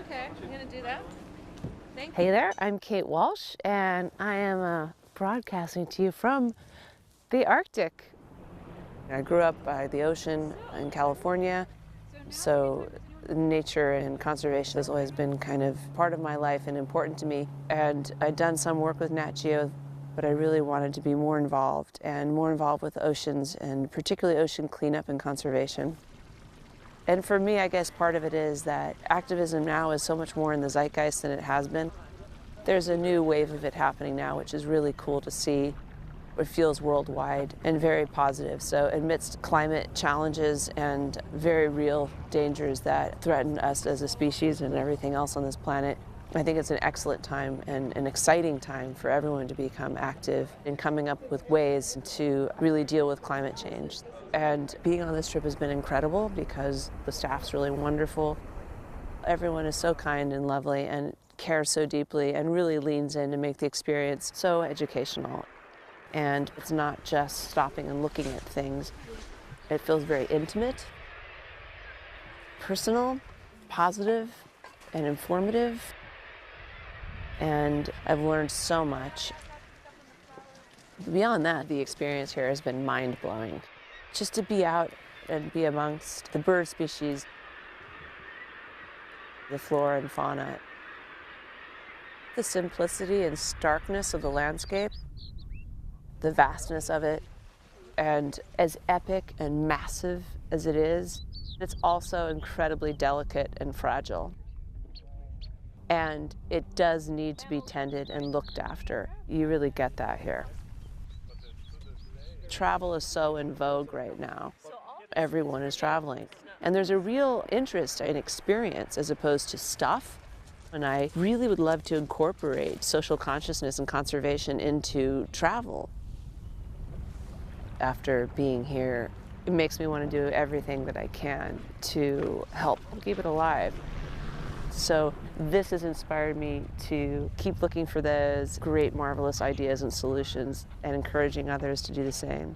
Okay, I'm gonna do that. Thank you. Hey there, I'm Kate Walsh, and I am broadcasting to you from the Arctic. I grew up by the ocean in California, so nature and conservation has always been kind of part of my life and important to me. And I'd done some work with Nat Geo, but I really wanted to be more involved with oceans, and particularly ocean cleanup and conservation. And for me, I guess part of it is that activism now is so much more in the zeitgeist than it has been. There's a new wave of it happening now, which is really cool to see. It feels worldwide and very positive. So amidst climate challenges and very real dangers that threaten us as a species and everything else on this planet, I think it's an excellent time and an exciting time for everyone to become active in coming up with ways to really deal with climate change. And being on this trip has been incredible because the staff's really wonderful. Everyone is so kind and lovely and cares so deeply and really leans in to make the experience so educational. And it's not just stopping and looking at things. It feels very intimate, personal, positive, and informative. And I've learned so much. Beyond that, the experience here has been mind-blowing. Just to be out and be amongst the bird species, the flora and fauna, the simplicity and starkness of the landscape, the vastness of it, and as epic and massive as it is, it's also incredibly delicate and fragile. And it does need to be tended and looked after. You really get that here. Travel is so in vogue right now. Everyone is traveling. And there's a real interest in experience as opposed to stuff. And I really would love to incorporate social consciousness and conservation into travel. After being here, it makes me want to do everything that I can to help keep it alive. So this has inspired me to keep looking for those great, marvelous ideas and solutions and encouraging others to do the same.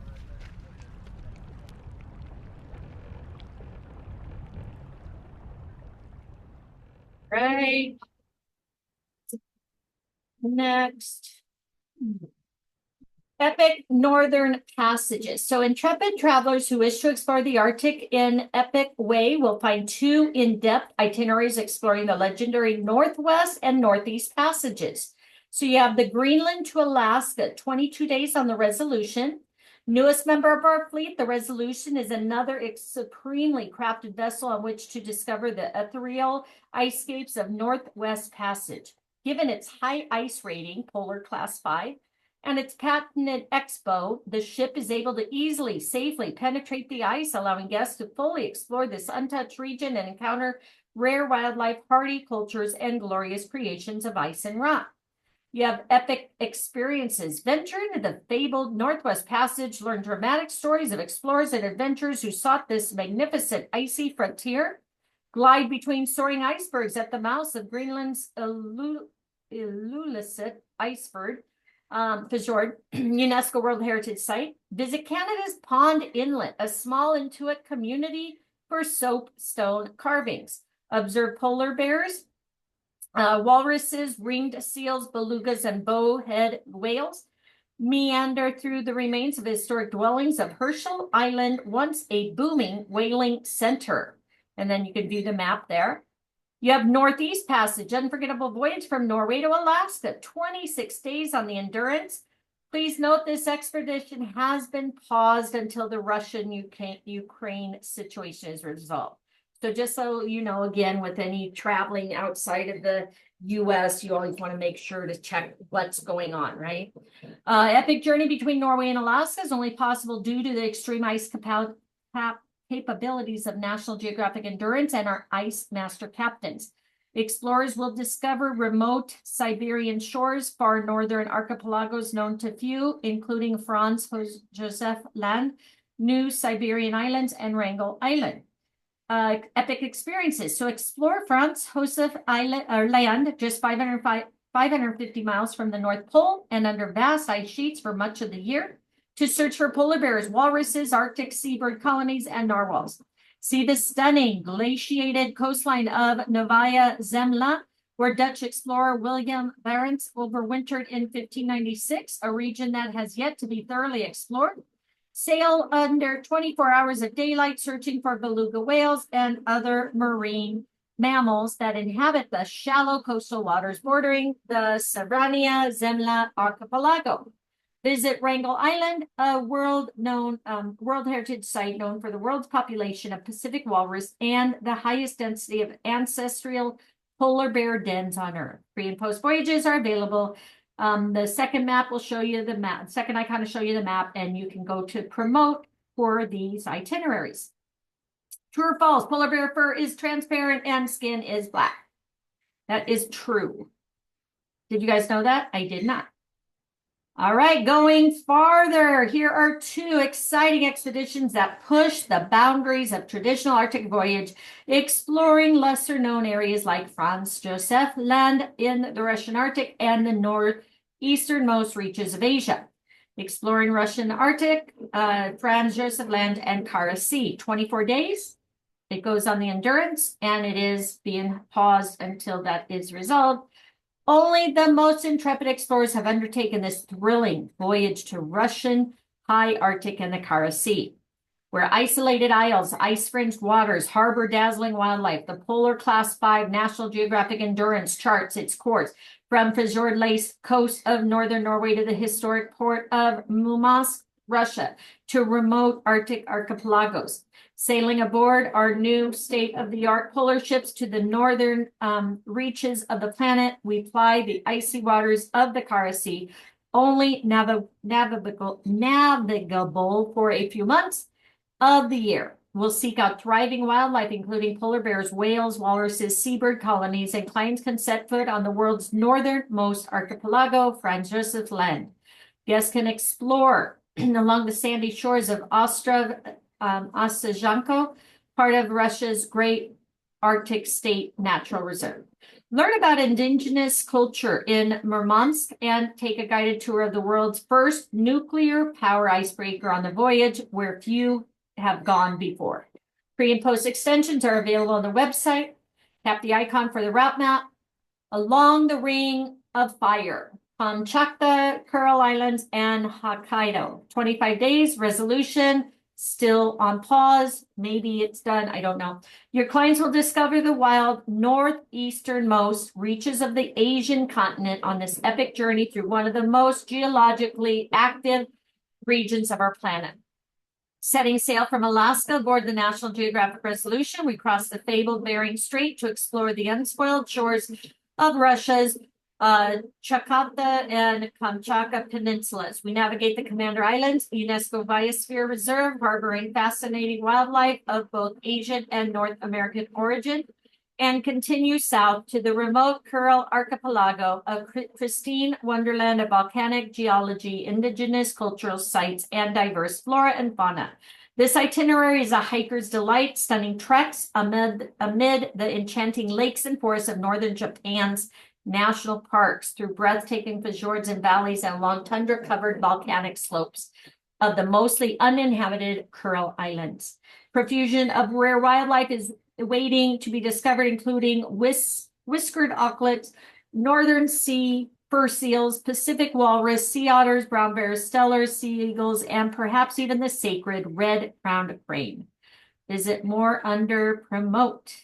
Right. Next. Epic Northern Passages. So intrepid travelers who wish to explore the Arctic in epic way will find two in-depth itineraries exploring the legendary Northwest and Northeast passages. So you have the Greenland to Alaska, 22 days on the Resolution. Newest member of our fleet, the Resolution is another supremely crafted vessel on which to discover the ethereal icescapes of Northwest Passage. Given its high ice rating, Polar Class 5, and its patented expo, the ship is able to easily, safely penetrate the ice, allowing guests to fully explore this untouched region and encounter rare wildlife, hardy cultures, and glorious creations of ice and rock. You have epic experiences. Venture into the fabled Northwest Passage, learn dramatic stories of explorers and adventurers who sought this magnificent icy frontier. Glide between soaring icebergs at the mouth of Greenland's Ilulissat Icefjord, UNESCO World Heritage Site. Visit Canada's Pond Inlet, a small Intuit community for soapstone carvings. Observe polar bears, walruses, ringed seals, belugas, and bowhead whales. Meander through the remains of historic dwellings of Herschel Island, once a booming whaling center. And then you can view the map there. You have Northeast Passage, unforgettable voyage from Norway to Alaska, 26 days on the Endurance. Please note this expedition has been paused until the Russian-Ukraine situation is resolved. So just so you know, again, with any traveling outside of the US, you always want to make sure to check what's going on, right? Epic journey between Norway and Alaska is only possible due to the extreme ice capabilities of National Geographic Endurance and our ice master captains. Explorers will discover remote Siberian shores, far northern archipelagos known to few, including Franz Josef Land, New Siberian Islands, and Wrangel Island. Epic experiences. So explore Franz Josef Island, or Land, just 550 miles from the North Pole and under vast ice sheets for much of the year, to search for polar bears, walruses, Arctic seabird colonies, and narwhals. See the stunning glaciated coastline of Novaya Zemlya, where Dutch explorer William Barents overwintered in 1596, a region that has yet to be thoroughly explored. Sail under 24 hours of daylight, searching for beluga whales and other marine mammals that inhabit the shallow coastal waters bordering the Sarania Zemlya archipelago. Visit Wrangel Island, a world heritage site known for the world's population of Pacific walrus and the highest density of ancestral polar bear dens on Earth. Pre and post voyages are available. The second map will show you the map. Second icon will show you the map, and you can go to promote for these itineraries. True or false? Polar bear fur is transparent and skin is black. That is true. Did you guys know that? I did not. All right, going farther, here are two exciting expeditions that push the boundaries of traditional Arctic voyage, exploring lesser known areas like Franz Josef Land in the Russian Arctic and the northeasternmost reaches of Asia. Exploring Russian Arctic, Franz Josef Land and Kara Sea, 24 days. It goes on the Endurance, and it is being paused until that is resolved. Only the most intrepid explorers have undertaken this thrilling voyage to Russian high Arctic and the Kara Sea, where isolated isles, ice-fringed waters, harbor dazzling wildlife. The Polar Class 5 National Geographic Endurance charts its course from fjord-laced coast of northern Norway to the historic port of Murmansk, Russia, to remote Arctic archipelagos. Sailing aboard our new state-of-the-art polar ships to the northern reaches of the planet, we ply the icy waters of the Kara Sea, only navigable for a few months of the year. We'll seek out thriving wildlife, including polar bears, whales, walruses, seabird colonies, and clients can set foot on the world's northernmost archipelago, Franz Josef Land. Guests can explore along the sandy shores of Ostajanko, part of Russia's Great Arctic State Natural Reserve. Learn about indigenous culture in Murmansk and take a guided tour of the world's first nuclear power icebreaker on the voyage, where few have gone before. Pre and post extensions are available on the website. Tap the icon for the route map. Along the Ring of Fire, Kamchatka, Kuril Islands, and Hokkaido. 25 days, resolution, still on pause. Maybe it's done. I don't know. Your clients will discover the wild northeasternmost reaches of the Asian continent on this epic journey through one of the most geologically active regions of our planet. Setting sail from Alaska aboard the National Geographic Resolution, we cross the fabled Bering Strait to explore the unspoiled shores of Russia's Chukotka and Kamchatka peninsulas. We navigate the Commander Islands, UNESCO Biosphere Reserve, harboring fascinating wildlife of both Asian and North American origin, and continue south to the remote Kuril Archipelago, a pristine wonderland of volcanic geology, indigenous cultural sites, and diverse flora and fauna. This itinerary is a hiker's delight, stunning treks amid the enchanting lakes and forests of northern Japan's national parks, through breathtaking fjords and valleys and along tundra-covered volcanic slopes of the mostly uninhabited Kuril Islands. Profusion of rare wildlife is waiting to be discovered, including whiskered auklets, northern sea fur seals, Pacific walrus, sea otters, brown bears, stellars, sea eagles, and perhaps even the sacred red-crowned crane. Visit more under promote.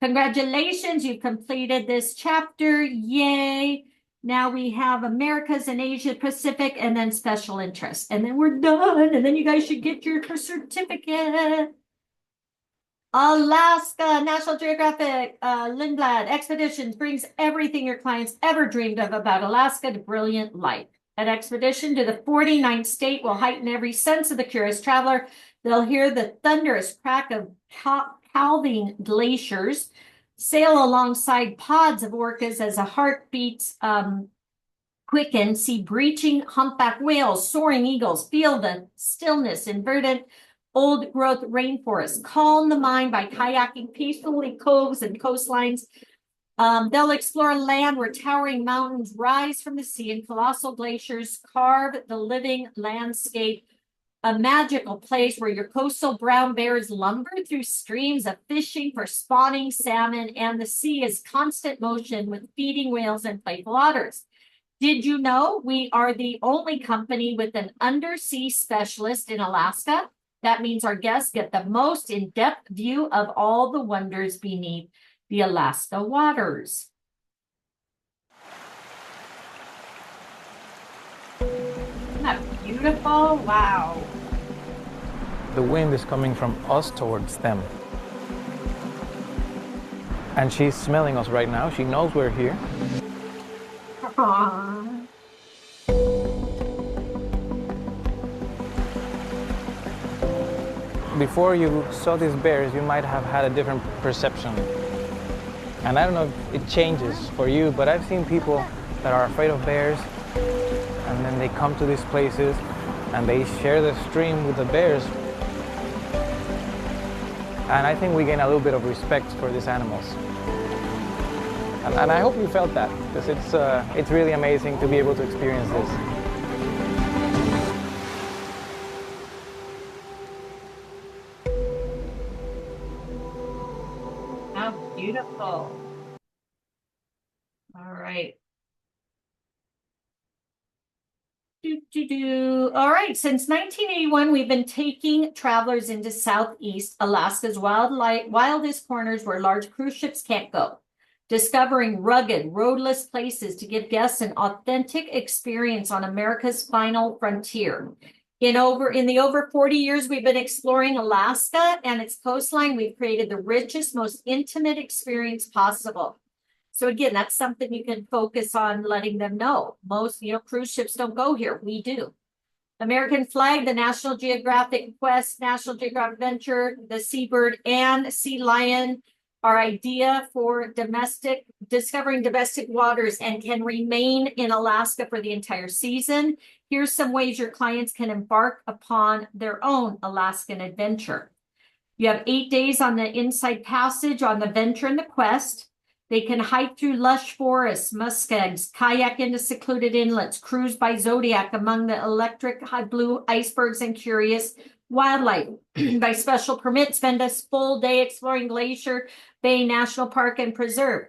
Congratulations, you've completed this chapter. Yay. Now we have Americas and Asia Pacific and then special interests. And then we're done. And then you guys should get your certificate. Alaska, National Geographic, Lindblad Expeditions brings everything your clients ever dreamed of about Alaska to brilliant light. An expedition to the 49th state will heighten every sense of the curious traveler. They'll hear the thunderous crack of calving glaciers, sail alongside pods of orcas as a heartbeat quicken, see breaching humpback whales, soaring eagles, feel the stillness in verdant old-growth rainforests, calm the mind by kayaking peacefully coves and coastlines. They'll explore land where towering mountains rise from the sea and colossal glaciers carve the living landscape, a magical place where your coastal brown bears lumber through streams of fishing for spawning salmon, and the sea is constant motion with feeding whales and playful otters. Did you know we are the only company with an undersea specialist in Alaska? That means our guests get the most in-depth view of all the wonders beneath the Alaska waters. Isn't that beautiful? Wow. The wind is coming from us towards them. And she's smelling us right now. She knows we're here. Aww. Before you saw these bears, you might have had a different perception. And I don't know if it changes for you, but I've seen people that are afraid of bears, and then they come to these places and they share the stream with the bears. And I think we gain a little bit of respect for these animals. And I hope you felt that, because it's really amazing to be able to experience this. How beautiful. All right. All right, since 1981, we've been taking travelers into Southeast Alaska's wildest corners where large cruise ships can't go, discovering rugged, roadless places to give guests an authentic experience on America's final frontier. In the over 40 years we've been exploring Alaska and its coastline, we've created the richest, most intimate experience possible. So again, that's something you can focus on letting them know. Most, cruise ships don't go here. We do. American Flag, the National Geographic Quest, National Geographic Venture, the Seabird, and Sea Lion are idea for discovering domestic waters and can remain in Alaska for the entire season. Here's some ways your clients can embark upon their own Alaskan adventure. You have 8 days on the Inside Passage on the Venture and the Quest. They can hike through lush forests, muskegs, kayak into secluded inlets, cruise by Zodiac among the electric blue icebergs and curious wildlife. By special permit, spend a full day exploring Glacier Bay National Park and Preserve.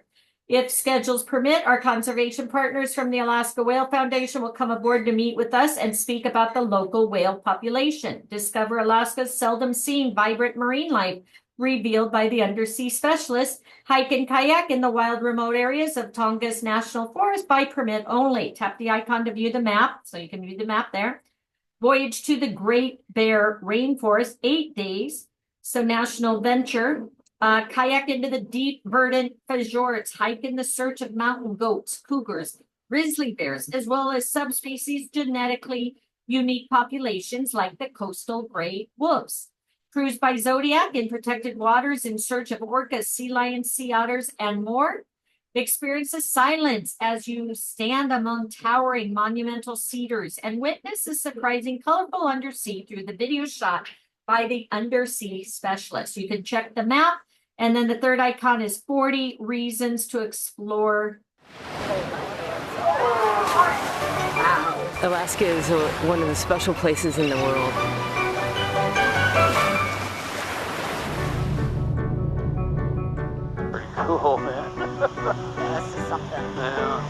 If schedules permit, our conservation partners from the Alaska Whale Foundation will come aboard to meet with us and speak about the local whale population. Discover Alaska's seldom seen vibrant marine life, revealed by the undersea specialist. Hike and kayak in the wild remote areas of Tongass National Forest by permit only. Tap the icon to view the map, so you can view the map there. Voyage to the Great Bear Rainforest, 8 days. So National Venture. Kayak into the deep verdant fjords. Hike in the search of mountain goats, cougars, grizzly bears, as well as subspecies genetically unique populations like the coastal gray wolves. Cruise by Zodiac in protected waters in search of orcas, sea lions, sea otters, and more. Experience the silence as you stand among towering monumental cedars and witness the surprising colorful undersea through the video shot by the undersea specialist. You can check the map, and then the third icon is 40 reasons to explore. Wow. Alaska is one of the special places in the world. Cool, man. Yeah, this is something. Yeah.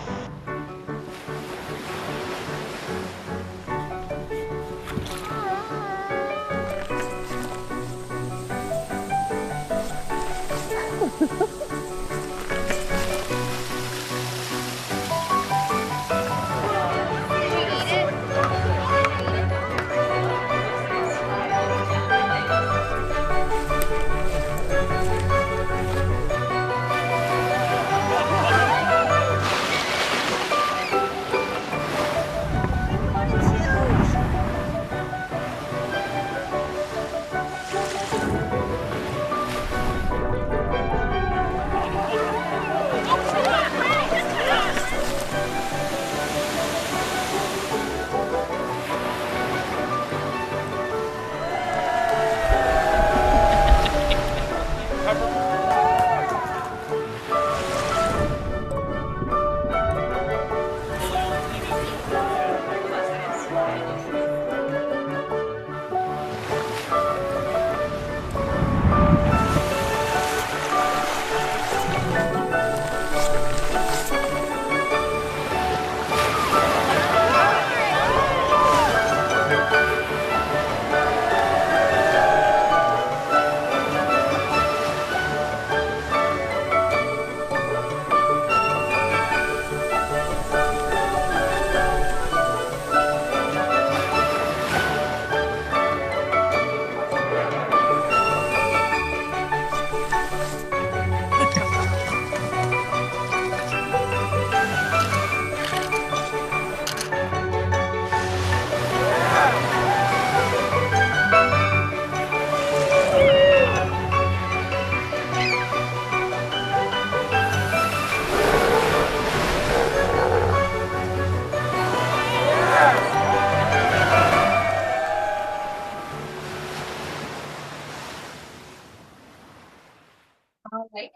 Okay.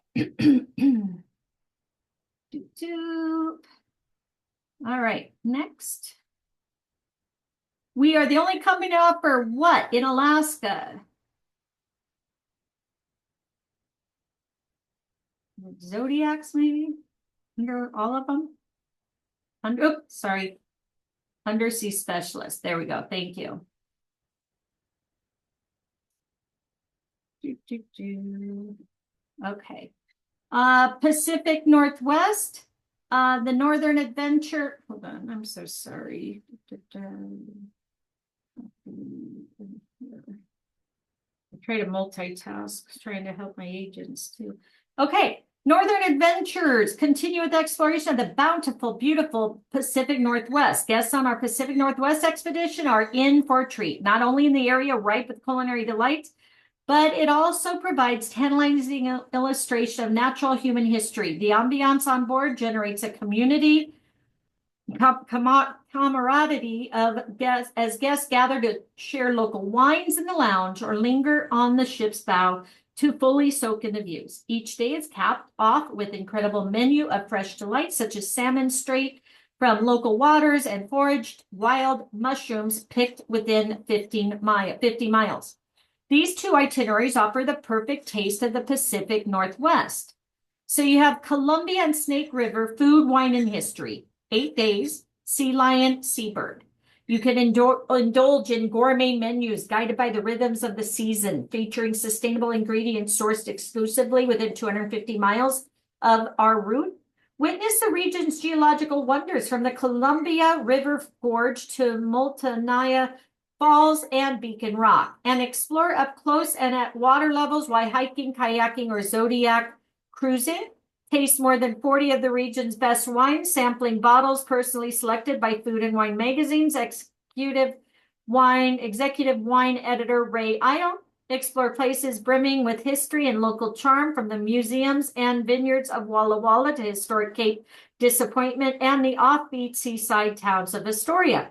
All right, next. We are the only company to offer what in Alaska? Zodiacs, maybe? Under all of them? Sorry. Undersea specialist. There we go. Thank you. Okay. Pacific Northwest. The Northern Adventure. Hold on. I'm so sorry. I try to multitask, trying to help my agents too. Okay, Northern Adventures continue with the exploration of the bountiful, beautiful Pacific Northwest. Guests on our Pacific Northwest expedition are in for a treat, not only in the area ripe with culinary delights, but it also provides tantalizing illustration of natural human history. The ambiance on board generates a community camaraderie of guests as guests gather to share local wines in the lounge or linger on the ship's bow to fully soak in the views. Each day is capped off with incredible menu of fresh delights such as salmon straight from local waters and foraged wild mushrooms picked within 50 miles. These two itineraries offer the perfect taste of the Pacific Northwest. So you have Columbia and Snake River food, wine, and history. 8 days, sea lion, seabird. You can indulge in gourmet menus guided by the rhythms of the season, featuring sustainable ingredients sourced exclusively within 250 miles of our route. Witness the region's geological wonders from the Columbia River Gorge to Multnomah Falls and Beacon Rock, and explore up close and at water levels while hiking, kayaking, or Zodiac cruising. Taste more than 40 of the region's best wines, sampling bottles personally selected by Food and Wine Magazine's executive wine editor Ray Io. Explore places brimming with history and local charm, from the museums and vineyards of Walla Walla to historic Cape Disappointment and the offbeat seaside towns of Astoria.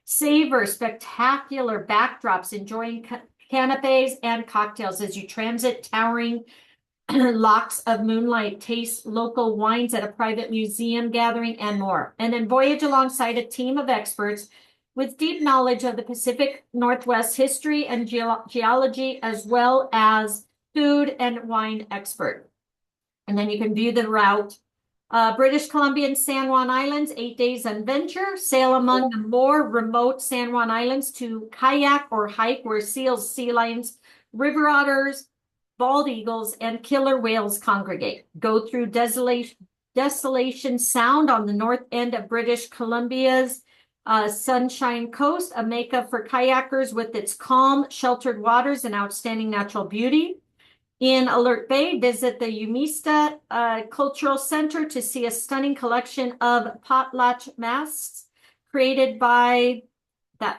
Savor spectacular backdrops, enjoying canapes and cocktails as you transit towering locks of moonlight, taste local wines at a private museum gathering, and more. And then voyage alongside a team of experts with deep knowledge of the Pacific Northwest history and geology, as well as food and wine expert. And then you can view the route. British Columbia and San Juan Islands, 8 days adventure. Sail among the more remote San Juan Islands to kayak or hike where seals, sea lions, river otters, bald eagles, and killer whales congregate. Go through Desolation Sound on the north end of British Columbia's Sunshine Coast, a makeup for kayakers with its calm, sheltered waters and outstanding natural beauty. In Alert Bay, visit the Umista Cultural Center to see a stunning collection of potlatch masks created by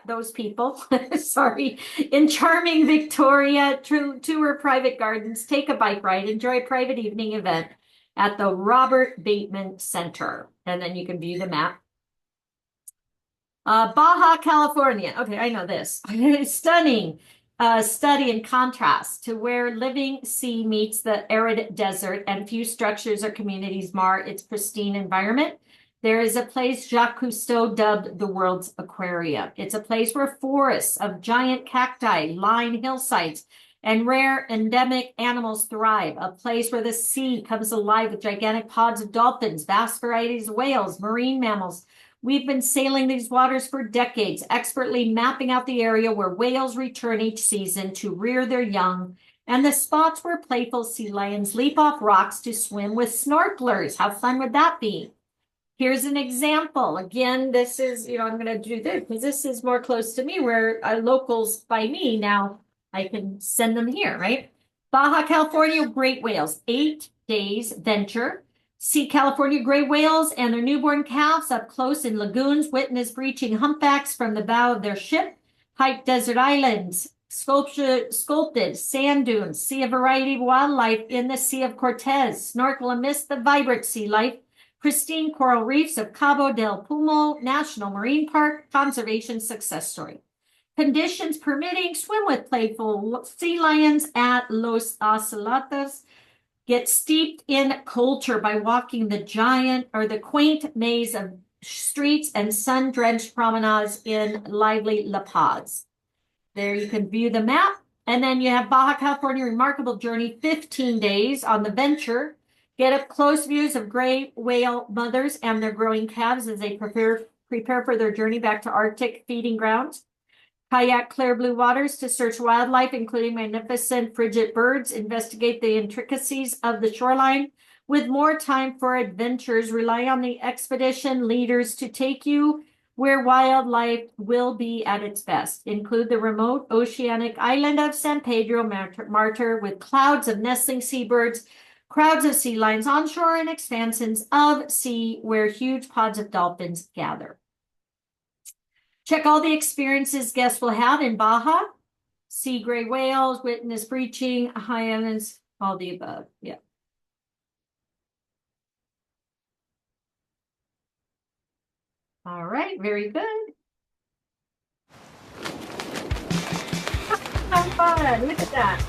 those people, sorry, in charming Victoria. Tour private gardens, take a bike ride, enjoy a private evening event at the Robert Bateman Center. And then you can view the map. Baja California. Okay, I know this. Stunning study in contrast to where living sea meets the arid desert, and few structures or communities mar its pristine environment. There is a place Jacques Cousteau dubbed the world's aquarium. It's a place where forests of giant cacti line hillsides and rare endemic animals thrive. A place where the sea comes alive with gigantic pods of dolphins, vast varieties of whales, marine mammals. We've been sailing these waters for decades, expertly mapping out the area where whales return each season to rear their young, and the spots where playful sea lions leap off rocks to swim with snorkelers. How fun would that be? Here's an example. Again, this is, I'm going to do this because this is more close to me, where locals by me. Now I can send them here, right? Baja California great whales, 8 days venture. See California gray whales and their newborn calves up close in lagoons. Witness breaching humpbacks from the bow of their ship. Hike desert islands, sculpted sand dunes. See a variety of wildlife in the Sea of Cortez. Snorkel amidst the vibrant sea life. Pristine coral reefs of Cabo del Pumo National Marine Park. Conservation success story. Conditions permitting, swim with playful sea lions at Los Ocelotes. Get steeped in culture by walking the quaint maze of streets and sun-drenched promenades in lively La Paz. There you can view the map. And then you have Baja California Remarkable Journey, 15 days on the Venture. Get up close views of gray whale mothers and their growing calves as they prepare for their journey back to Arctic feeding grounds. Kayak clear blue waters to search wildlife, including magnificent frigid birds. Investigate the intricacies of the shoreline. With more time for adventures, rely on the expedition leaders to take you where wildlife will be at its best. Include the remote oceanic island of San Pedro Martyr with clouds of nestling seabirds, crowds of sea lions onshore, and expanses of sea where huge pods of dolphins gather. Check all the experiences guests will have in Baja. See gray whales, witness breaching, high islands, all the above. Yeah. All right, very good. Have fun. Look at that.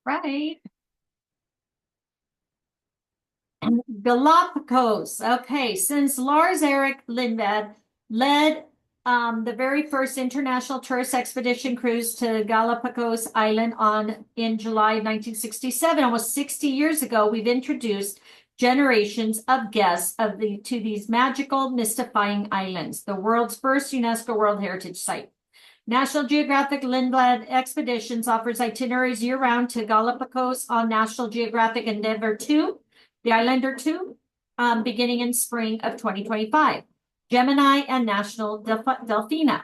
Right. Galapagos. Okay, since Lars Erik Lindblad led the very first international tourist expedition cruise to Galapagos Island in July 1967, almost 60 years ago, we've introduced generations of guests to these magical, mystifying islands, the world's first UNESCO World Heritage Site. National Geographic Lindblad Expeditions offers itineraries year-round to Galapagos on National Geographic Endeavour 2, the Islander 2, beginning in spring of 2025. Gemini and National Delfina.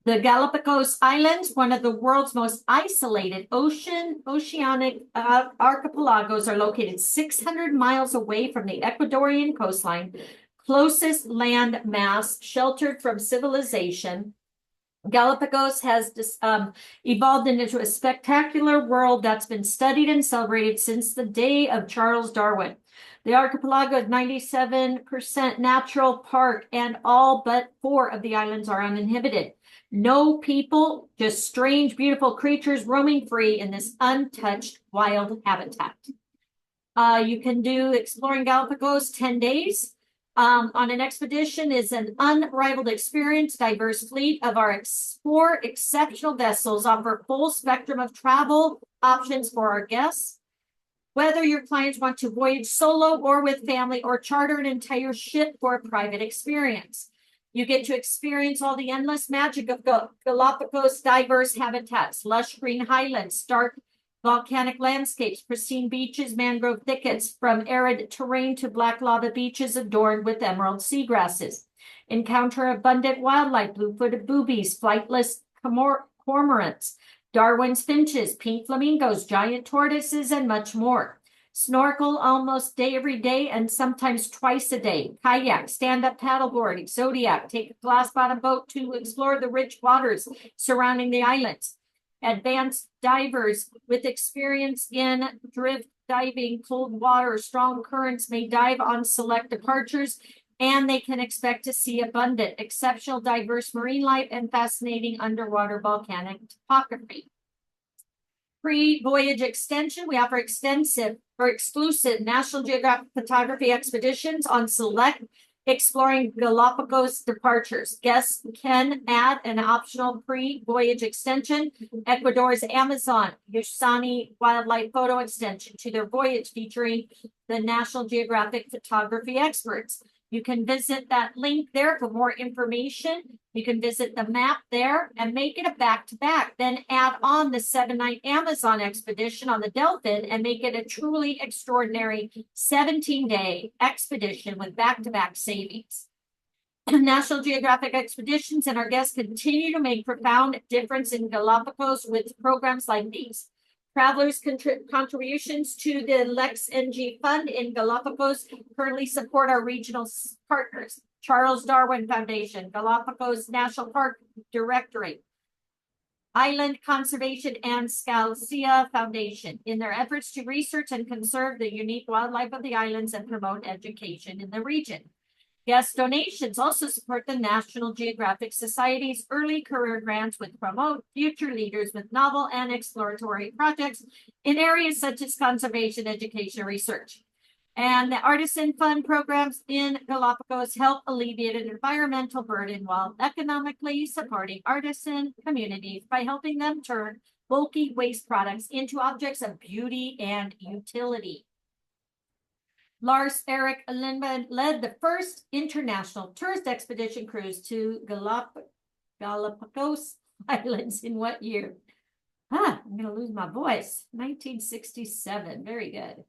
The Galapagos Islands, one of the world's most isolated oceanic archipelagos, are located 600 miles away from the Ecuadorian coastline, closest land mass sheltered from civilization. Galapagos has evolved into a spectacular world that's been studied and celebrated since the day of Charles Darwin. The archipelago is 97% natural park, and all but 4 of the islands are uninhabited. No people, just strange, beautiful creatures roaming free in this untouched wild habitat. You can do Exploring Galapagos 10 days. On an expedition is an unrivaled experience. Diverse fleet of our 4 exceptional vessels offer full spectrum of travel options for our guests. Whether your clients want to voyage solo or with family or charter an entire ship for a private experience, you get to experience all the endless magic of Galapagos' diverse habitats, lush green highlands, stark volcanic landscapes, pristine beaches, mangrove thickets, from arid terrain to black lava beaches adorned with emerald seagrasses. Encounter abundant wildlife, blue-footed boobies, flightless cormorants, Darwin's finches, pink flamingos, giant tortoises, and much more. Snorkel almost every day and sometimes twice a day. Kayak, stand-up paddleboard, Zodiac, take a glass-bottom boat to explore the rich waters surrounding the islands. Advanced divers with experience in drift diving, cold water, strong currents may dive on select departures, and they can expect to see abundant, exceptional, diverse marine life and fascinating underwater volcanic topography. Pre-voyage extension, we offer extensive or exclusive National Geographic photography expeditions on select Exploring Galapagos departures. Guests can add an optional pre-voyage extension, Ecuador's Amazon Yosemite Wildlife Photo Extension, to their voyage, featuring the National Geographic photography experts. You can visit that link there for more information. You can visit the map there and make it a back-to-back. Then add on the 7-night Amazon expedition on the Delphin and make it a truly extraordinary 17-day expedition with back-to-back savings. National Geographic expeditions and our guests continue to make profound difference in Galapagos with programs like these. Travelers' contributions to the LexNG Fund in Galapagos currently support our regional partners, Charles Darwin Foundation, Galapagos National Park Directorate, Island Conservation and Scalcia Foundation in their efforts to research and conserve the unique wildlife of the islands and promote education in the region. Guest donations also support the National Geographic Society's early career grants, which promote future leaders with novel and exploratory projects in areas such as conservation, education, and research. And the Artisan Fund programs in Galapagos help alleviate an environmental burden while economically supporting artisan communities by helping them turn bulky waste products into objects of beauty and utility. Lars Erik Lindblad led the first international tourist expedition cruise to Galapagos Islands in what year? I'm going to lose my voice. 1967. Very good.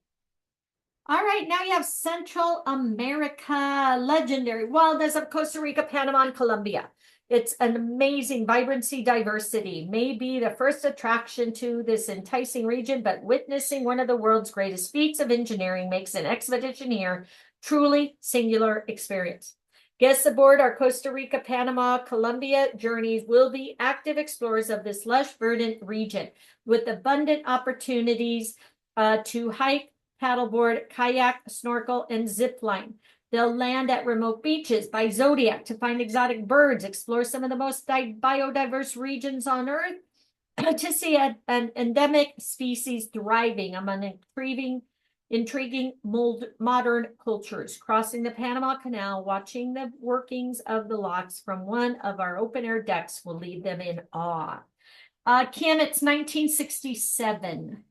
All right, now you have Central America, legendary wildness of Costa Rica, Panama, and Colombia. It's an amazing vibrancy, diversity, may be the first attraction to this enticing region, but witnessing one of the world's greatest feats of engineering makes an expedition here truly singular experience. Guests aboard our Costa Rica, Panama, Colombia journeys will be active explorers of this lush, verdant region with abundant opportunities to hike, paddleboard, kayak, snorkel, and zip line. They'll land at remote beaches by zodiac to find exotic birds, explore some of the most biodiverse regions on Earth, to see an endemic species thriving among intriguing modern cultures. Crossing the Panama Canal, watching the workings of the locks from one of our open-air decks will leave them in awe. Kim, it's 1967.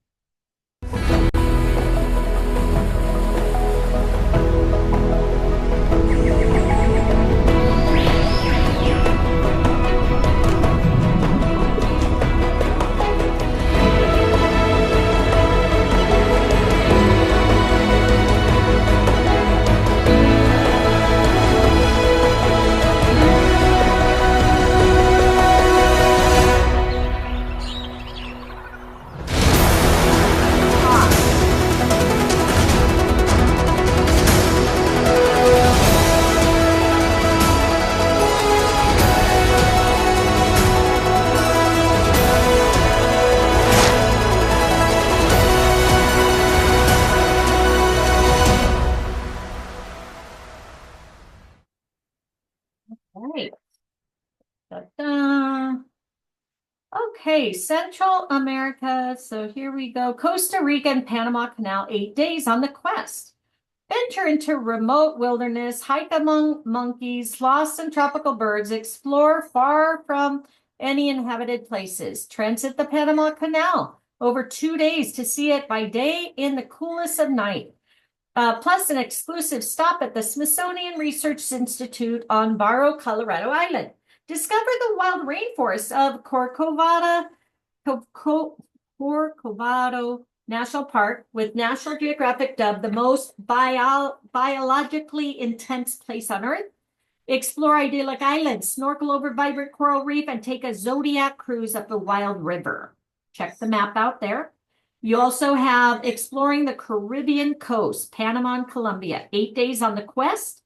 Right. Okay, Central America. So here we go. Costa Rica and Panama Canal, 8 days on the quest. Venture into remote wilderness, hike among monkeys, sloths, and tropical birds, explore far from any inhabited places. Transit the Panama Canal over 2 days to see it by day in the coolest of night. Plus an exclusive stop at the Smithsonian Research Institute on Barro, Colorado Island. Discover the wild rainforests of Corcovado National Park, with National Geographic dubbed the most biologically intense place on Earth. Explore idyllic islands, snorkel over vibrant coral reef, and take a zodiac cruise up the wild river. Check the map out there. You also have exploring the Caribbean coast, Panama and Colombia, 8 days on the quest.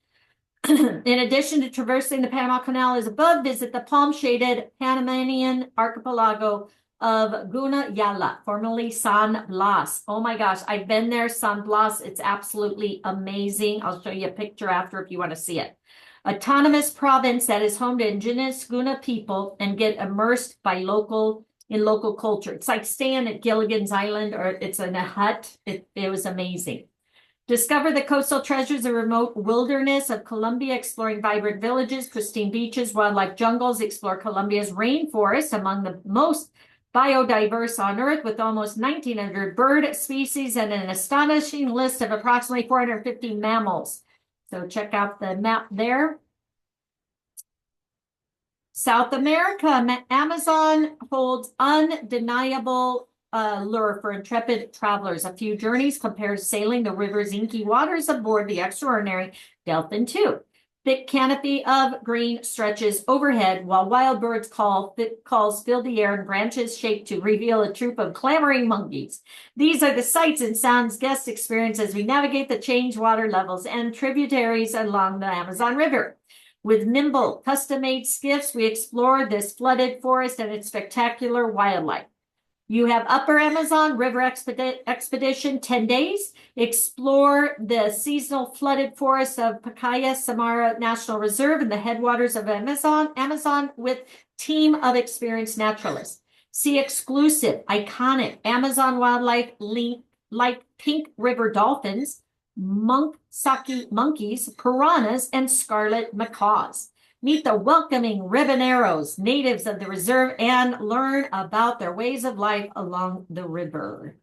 In addition to traversing the Panama Canal as above, visit the palm-shaded Panamanian archipelago of Guna Yala, formerly San Blas. Oh my gosh, I've been there, San Blas. It's absolutely amazing. I'll show you a picture after if you want to see it. Autonomous province that is home to indigenous Guna people and get immersed by local culture. It's like staying at Gilligan's Island, or it's in a hut. It was amazing. Discover the coastal treasures of remote wilderness of Colombia, exploring vibrant villages, pristine beaches, wildlife jungles. Explore Colombia's rainforest, among the most biodiverse on Earth, with almost 1,900 bird species and an astonishing list of approximately 450 mammals. So check out the map there. South America, Amazon holds undeniable lure for intrepid travelers. A few journeys compare sailing the river's inky waters aboard the extraordinary Delphin II. Thick canopy of green stretches overhead while wild birds calls fill the air and branches shake to reveal a troop of clamoring monkeys. These are the sights and sounds guests experience as we navigate the changed water levels and tributaries along the Amazon River. With nimble, custom-made skiffs, we explore this flooded forest and its spectacular wildlife. You have Upper Amazon River Expedition, 10 days. Explore the seasonal flooded forests of Pacaya-Samara National Reserve and the headwaters of Amazon with team of experienced naturalists. See exclusive, iconic Amazon wildlife like pink river dolphins, saki monkeys, piranhas, and scarlet macaws. Meet the welcoming riboneros, natives of the reserve, and learn about their ways of life along the river.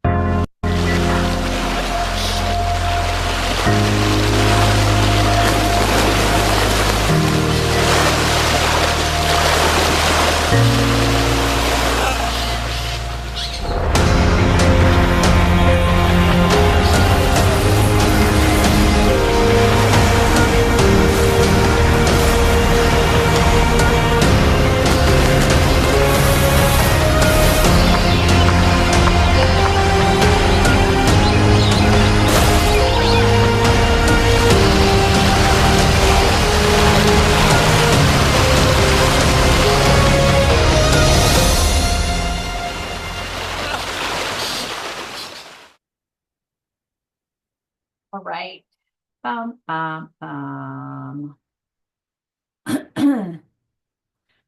All right.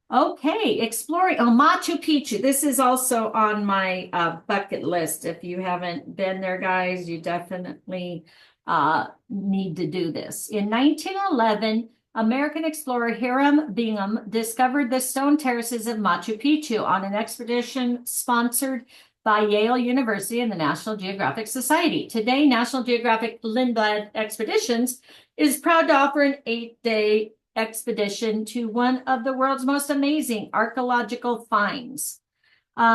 Okay, exploring Machu Picchu. This is also on my bucket list. If you haven't been there, guys, you definitely need to do this. In 1911, American explorer Hiram Bingham discovered the stone terraces of Machu Picchu on an expedition sponsored by Yale University and the National Geographic Society. Today, National Geographic Lindblad Expeditions is proud to offer an 8-day expedition to one of the world's most amazing archaeological finds. These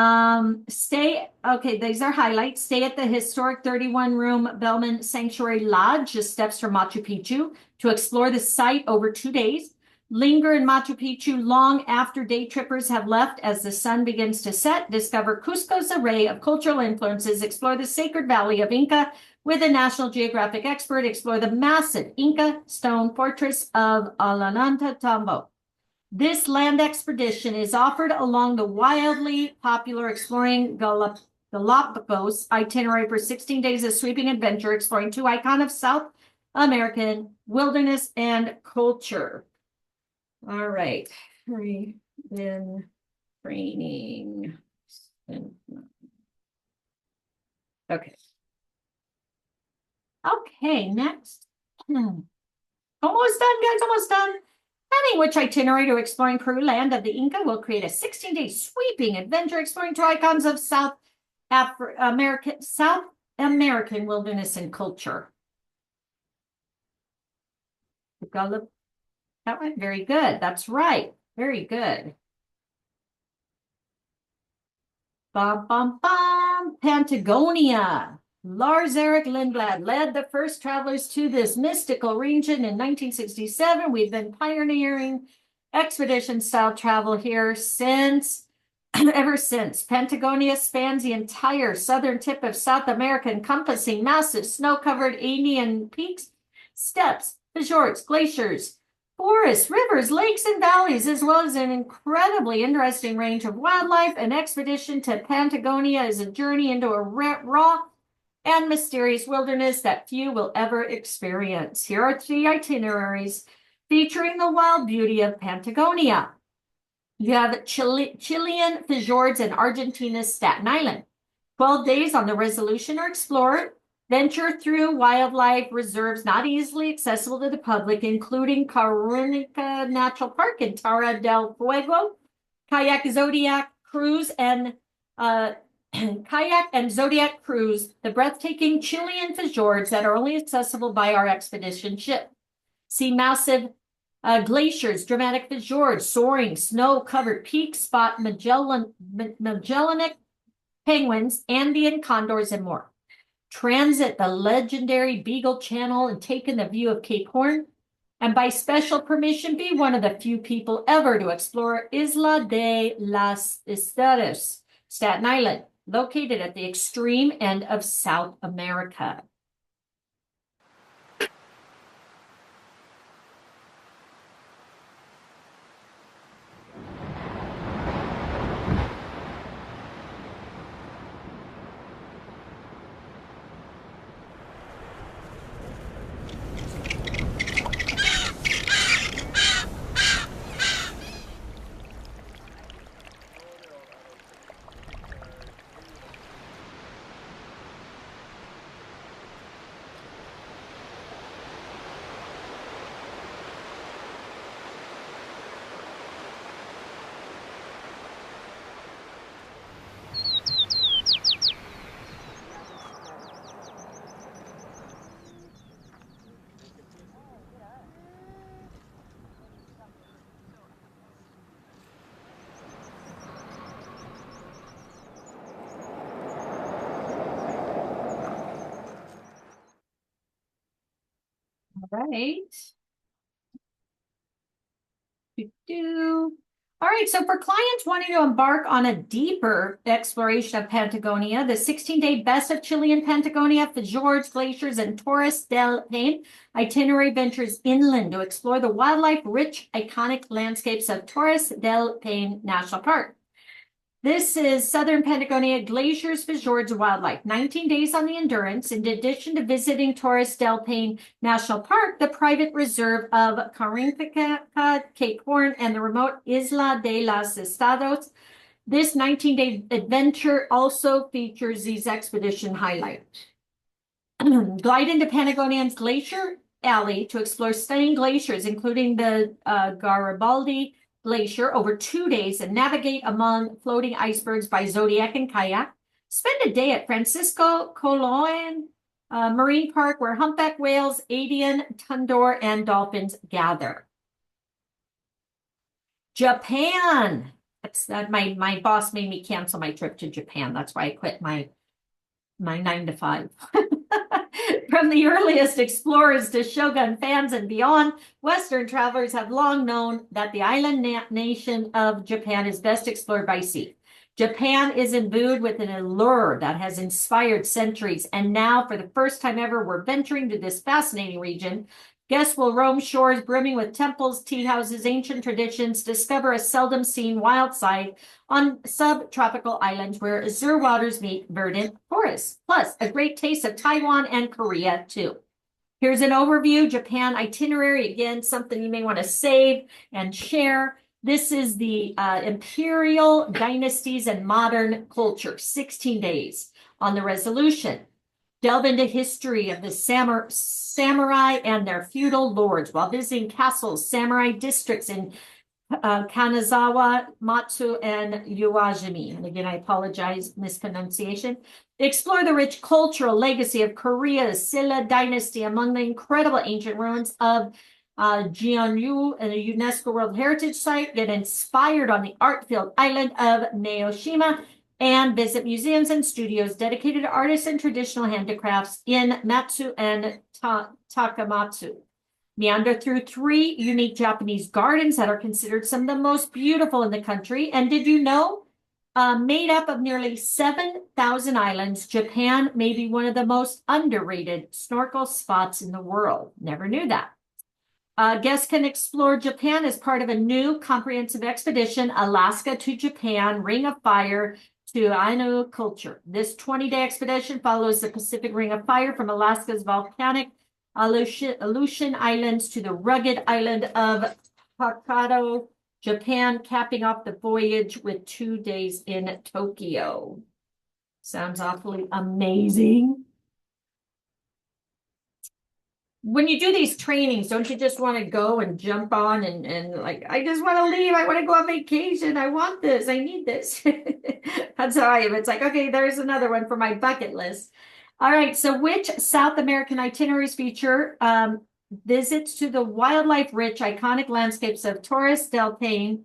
are highlights. Stay at the historic 31-room Bellman Sanctuary Lodge, just steps from Machu Picchu, to explore the site over 2 days. Linger in Machu Picchu long after day trippers have left as the sun begins to set. Discover Cusco's array of cultural influences. Explore the sacred valley of Inca with a National Geographic expert. Explore the massive Inca stone fortress of Ollantaytambo. This land expedition is offered along the wildly popular Exploring Galapagos itinerary for 16 days of sweeping adventure, exploring 2 icons of South American wilderness and culture. All right, then training. Okay. Okay, next. Almost done, guys, almost done. Planning which itinerary to exploring Peru, land of the Inca, will create a 16-day sweeping adventure exploring 2 icons of South American wilderness and culture. That one, very good. That's right. Very good. Bum, bum, bum. Patagonia. Lars Erik Lindblad led the first travelers to this mystical region in 1967. We've been pioneering expedition-style travel here ever since. Patagonia spans the entire southern tip of South America, encompassing massive snow-covered Andean peaks, steppes, fjords, glaciers, forests, rivers, lakes, and valleys, as well as an incredibly interesting range of wildlife. An expedition to Patagonia is a journey into a raw and mysterious wilderness that few will ever experience. Here are 3 itineraries featuring the wild beauty of Patagonia. You have Chilean fjords and Argentina's Staten Island. 12 days on the Resolution or Explorer. Venture through wildlife reserves not easily accessible to the public, including Carunica Natural Park and Tara del Fuego, kayak Zodiac cruise, and the breathtaking Chilean fjords that are only accessible by our expedition ship. See massive glaciers, dramatic fjords, soaring, snow-covered peaks, spot Magellanic penguins, Andean condors, and more. Transit the legendary Beagle Channel and take in the view of Cape Horn. And by special permission, be one of the few people ever to explore Isla de las Estados, Staten Island, located at the extreme end of South America. All right. All right, so for clients wanting to embark on a deeper exploration of Patagonia, the 16-day Best of Chilean Patagonia, fjords, glaciers, and Torres del Paine itinerary ventures inland to explore the wildlife-rich, iconic landscapes of Torres del Paine National Park. This is Southern Patagonia Glaciers, Fjords, Wildlife. 19 days on the Endurance. In addition to visiting Torres del Paine National Park, the private reserve of Carinthia, Cape Horn, and the remote Isla de los Estados, this 19-day adventure also features these expedition highlights. Glide into Patagonia's Glacier Alley to explore stunning glaciers, including the Garibaldi Glacier over 2 days and navigate among floating icebergs by Zodiac and kayak. Spend a day at Francisco Coloan Marine Park where humpback whales, Adian, tundra, and dolphins gather. Japan. That's my boss made me cancel my trip to Japan. That's why I quit my 9 to 5. From the earliest explorers to Shogun fans and beyond, Western travelers have long known that the island nation of Japan is best explored by sea. Japan is imbued with an allure that has inspired centuries, and now, for the first time ever, we're venturing to this fascinating region. Guests will roam shores brimming with temples, tea houses, ancient traditions, discover a seldom seen wild side on subtropical islands where azure waters meet verdant forests, plus a great taste of Taiwan and Korea too. Here's an overview, Japan itinerary, again, something you may want to save and share. This is the Imperial Dynasties and Modern Culture, 16 days on the resolution. Delve into history of the samurai and their feudal lords while visiting castles, samurai districts in Kanazawa, Matsu, and Uwajimi. And again, I apologize, mispronunciation. Explore the rich cultural legacy of Korea's Silla dynasty among the incredible ancient ruins of Jeonju, a UNESCO World Heritage Site. Get inspired on the art-filled island of Naoshima and visit museums and studios dedicated to artists and traditional handicrafts in Matsu and Takamatsu. Meander through 3 unique Japanese gardens that are considered some of the most beautiful in the country. And did you know, made up of nearly 7,000 islands, Japan may be one of the most underrated snorkel spots in the world. Never knew that. Guests can explore Japan as part of a new comprehensive expedition, Alaska to Japan, Ring of Fire to Ainu culture. This 20-day expedition follows the Pacific Ring of Fire from Alaska's volcanic Aleutian Islands to the rugged island of Hokkaido, Japan, capping off the voyage with 2 days in Tokyo. Sounds awfully amazing. When you do these trainings, don't you just want to go and jump on and like, I just want to leave. I want to go on vacation. I want this. I need this. That's how I am. It's like, okay, there's another one for my bucket list. All right. So which South American itineraries feature visits to the wildlife-rich, iconic landscapes of Torres del Paine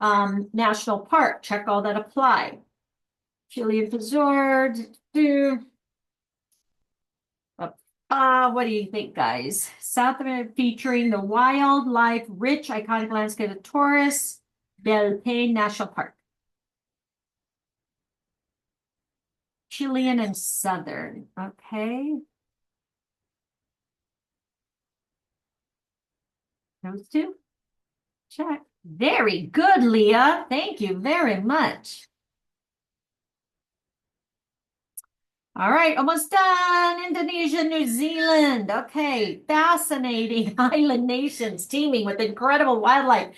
National Park. Check all that apply. Chilean Resort. What do you think, guys? South America featuring the wildlife-rich, iconic landscape of Torres del Paine National Park. Chilean and Southern. Okay. Those two. Check. Very good, Leah. Thank you very much. All right, almost done. Indonesia, New Zealand. Okay, fascinating island nations teeming with incredible wildlife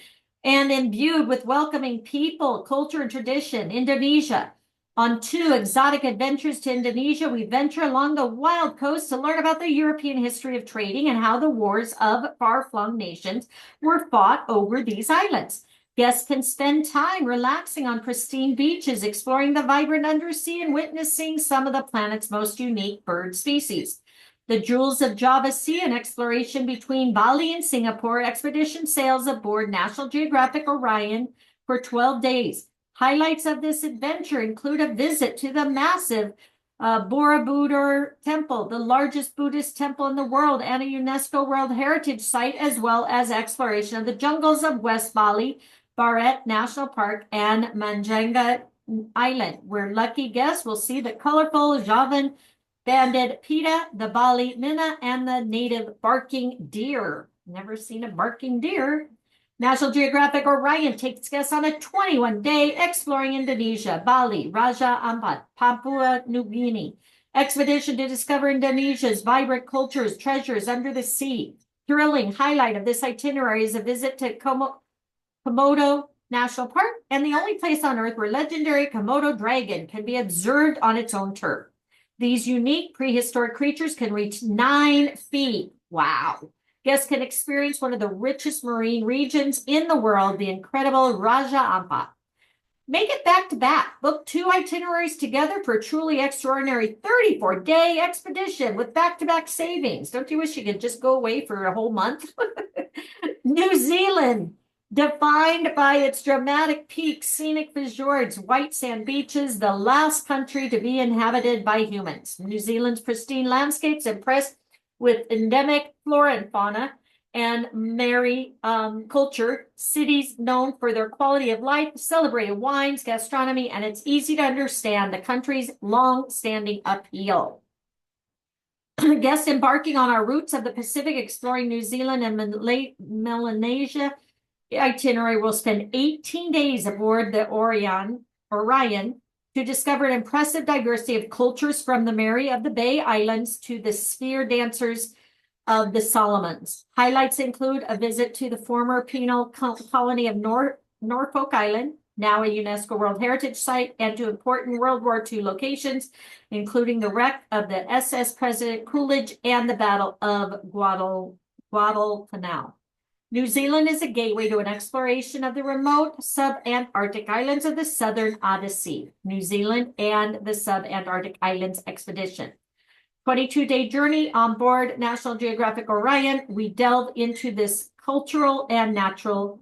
and imbued with welcoming people, culture, and tradition. Indonesia. On 2 exotic adventures to Indonesia, we venture along the wild coast to learn about the European history of trading and how the wars of far-flung nations were fought over these islands. Guests can spend time relaxing on pristine beaches, exploring the vibrant undersea, and witnessing some of the planet's most unique bird species. The Jewels of Java Sea, an exploration between Bali and Singapore. Expedition sails aboard National Geographic Orion for 12 days. Highlights of this adventure include a visit to the massive Borobudur Temple, the largest Buddhist temple in the world and a UNESCO World Heritage Site, as well as exploration of the jungles of West Bali, Baret National Park, and Manjanga Island, where lucky guests will see the colorful Javan banded pita, the Bali minna, and the native barking deer. Never seen a barking deer. National Geographic Orion takes guests on a 21-day exploring Indonesia, Bali, Raja Ampat, Papua New Guinea. Expedition to discover Indonesia's vibrant cultures, treasures under the sea. Thrilling highlight of this itinerary is a visit to Komodo National Park, and the only place on Earth where legendary Komodo dragon can be observed on its own turf. These unique prehistoric creatures can reach 9 feet. Wow. Guests can experience one of the richest marine regions in the world, the incredible Raja Ampat. Make it back to back. Book 2 itineraries together for a truly extraordinary 34-day expedition with back-to-back savings. Don't you wish you could just go away for a whole month? New Zealand, defined by its dramatic peaks, scenic fjords, white sand beaches, the last country to be inhabited by humans. New Zealand's pristine landscapes impress with endemic flora and fauna and Maori culture, cities known for their quality of life, celebrated wines, gastronomy, and it's easy to understand the country's long-standing appeal. Guests embarking on our routes of the Pacific, exploring New Zealand and Melanesia itinerary will spend 18 days aboard the Orion to discover an impressive diversity of cultures from the Mary of the Bay Islands to the sphere dancers of the Solomons. Highlights include a visit to the former penal colony of Norfolk Island, now a UNESCO World Heritage Site, and to important World War II locations, including the wreck of the SS President Coolidge and the Battle of Guadalcanal. New Zealand is a gateway to an exploration of the remote sub-Antarctic islands of the Southern Odyssey, New Zealand and the Sub-Antarctic Islands Expedition. 22-day journey on board National Geographic Orion. We delve into this cultural and natural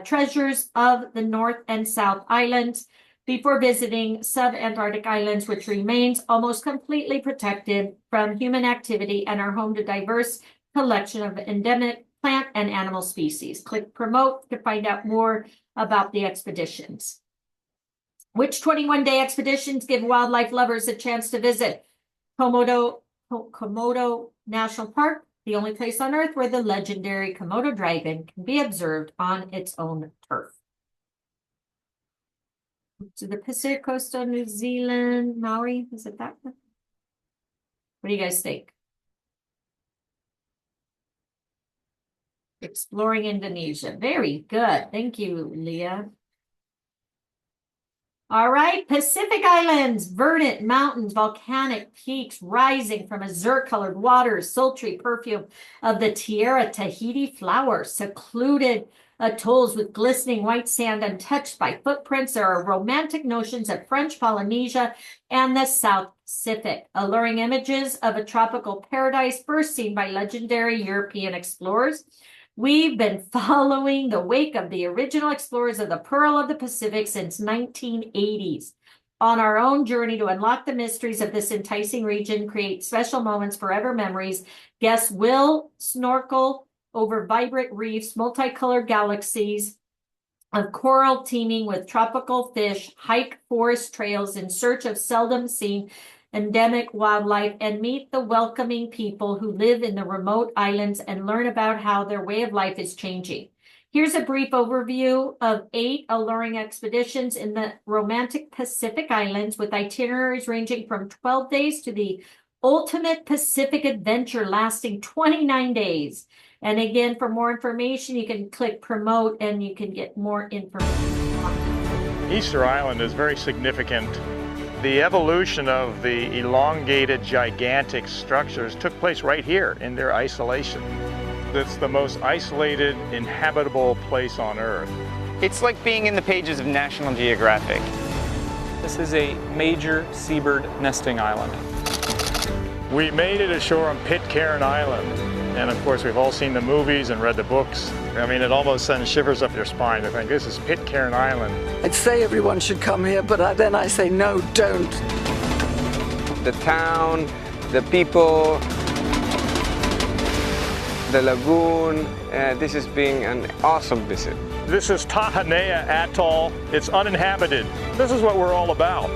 treasures of the North and South Islands before visiting sub-Antarctic islands, which remains almost completely protected from human activity and are home to diverse collection of endemic plant and animal species. Click promote to find out more about the expeditions. Which 21-day expeditions give wildlife lovers a chance to visit? Komodo National Park, the only place on Earth where the legendary Komodo dragon can be observed on its own turf. To the Pacific coast of New Zealand, Maori, is it that one? What do you guys think? Exploring Indonesia. Very good. Thank you, Leah. All right, Pacific Islands, verdant mountains, volcanic peaks rising from azure-colored waters, sultry perfume of the Tierra Tahiti flower, secluded Atolls with glistening white sand untouched by footprints. There are romantic notions of French Polynesia and the South Pacific, alluring images of a tropical paradise first seen by legendary European explorers. We've been following the wake of the original explorers of the Pearl of the Pacific since 1980s. On our own journey to unlock the mysteries of this enticing region, create special moments, forever memories, guests will snorkel over vibrant reefs, multicolored galaxies of coral teeming with tropical fish, hike forest trails in search of seldom seen endemic wildlife, and meet the welcoming people who live in the remote islands and learn about how their way of life is changing. Here's a brief overview of 8 alluring expeditions in the romantic Pacific Islands with itineraries ranging from 12 days to the ultimate Pacific adventure lasting 29 days. And again, for more information, you can click promote and you can get more information. Easter Island is very significant. The evolution of the elongated, gigantic structures took place right here in their isolation. It's the most isolated, inhabitable place on Earth. It's like being in the pages of National Geographic. This is a major seabird nesting island. We made it ashore on Pitcairn Island. And of course, we've all seen the movies and read the books. I mean, it almost sends shivers up your spine to think this is Pitcairn Island. I'd say everyone should come here, but then I say no, don't. The town, the people, the lagoon, this has been an awesome visit. This is Tahanea Atoll. It's uninhabited. This is what we're all about.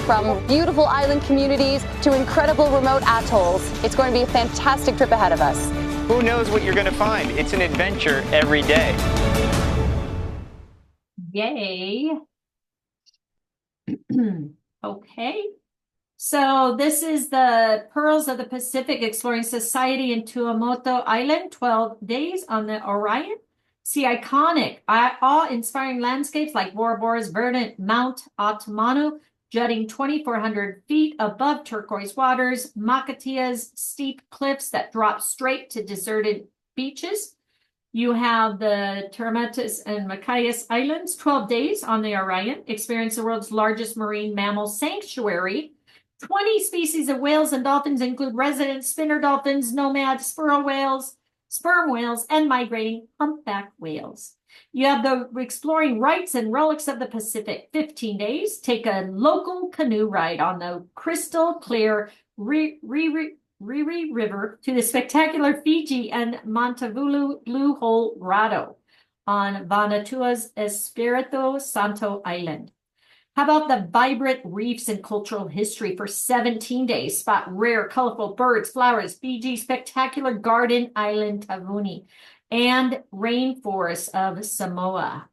From beautiful island communities to incredible remote atolls, it's going to be a fantastic trip ahead of us. Who knows what you're going to find? It's an adventure every day. Yay. Okay. So this is the Pearls of the Pacific Exploring Society in Tuamotu Island, 12 days on the Orion. See iconic, awe-inspiring landscapes like Bora Bora's verdant Mount Atamanu, jutting 2,400 feet above turquoise waters, Makatia's steep cliffs that drop straight to deserted beaches. You have the Termatus and Macayas Islands, 12 days on the Orion. Experience the world's largest marine mammal sanctuary. 20 species of whales and dolphins include resident spinner dolphins, nomad sperm whales, and migrating humpback whales. You have the Exploring Rites and Relics of the Pacific, 15 days. Take a local canoe ride on the crystal clear Riri River to the spectacular Fiji and Montevulu Blue Hole Grotto on Vanuatu's Espiritu Santo Island. How about the vibrant reefs and cultural history for 17 days? Spot rare, colorful birds, flowers, Fiji, spectacular garden island Tavuni, and rainforests of Samoa.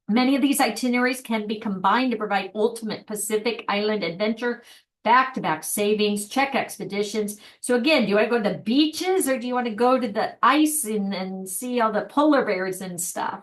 Many of these itineraries can be combined to provide ultimate Pacific Island adventure, back-to-back savings, check expeditions. So again, do you want to go to the beaches or do you want to go to the ice and see all the polar bears and stuff?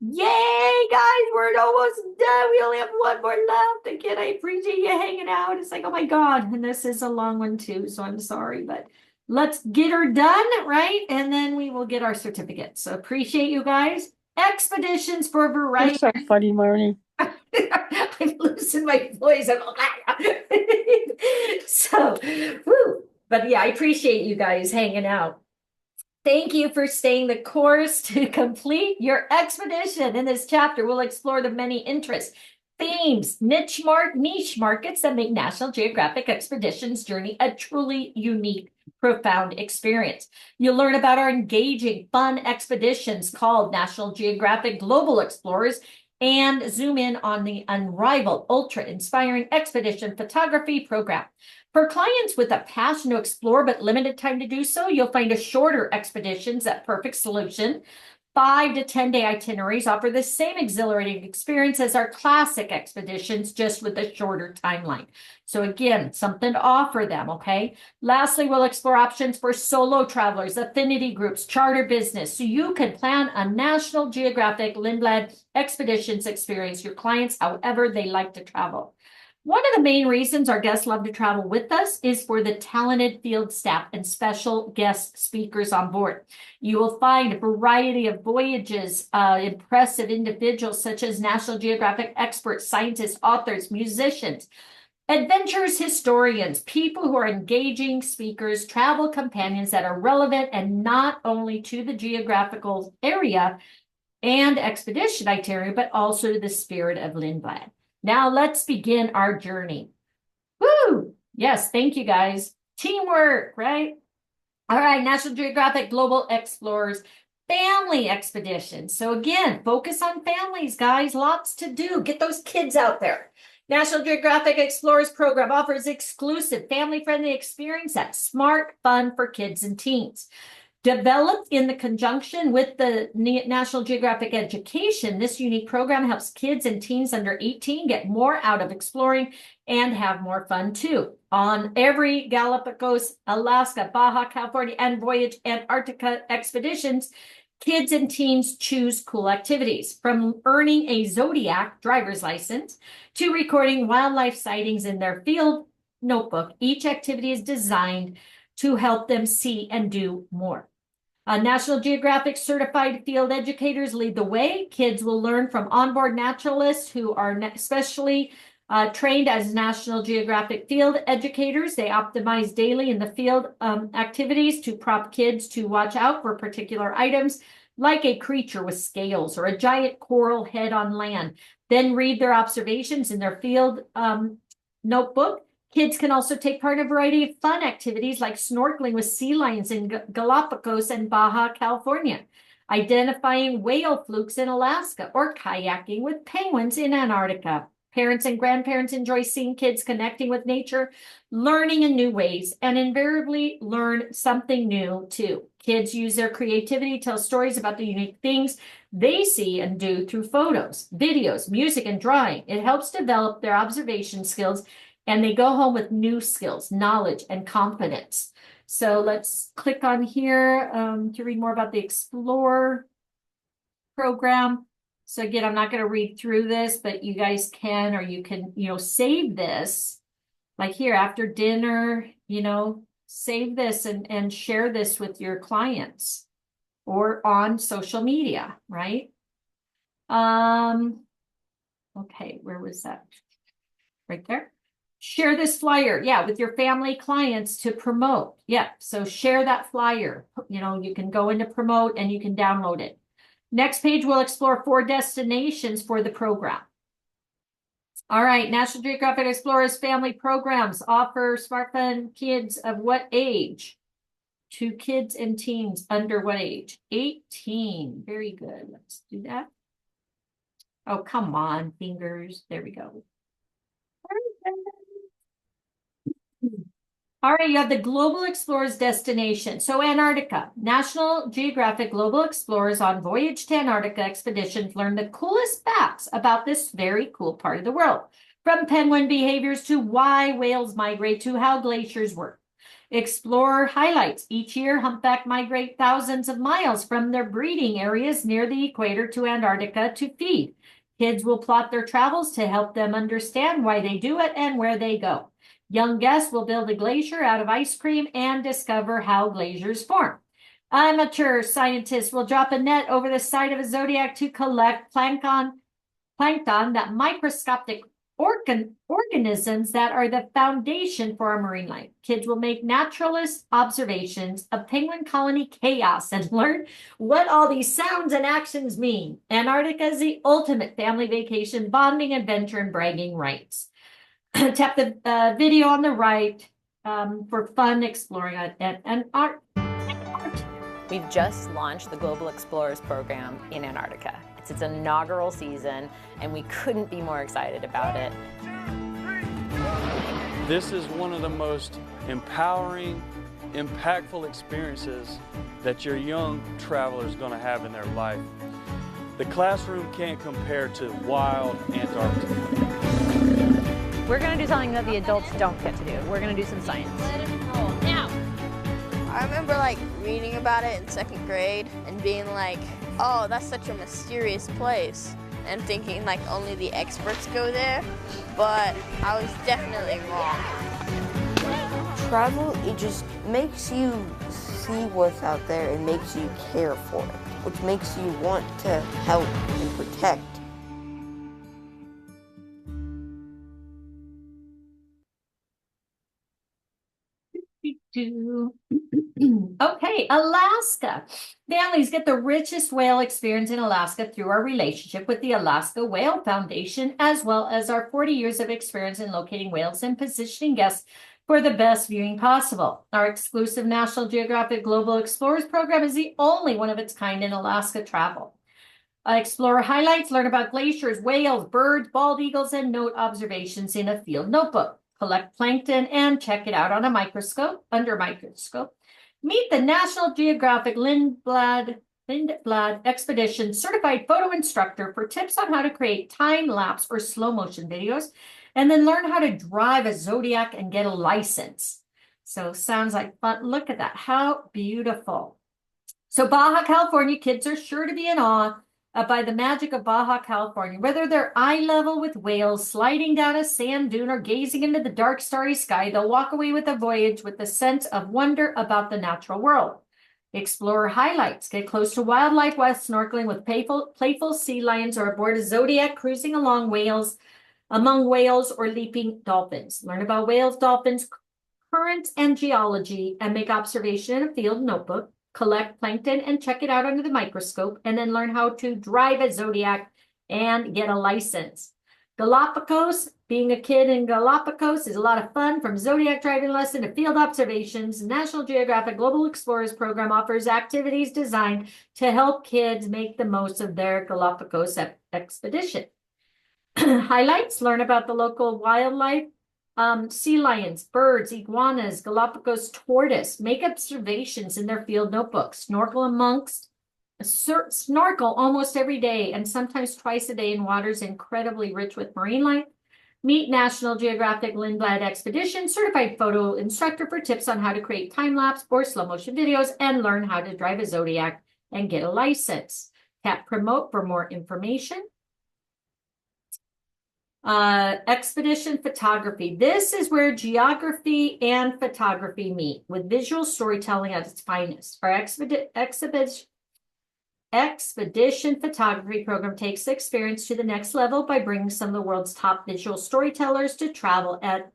Yay, guys, we're almost done. We only have one more left. Again, I appreciate you hanging out. It's like, oh my God. And this is a long one too, so I'm sorry, but let's get her done, right? And then we will get our certificate. So appreciate you guys. Expeditions for variety. You're so funny, Marnie. I'm losing my voice. So, whew. But yeah, I appreciate you guys hanging out. Thank you for staying the course to complete your expedition. In this chapter, we'll explore the many interests, themes, niche markets that make National Geographic Expeditions journey a truly unique, profound experience. You'll learn about our engaging, fun expeditions called National Geographic Global Explorers and zoom in on the unrivaled, ultra-inspiring expedition photography program. For clients with a passion to explore but limited time to do so, you'll find a shorter expeditions at perfect solution. 5 to 10-day itineraries offer the same exhilarating experience as our classic expeditions, just with a shorter timeline. So again, something to offer them, okay? Lastly, we'll explore options for solo travelers, affinity groups, charter business, so you can plan a National Geographic Lindblad Expeditions experience your clients however they like to travel. One of the main reasons our guests love to travel with us is for the talented field staff and special guest speakers on board. You will find a variety of voyages, impressive individuals such as National Geographic experts, scientists, authors, musicians, adventurers, historians, people who are engaging speakers, travel companions that are relevant and not only to the geographical area and expedition itinerary, but also to the spirit of Lindblad. Now let's begin our journey. Woo! Yes, thank you guys. Teamwork, right? All right, National Geographic Global Explorers Family Expedition. So again, focus on families, guys. Lots to do. Get those kids out there. National Geographic Explorers Program offers exclusive family-friendly experience that's smart, fun for kids and teens. Developed in the conjunction with the National Geographic Education, this unique program helps kids and teens under 18 get more out of exploring and have more fun too. On every Galapagos, Alaska, Baja California, and Voyage Antarctica expeditions, kids and teens choose cool activities, from earning a Zodiac driver's license to recording wildlife sightings in their field notebook. Each activity is designed to help them see and do more. National Geographic certified field educators lead the way. Kids will learn from onboard naturalists who are especially trained as National Geographic field educators. They optimize daily in the field activities to prompt kids to watch out for particular items like a creature with scales or a giant coral head on land. Then read their observations in their field notebook. Kids can also take part in a variety of fun activities like snorkeling with sea lions in Galapagos and Baja California, identifying whale flukes in Alaska, or kayaking with penguins in Antarctica. Parents and grandparents enjoy seeing kids connecting with nature, learning in new ways, and invariably learn something new too. Kids use their creativity to tell stories about the unique things they see and do through photos, videos, music, and drawing. It helps develop their observation skills, and they go home with new skills, knowledge, and confidence. So let's click on here to read more about the Explore program. So again, I'm not going to read through this, but you guys can, or you can, save this. Like here, after dinner, save this and share this with your clients or on social media, right? Okay, where was that? Right there. Share this flyer, with your family clients to promote. So share that flyer. You can go into promote and you can download it. Next page, we'll explore 4 destinations for the program. All right, National Geographic Explorers Family Programs offer smartphone kids of what age? To kids and teens under what age? 18. Very good. Let's do that. Oh, come on, fingers. There we go. All right, you have the Global Explorers destination. So Antarctica. National Geographic Global Explorers on Voyage to Antarctica expeditions learn the coolest facts about this very cool part of the world. From penguin behaviors to why whales migrate to how glaciers work. Explorer highlights. Each year, humpback migrate thousands of miles from their breeding areas near the equator to Antarctica to feed. Kids will plot their travels to help them understand why they do it and where they go. Young guests will build a glacier out of ice cream and discover how glaciers form. Amateur scientists will drop a net over the side of a zodiac to collect plankton, that microscopic organisms that are the foundation for our marine life. Kids will make naturalist observations of penguin colony chaos and learn what all these sounds and actions mean. Antarctica is the ultimate family vacation, bonding, adventure, and bragging rights. Tap the video on the right for fun exploring and art. We've just launched the Global Explorers program in Antarctica. It's its inaugural season, and we couldn't be more excited about it. This is one of the most empowering, impactful experiences that your young traveler is going to have in their life. The classroom can't compare to wild Antarctica. We're going to do something that the adults don't get to do. We're going to do some science. Let it roll now. I remember reading about it in 2nd grade and being like, oh, that's such a mysterious place. and thinking like only the experts go there, but I was definitely wrong. Travel, it just makes you see what's out there and makes you care for it, which makes you want to help and protect. Okay, Alaska. Families get the richest whale experience in Alaska through our relationship with the Alaska Whale Foundation, as well as our 40 years of experience in locating whales and positioning guests for the best viewing possible. Our exclusive National Geographic Global Explorers program is the only one of its kind in Alaska travel. Explorer highlights, learn about glaciers, whales, birds, bald eagles, and note observations in a field notebook. Collect plankton and check it out on a microscope, under microscope. Meet the National Geographic Lindblad Expedition Certified Photo Instructor for tips on how to create time-lapse or slow-motion videos, and then learn how to drive a Zodiac and get a license. So sounds like fun. Look at that. How beautiful. So Baja California kids are sure to be in awe by the magic of Baja California, whether they're eye level with whales, sliding down a sand dune, or gazing into the dark, starry sky. They'll walk away with a voyage with a sense of wonder about the natural world. Explorer highlights, get close to wildlife while snorkeling with playful sea lions or aboard a Zodiac cruising among whales or leaping dolphins. Learn about whales, dolphins, currents, and geology, and make observation in a field notebook. Collect plankton and check it out under the microscope, and then learn how to drive a Zodiac and get a license. Galapagos, being a kid in Galapagos is a lot of fun, from Zodiac driving lesson to field observations. National Geographic Global Explorers program offers activities designed to help kids make the most of their Galapagos expedition. Highlights, learn about the local wildlife, sea lions, birds, iguanas, Galapagos tortoise. Make observations in their field notebooks. Snorkel almost every day and sometimes twice a day in waters incredibly rich with marine life. Meet National Geographic Lindblad Expedition Certified Photo Instructor for tips on how to create time-lapse or slow-motion videos, and learn how to drive a Zodiac and get a license. Tap promote for more information. Expedition photography. This is where geography and photography meet with visual storytelling at its finest. Our expedition photography program takes the experience to the next level by bringing some of the world's top visual storytellers to travel at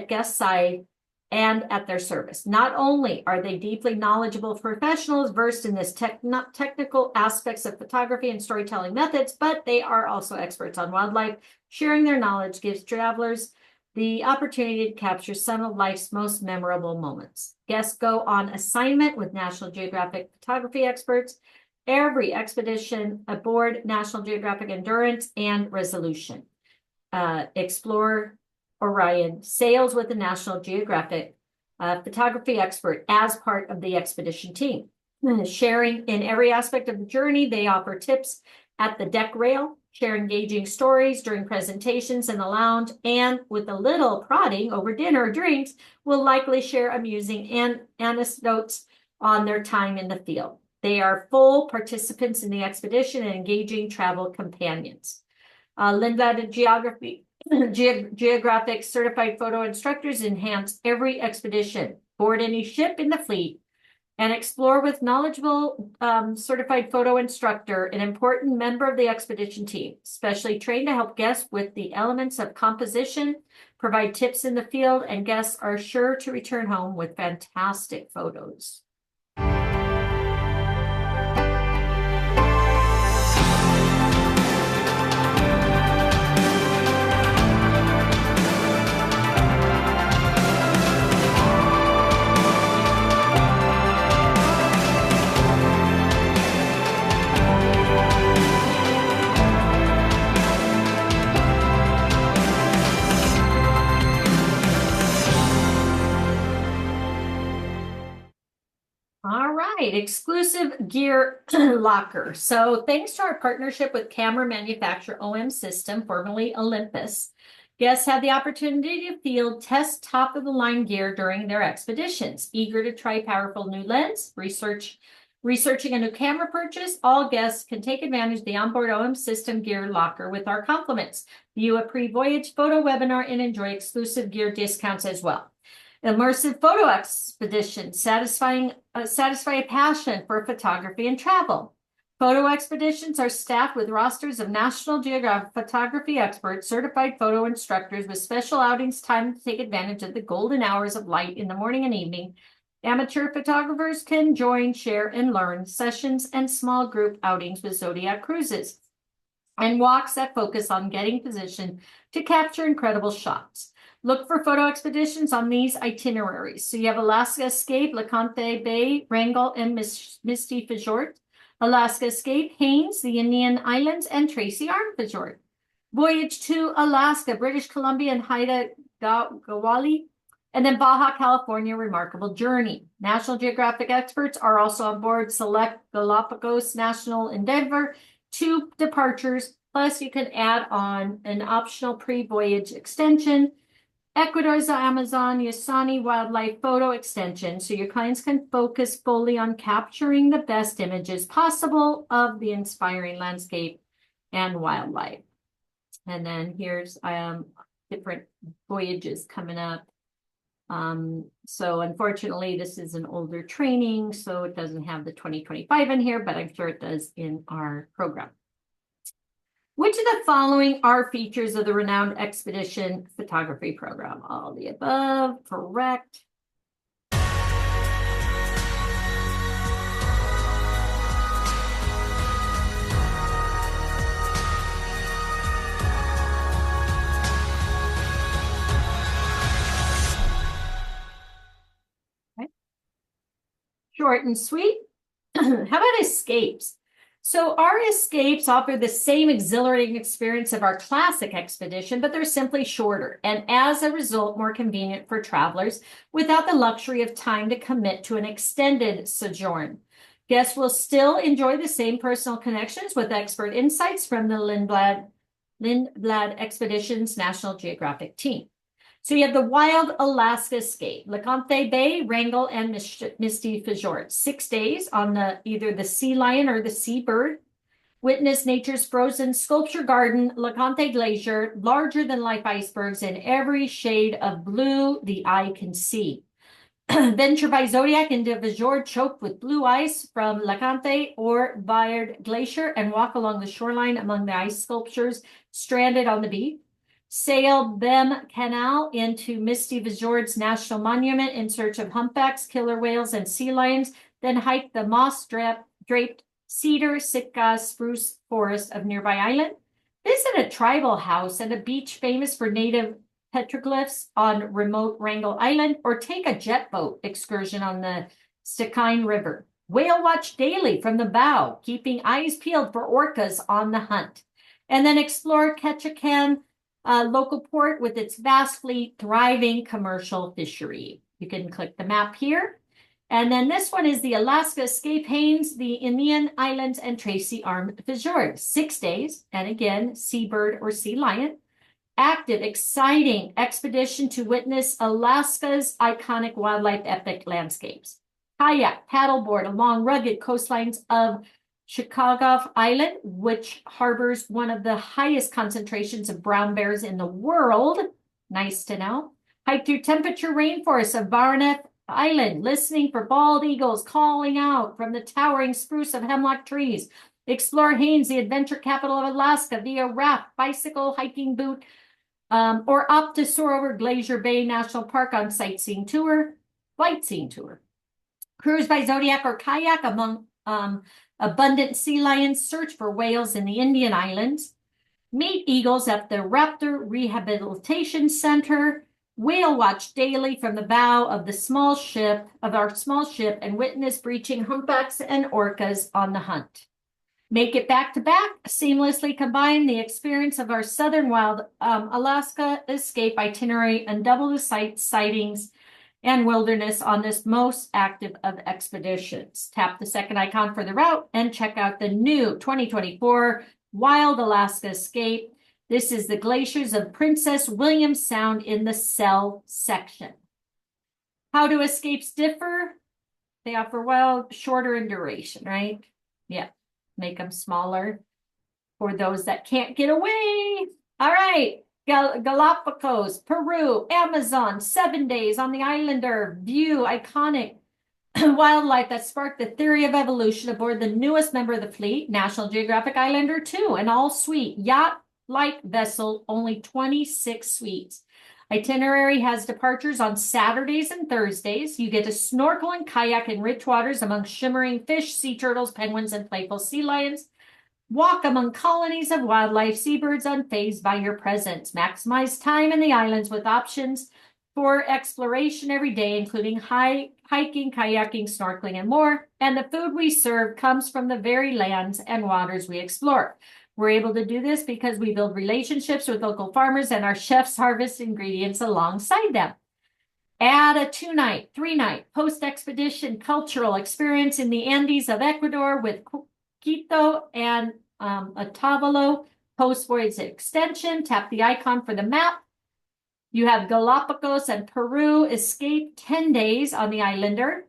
guest side and at their service. Not only are they deeply knowledgeable professionals versed in this technical aspects of photography and storytelling methods, but they are also experts on wildlife. Sharing their knowledge gives travelers the opportunity to capture some of life's most memorable moments. Guests go on assignment with National Geographic photography experts. Every expedition aboard National Geographic Endurance and Resolution. Explore Orion sails with the National Geographic photography expert as part of the expedition team. Sharing in every aspect of the journey, they offer tips at the deck rail, share engaging stories during presentations in the lounge, and with a little prodding over dinner or drinks, will likely share amusing anecdotes on their time in the field. They are full participants in the expedition and engaging travel companions. Lindblad Geographic certified photo instructors enhance every expedition. Board any ship in the fleet and explore with knowledgeable certified photo instructor, an important member of the expedition team, specially trained to help guests with the elements of composition, provide tips in the field, and guests are sure to return home with fantastic photos. All right, exclusive gear locker. So thanks to our partnership with camera manufacturer OM System, formerly Olympus, guests have the opportunity to field test top-of-the-line gear during their expeditions. Eager to try powerful new lens, research Researching a new camera purchase, all guests can take advantage of the onboard OM system gear locker with our compliments. View a pre-voyage photo webinar and enjoy exclusive gear discounts as well. Immersive photo expeditions satisfy a passion for photography and travel. Photo expeditions are staffed with rosters of National Geographic photography experts, certified photo instructors with special outings timed to take advantage of the golden hours of light in the morning and evening. Amateur photographers can join, share, and learn sessions and small group outings with Zodiac cruises and walks that focus on getting positioned to capture incredible shots. Look for photo expeditions on these itineraries. So you have Alaska Escape, LeConte Bay, Wrangell, and Misty Fjord. Alaska Escape, Haines, the Indian Islands, and Tracy Arm Fjord. Voyage to Alaska, British Columbia, and Haida Gawali. And then Baja California, Remarkable Journey. National Geographic experts are also on board. Select Galapagos National Endeavor, 2 departures, plus you can add on an optional pre-voyage extension. Ecuador's Amazon Yasani Wildlife Photo Extension, so your clients can focus fully on capturing the best images possible of the inspiring landscape and wildlife. And then here's different voyages coming up. So unfortunately, this is an older training, so it doesn't have the 2025 in here, but I'm sure it does in our program. Which of the following are features of the renowned expedition photography program? All the above, correct. Okay. Short and sweet. How about escapes? So our escapes offer the same exhilarating experience of our classic expedition, but they're simply shorter and as a result, more convenient for travelers without the luxury of time to commit to an extended sojourn. Guests will still enjoy the same personal connections with expert insights from the Lindblad Expeditions National Geographic team. So you have the Wild Alaska Escape, LeConte Bay, Wrangell, and Misty Fjord. 6 days on either the Sea Lion or the Sea Bird. Witness nature's frozen sculpture garden, LeConte Glacier, larger than life icebergs in every shade of blue the eye can see. Venture by Zodiac into Fjord choked with blue ice from LeConte or Bayard Glacier and walk along the shoreline among the ice sculptures stranded on the beach. Sail Bem Canal into Misty Fjord's National Monument in search of humpbacks, killer whales, and sea lions, then hike the moss-draped cedar, Sitka, spruce forest of nearby island. Visit a tribal house and a beach famous for native petroglyphs on remote Wrangell Island, or take a jet boat excursion on the Stikine River. Whale watch daily from the bow, keeping eyes peeled for orcas on the hunt. And then explore Ketchikan, local port with its vast fleet, thriving commercial fishery. You can click the map here. And then this one is the Alaska Escape, Haines, the Indian Islands, and Tracy Arm Fjord. 6 days, and again, seabird or sea lion. Active, exciting expedition to witness Alaska's iconic wildlife epic landscapes. Kayak, paddleboard along rugged coastlines of Chicago Island, which harbors one of the highest concentrations of brown bears in the world. Nice to know. Hike through temperature rainforests of Barnett Island, listening for bald eagles calling out from the towering spruce of hemlock trees. Explore Haines, the adventure capital of Alaska, via raft, bicycle, hiking boot, or opt to soar over Glacier Bay National Park on sightseeing tour, sightseeing tour. Cruise by Zodiac or kayak among abundant sea lions, search for whales in the Indian Islands, meet eagles at the Raptor Rehabilitation Center, whale watch daily from the bow of our small ship, and witness breaching humpbacks and orcas on the hunt. Make it back to back, seamlessly combine the experience of our Southern Wild Alaska Escape itinerary and double the sightings and wilderness on this most active of expeditions. Tap the second icon for the route and check out the new 2024 Wild Alaska Escape. This is the glaciers of Princess William Sound in the Cell section. How do escapes differ? they offer? Well, shorter in duration, right? Yeah, make them smaller for those that can't get away. All right, Galapagos, Peru, Amazon, 7 days on the Islander, view iconic wildlife that sparked the theory of evolution aboard the newest member of the fleet, National Geographic Islander 2, an all-suite yacht-like vessel, only 26 suites. Itinerary has departures on Saturdays and Thursdays. You get to snorkel and kayak in rich waters among shimmering fish, sea turtles, penguins, and playful sea lions. Walk among colonies of wildlife, seabirds unfazed by your presence. Maximize time in the islands with options for exploration every day, including hiking, kayaking, snorkeling, and more. And the food we serve comes from the very lands and waters we explore. We're able to do this because we build relationships with local farmers and our chefs harvest ingredients alongside them. Add a 2-night, 3-night post-expedition cultural experience in the Andes of Ecuador with Quito and Otavalo post-voyage extension. Tap the icon for the map. You have Galapagos and Peru. Escape 10 days on the Islander.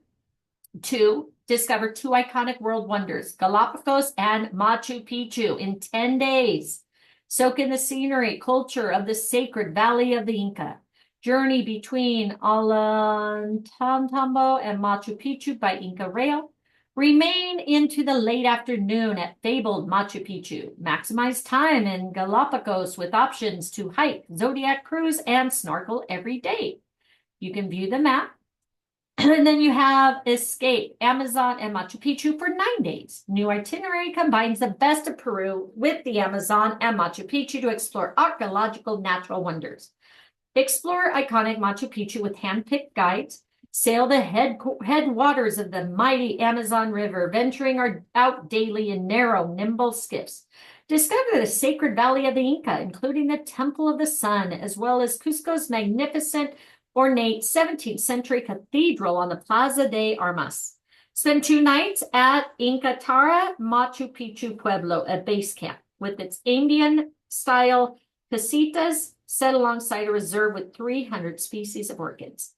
2, discover 2 iconic world wonders, Galapagos and Machu Picchu, in 10 days. Soak in the scenery, culture of the sacred Valley of the Inca. Journey between Ollantaytambo and Machu Picchu by Inca Rail. Remain into the late afternoon at fabled Machu Picchu. Maximize time in Galapagos with options to hike, Zodiac cruise, and snorkel every day. You can view the map. And then you have Escape, Amazon, and Machu Picchu for 9 days. New itinerary combines the best of Peru with the Amazon and Machu Picchu to explore archaeological natural wonders. Explore iconic Machu Picchu with hand-picked guides. Sail the headwaters of the mighty Amazon River, venturing out daily in narrow, nimble skiffs. Discover the sacred Valley of the Inca, including the Temple of the Sun, as well as Cusco's magnificent, ornate 17th century cathedral on the Plaza de Armas. Spend 2 nights at Inca Tara, Machu Picchu Pueblo, a base camp, with its Indian-style casitas set alongside a reserve with 300 species of orchids.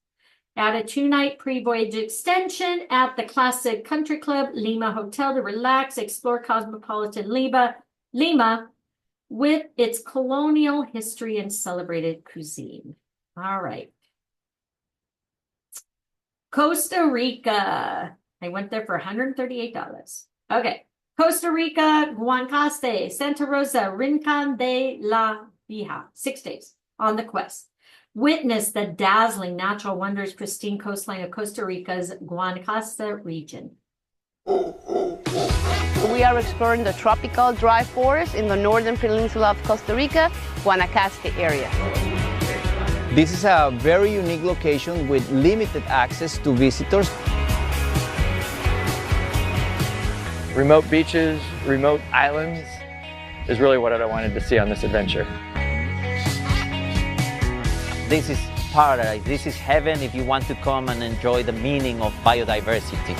Add a 2-night pre-voyage extension at the classic country club Lima Hotel to relax, explore cosmopolitan Lima with its colonial history and celebrated cuisine. All right. Costa Rica. I went there for $138. Okay. Costa Rica, Guanacaste, Santa Rosa, Rincon de la Vieja. 6 days on the quest. Witness the dazzling natural wonders, pristine coastline of Costa Rica's Guanacaste region. We are exploring the tropical dry forest in the northern peninsula of Costa Rica, Guanacaste area. This is a very unique location with limited access to visitors. Remote beaches, remote islands is really what I wanted to see on this adventure. This is paradise. This is heaven if you want to come and enjoy the meaning of biodiversity.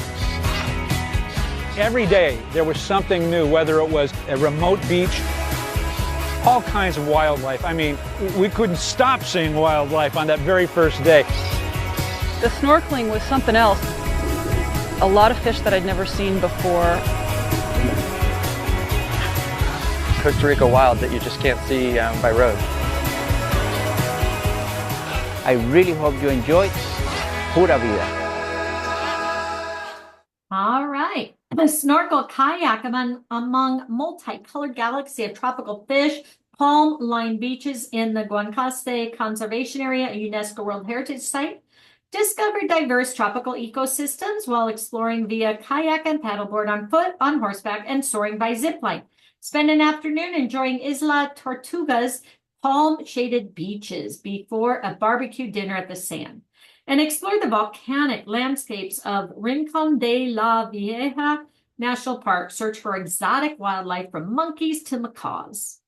Every day there was something new, whether it was a remote beach, all kinds of wildlife. I mean, we couldn't stop seeing wildlife on that very first day. The snorkeling was something else. A lot of fish that I'd never seen before. Costa Rica wild that you just can't see by road. I really hope you enjoyed Pura Vida. All right. Snorkel, kayak among multicolored galaxy of tropical fish, palm-lined beaches in the Guanacaste Conservation Area, a UNESCO World Heritage Site. Discover diverse tropical ecosystems while exploring via kayak and paddleboard, on foot, on horseback, and soaring by zipline. Spend an afternoon enjoying Isla Tortuga's palm-shaded beaches before a barbecue dinner at the sand. And explore the volcanic landscapes of Rincon de la Vieja National Park. Search for exotic wildlife from monkeys to macaws.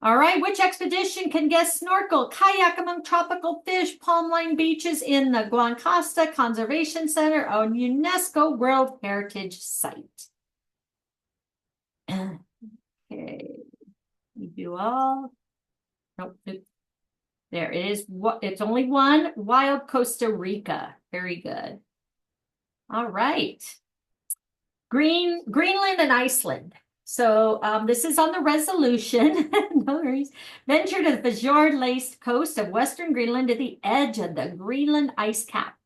All right, which expedition can guest snorkel, kayak among tropical fish, palm-lined beaches in the Guanacaste Conservation Center, a UNESCO World Heritage Site? Okay, we do all. Nope. There it is. It's only one. Wild Costa Rica. Very good. All right. Greenland and Iceland. So this is on the resolution. No worries. Venture to the fjord-laced coast of western Greenland to the edge of the Greenland ice cap.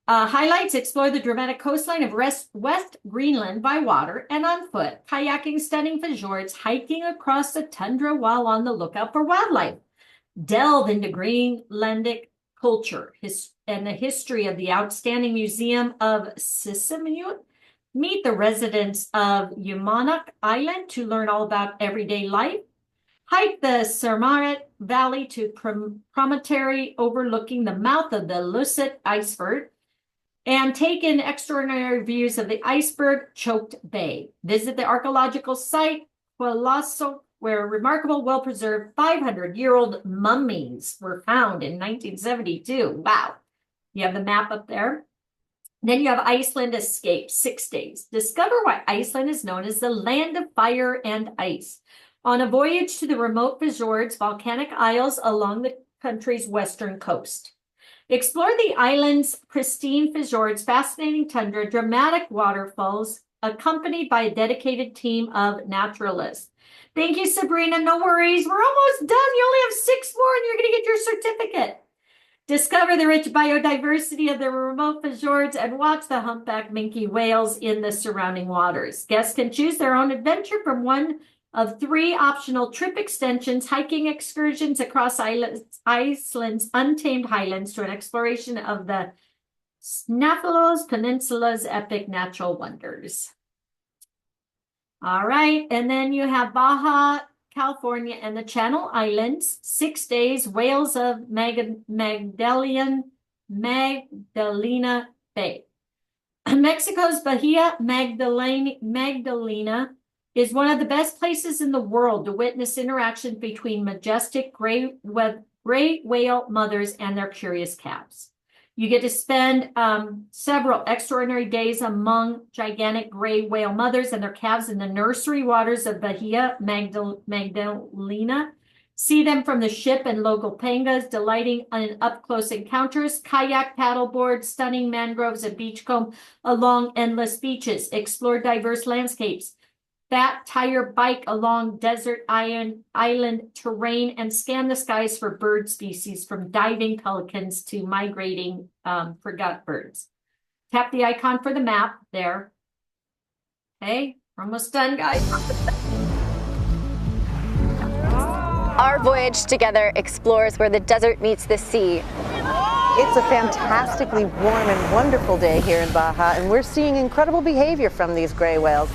Highlights: explore the dramatic coastline of West Greenland by water and on foot, kayaking stunning fjords, hiking across the tundra while on the lookout for wildlife. Delve into Greenlandic culture and the history of the outstanding Museum of Sisimiut. Meet the residents of Umanak Island to learn all about everyday life. Hike the Sermaret Valley to promontory overlooking the mouth of the Lusset Iceberg. And take in extraordinary views of the iceberg-choked bay. Visit the archaeological site, Hualasso, where remarkable, well-preserved 500-year-old mummies were found in 1972. Wow. You have the map up there. Then you have Iceland Escape, 6 days. Discover why Iceland is known as the land of fire and ice. On a voyage to the remote fjords, volcanic isles along the country's western coast. Explore the island's pristine fjords, fascinating tundra, dramatic waterfalls, accompanied by a dedicated team of naturalists. Thank you, Sabrina. No worries. We're almost done. You only have 6 more and you're going to get your certificate. Discover the rich biodiversity of the remote fjords and watch the humpback minke whales in the surrounding waters. Guests can choose their own adventure from one of 3 optional trip extensions, hiking excursions across Iceland's untamed highlands to an exploration of the Snaefellsnes Peninsula's epic natural wonders. All right, and then you have Baja California and the Channel Islands, 6 days, whales of Magdalena Bay. Mexico's Bahia Magdalena is one of the best places in the world to witness interaction between majestic gray whale mothers and their curious calves. You get to spend several extraordinary days among gigantic gray whale mothers and their calves in the nursery waters of Bahia Magdalena. See them from the ship and local pangas, delighting in up-close encounters, kayak, paddleboard, stunning mangroves, and beachcomb along endless beaches. Explore diverse landscapes. Fat tire bike along desert island terrain and scan the skies for bird species from diving pelicans to migrating forgot birds. Tap the icon for the map there. Okay, we're almost done, guys. Our voyage together explores where the desert meets the sea. It's a fantastically warm and wonderful day here in Baja, and we're seeing incredible behavior from these gray whales.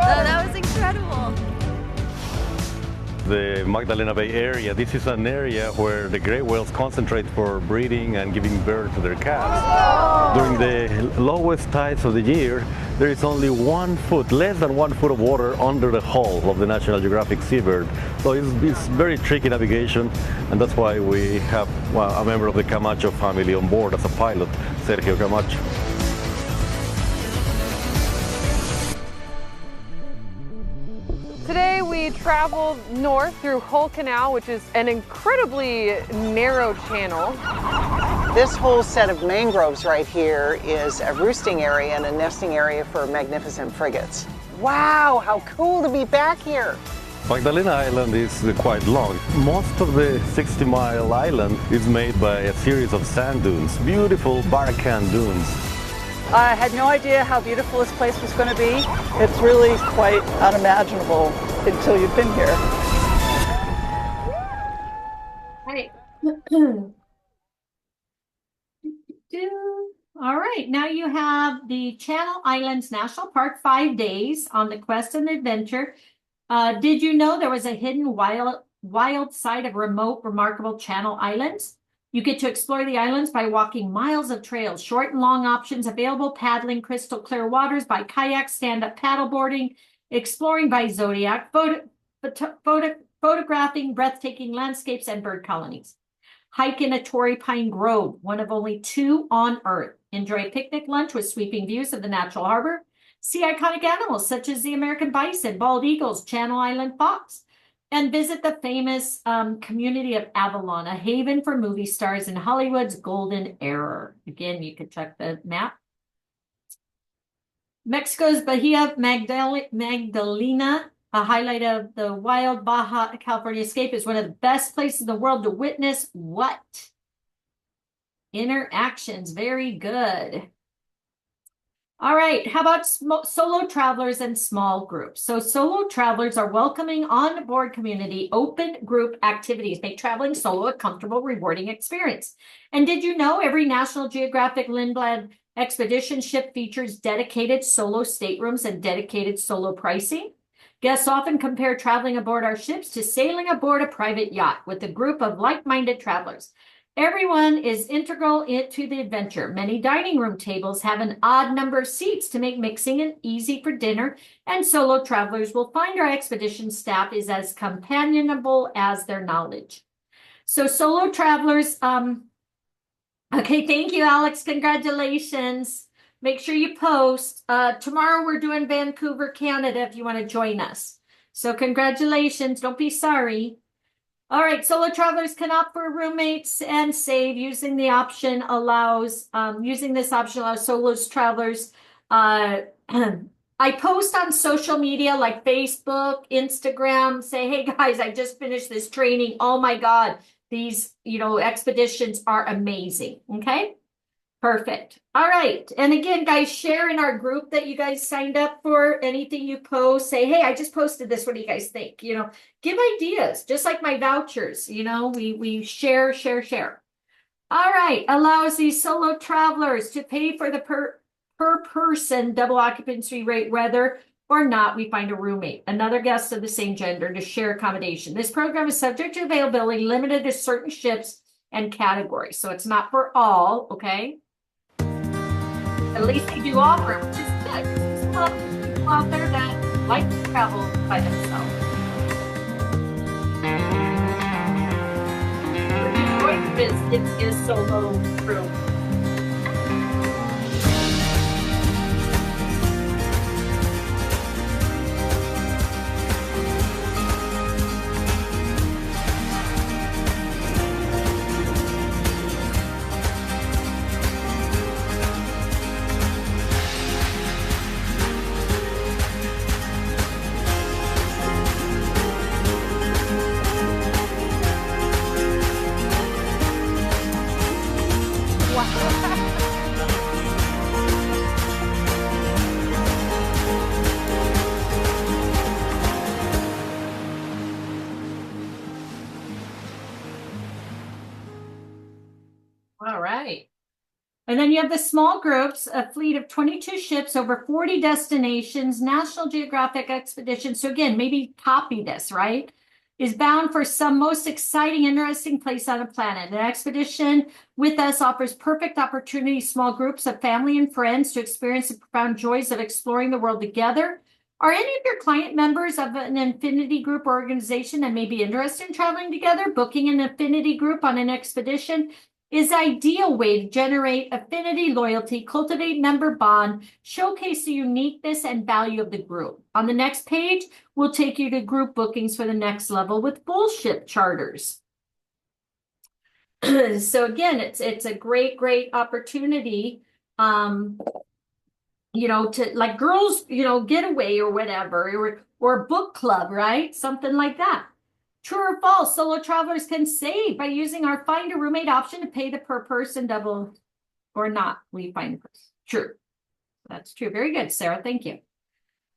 That was incredible. The Magdalena Bay area, this is an area where the gray whales concentrate for breeding and giving birth to their calves. During the lowest tides of the year, there is only 1 foot, less than 1 foot of water under the hull of the National Geographic Seabird. So it's very tricky navigation, and that's why we have a member of the Camacho family on board as a pilot, Sergio Camacho. Today we traveled north through Hull Canal, which is an incredibly narrow channel. This whole set of mangroves right here is a roosting area and a nesting area for magnificent frigates. Wow, how cool to be back here. Magdalena Island is quite long. Most of the 60-mile island is made by a series of sand dunes, beautiful Baracan dunes. I had no idea how beautiful this place was going to be. It's really quite unimaginable until you've been here. Right. All right, now you have the Channel Islands National Park, 5 days on the quest and adventure. Did you know there was a hidden wild side of remote, remarkable Channel Islands? You get to explore the islands by walking miles of trails, short and long options available, paddling crystal clear waters by kayak, stand-up paddleboarding, exploring by zodiac, photographing breathtaking landscapes and bird colonies. Hike in a Torrey Pine Grove, one of only 2 on Earth. Enjoy a picnic lunch with sweeping views of the natural harbor. See iconic animals such as the American bison, bald eagles, Channel Island fox. and visit the famous community of Avalon, a haven for movie stars in Hollywood's golden era. Again, you can check the map. Mexico's Bahia of Magdalena, a highlight of the wild Baja California escape, is one of the best places in the world to witness what? Interactions. Very good. All right, how about solo travelers and small groups? So solo travelers are welcoming on-board community open group activities. Make traveling solo a comfortable, rewarding experience. And did you know every National Geographic Lindblad expedition ship features dedicated solo staterooms and dedicated solo pricing? Guests often compare traveling aboard our ships to sailing aboard a private yacht with a group of like-minded travelers. Everyone is integral to the adventure. Many dining room tables have an odd number of seats to make mixing it easy for dinner, and solo travelers will find our expedition staff is as companionable as their knowledge. So solo travelers, okay, thank you, Alex. Congratulations. Make sure you post. Tomorrow we're doing Vancouver, Canada, if you want to join us. So congratulations. Don't be sorry. All right, solo travelers can opt for roommates and save. Using this option allows solo travelers. I post on social media like Facebook, Instagram, say, hey guys, I just finished this training. Oh my God, these, expeditions are amazing. Okay, perfect. All right, and again, guys, share in our group that you guys signed up for. Anything you post, say, hey, I just posted this. What do you guys think? Give ideas, just like my vouchers. We share. All right, allows these solo travelers to pay for the per person double occupancy rate, whether or not we find a roommate, another guest of the same gender, to share accommodation. This program is subject to availability, limited to certain ships and categories. So it's not for all, okay? At least they do offer, which is good. There's a lot of people out there that like to travel by themselves. We're going to visit his solo room. All right. And then you have the small groups, a fleet of 22 ships, over 40 destinations, National Geographic expedition. So again, maybe copy this, right? Is bound for some most exciting, interesting place on the planet. An expedition with us offers perfect opportunity, small groups of family and friends to experience the profound joys of exploring the world together. Are any of your client members of an affinity group or organization that may be interested in traveling together? Booking an affinity group on an expedition is an ideal way to generate affinity, loyalty, cultivate member bond, showcase the uniqueness and value of the group. On the next page, we'll take you to group bookings for the next level with full ship charters. So again, it's a great opportunity, to like girls, getaway or whatever, or book club, right? Something like that. True or false, solo travelers can save by using our find a roommate option to pay the per person double or not. We find a person. True. That's true. Very good, Sarah. Thank you.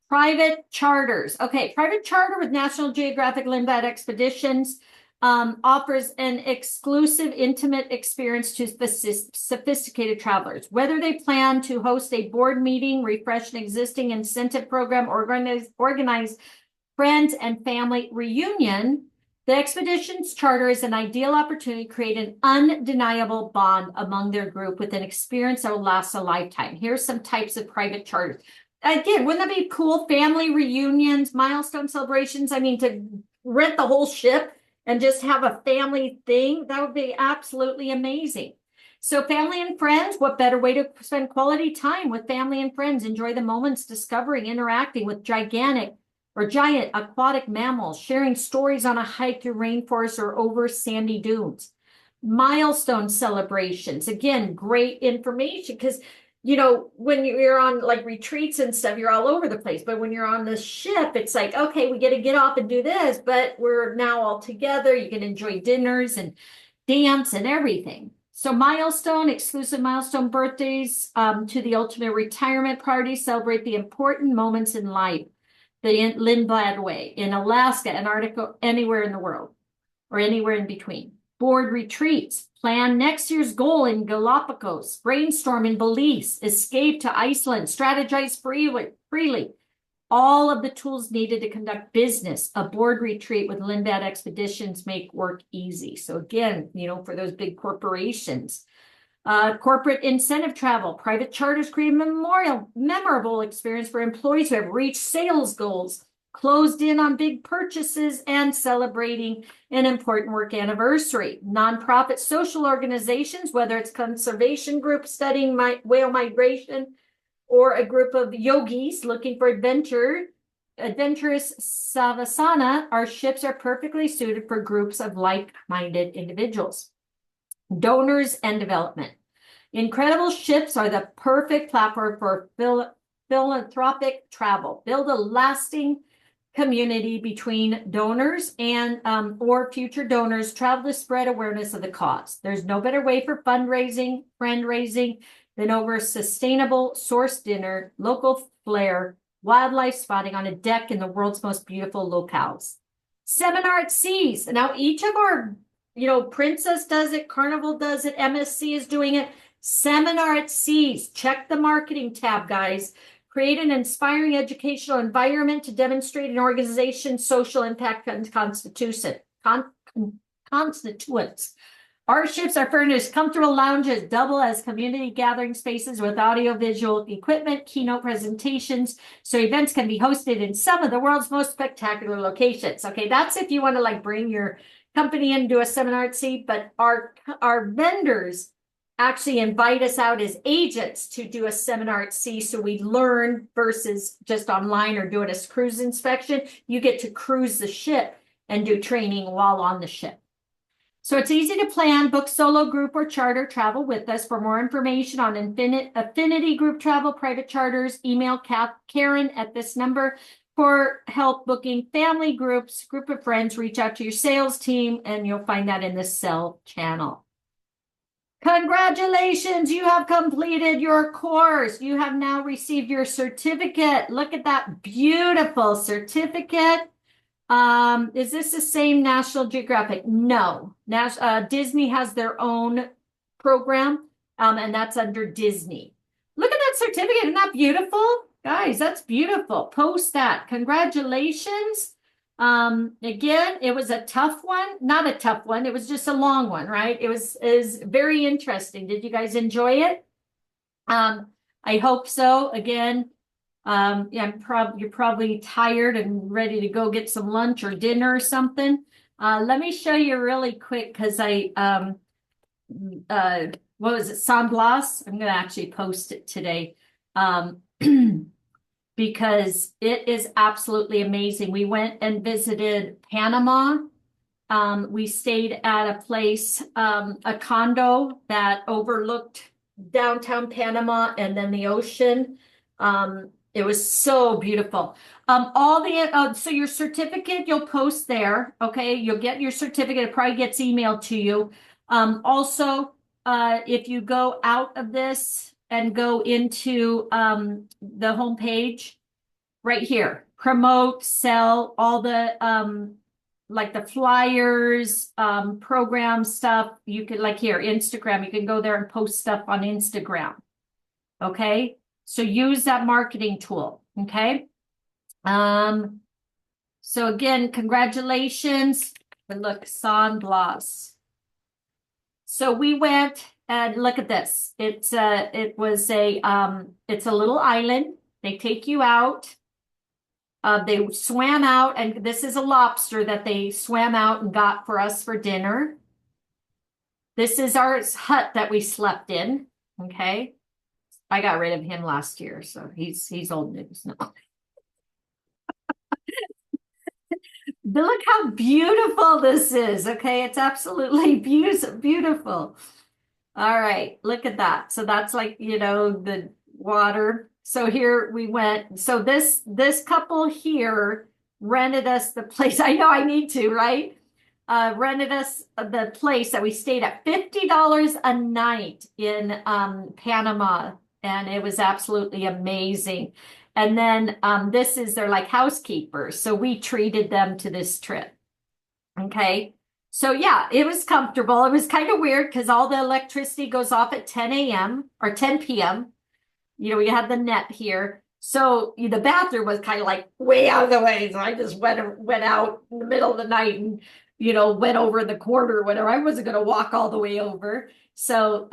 Private charters. Okay, private charter with National Geographic Lindblad Expeditions offers an exclusive, intimate experience to sophisticated travelers. Whether they plan to host a board meeting, refresh an existing incentive program, or organize friends and family reunion, the expedition's charter is an ideal opportunity to create an undeniable bond among their group with an experience that will last a lifetime. Here's some types of private charters. Again, wouldn't that be cool? Family reunions, milestone celebrations. I mean, to rent the whole ship and just have a family thing, that would be absolutely amazing. So family and friends, what better way to spend quality time with family and friends? Enjoy the moments discovering, interacting with gigantic or giant aquatic mammals sharing stories on a hike through rainforests or over sandy dunes. Milestone celebrations, again, great information because when you're on like retreats and stuff, you're all over the place. But when you're on the ship, it's like, okay, we get to get off and do this, but we're now all together. You can enjoy dinners and dance and everything. So exclusive milestone birthdays to the ultimate retirement party celebrate the important moments in life. The Lindblad Way in Alaska, Antarctica, anywhere in the world or anywhere in between. Board retreats, plan next year's goal in Galapagos, brainstorm in Belize, escape to Iceland, strategize freely. All of the tools needed to conduct business. A board retreat with Lindblad Expeditions make work easy. So again, for those big corporations. Corporate incentive travel, private charters create a memorable experience for employees who have reached sales goals, closed in on big purchases, and celebrating an important work anniversary. Nonprofit social organizations, whether it's conservation groups studying whale migration or a group of yogis looking for adventurous savasana, our ships are perfectly suited for groups of like-minded individuals. Donors and development. Incredible ships are the perfect platform for philanthropic travel. Build a lasting community between donors and or future donors. Travel to spread awareness of the cause. There's no better way for fundraising, friend raising than over a sustainable source dinner, local flair, wildlife spotting on a deck in the world's most beautiful locales. Seminar at Seas. Now each of our Princess does it, Carnival does it, MSC is doing it. Seminar at Seas. Check the marketing tab, guys. Create an inspiring educational environment to demonstrate an organization's social impact and constituents. Our ships are furnished comfortable lounges, double as community gathering spaces with audiovisual equipment, keynote presentations, so events can be hosted in some of the world's most spectacular locations. Okay, that's if you want to bring your company in and do a seminar at sea, but our vendors actually invite us out as agents to do a seminar at sea, so we learn versus just online or doing a cruise inspection. You get to cruise the ship and do training while on the ship. So it's easy to plan, book solo, group, or charter travel with us. For more information on affinity group travel, private charters, email Karen at this number. For help booking family groups, group of friends, reach out to your sales team, and you'll find that in the sell channel. Congratulations, you have completed your course. You have now received your certificate. Look at that beautiful certificate. Is this the same National Geographic? No. Disney has their own program, and that's under Disney. Look at that certificate. Isn't that beautiful? Guys, that's beautiful. Post that. Congratulations. Again, it was a tough one. Not a tough one. It was just a long one, right? It was very interesting. Did you guys enjoy it? I hope so. Again, yeah, you're probably tired and ready to go get some lunch or dinner or something. Let me show you really quick because what was it? San Blas. I'm going to actually post it today. Because it is absolutely amazing. We went and visited Panama. We stayed at a place, a condo that overlooked downtown Panama and then the ocean. It was so beautiful. So your certificate, you'll post there. Okay, you'll get your certificate. It probably gets emailed to you. Also, if you go out of this and go into the homepage right here, promote, sell, all the like the flyers, program stuff. You could here, Instagram, you can go there and post stuff on Instagram. Okay, so use that marketing tool. Okay. So again, congratulations. But look, San Blas. So we went and look at this. It's a little island. They take you out. They swam out, and this is a lobster that they swam out and got for us for dinner. This is our hut that we slept in. Okay. I got rid of him last year, so he's old news now. But look how beautiful this is. Okay, it's absolutely beautiful. All right, look at that. So that's like, the water. So here we went. So this couple here rented us the place. I know I need to, right? Rented us the place that we stayed at, $50 a night in Panama, and it was absolutely amazing. And then this is their like housekeepers. So we treated them to this trip. Okay. So yeah, it was comfortable. It was kind of weird because all the electricity goes off at 10 a.m. or 10 p.m. We had the net here. So the bathroom was kind of like way out of the way. So I just went out in the middle of the night and, went over the corner or whatever. I wasn't going to walk all the way over. So,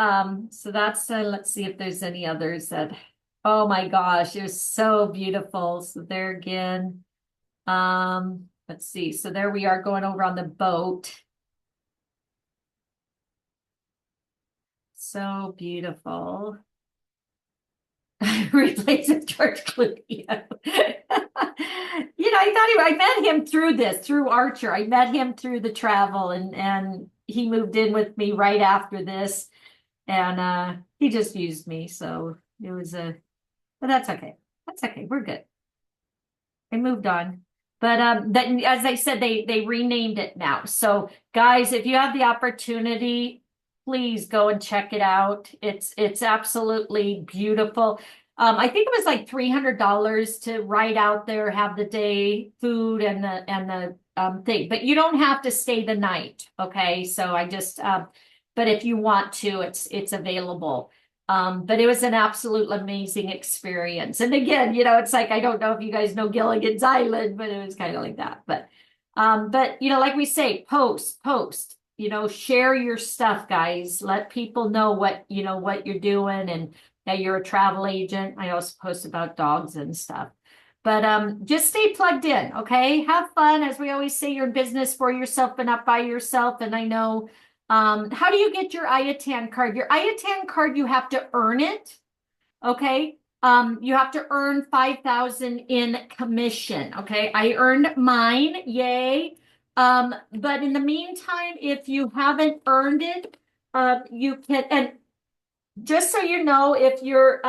so that's, let's see if there's any others that, oh my gosh, it was so beautiful. So there again, let's see. So there we are going over on the boat. So beautiful. Replace with George Clooney. I met him through Archer. I met him through the travel, and he moved in with me right after this, and he just used me. So it was but that's okay. That's okay. We're good. I moved on. But that, as I said, they renamed it now. So guys, if you have the opportunity, please go and check it out. It's absolutely beautiful. I think it was like $300 to ride out there, have the day, food, and the thing. But you don't have to stay the night. Okay, so I just but if you want to, it's available. But it was an absolute amazing experience. And again, it's like, I don't know if you guys know Gilligan's Island, but it was kind of like that. But like we say, post, share your stuff, guys. Let people know what you're doing, and that you're a travel agent. I also post about dogs and stuff. But just stay plugged in, okay? Have fun. As we always say, you're in business for yourself but not by yourself. And I know, how do you get your IATAN card? Your IATAN card, you have to earn it, okay? You have to earn 5,000 in commission, okay? I earned mine, yay. But in the meantime, if you haven't earned it, you can, and just so you know, if you're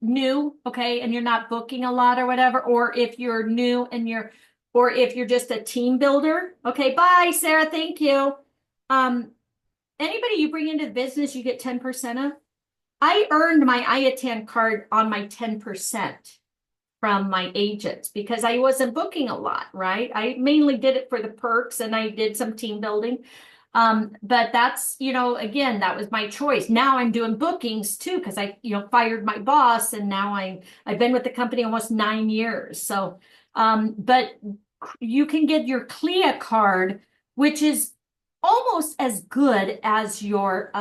new, okay, and you're not booking a lot or whatever, or if you're new and or if you're just a team builder, okay, bye, Sarah, thank you. Anybody you bring into the business, you get 10% of. I earned my IATAN card on my 10% from my agents because I wasn't booking a lot, right? I mainly did it for the perks, and I did some team building. But that's, again, that was my choice. Now I'm doing bookings too, because I, fired my boss, and now I've been with the company almost 9 years. So, but you can get your CLIA card, which is almost as good as your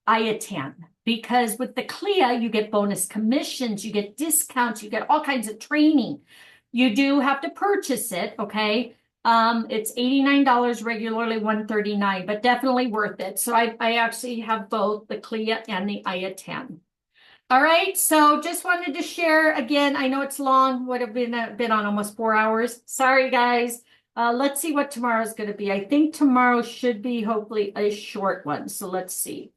IATAN, because with the CLIA, you get bonus commissions, you get discounts, you get all kinds of training. You do have to purchase it, okay? It's $89 regularly, $139, but definitely worth it. So I actually have both the CLIA and the IATAN. All right, so just wanted to share again. I know it's long, would have been on almost 4 hours. Sorry, guys. Let's see what tomorrow's going to be. I think tomorrow should be hopefully a short one. So let's see.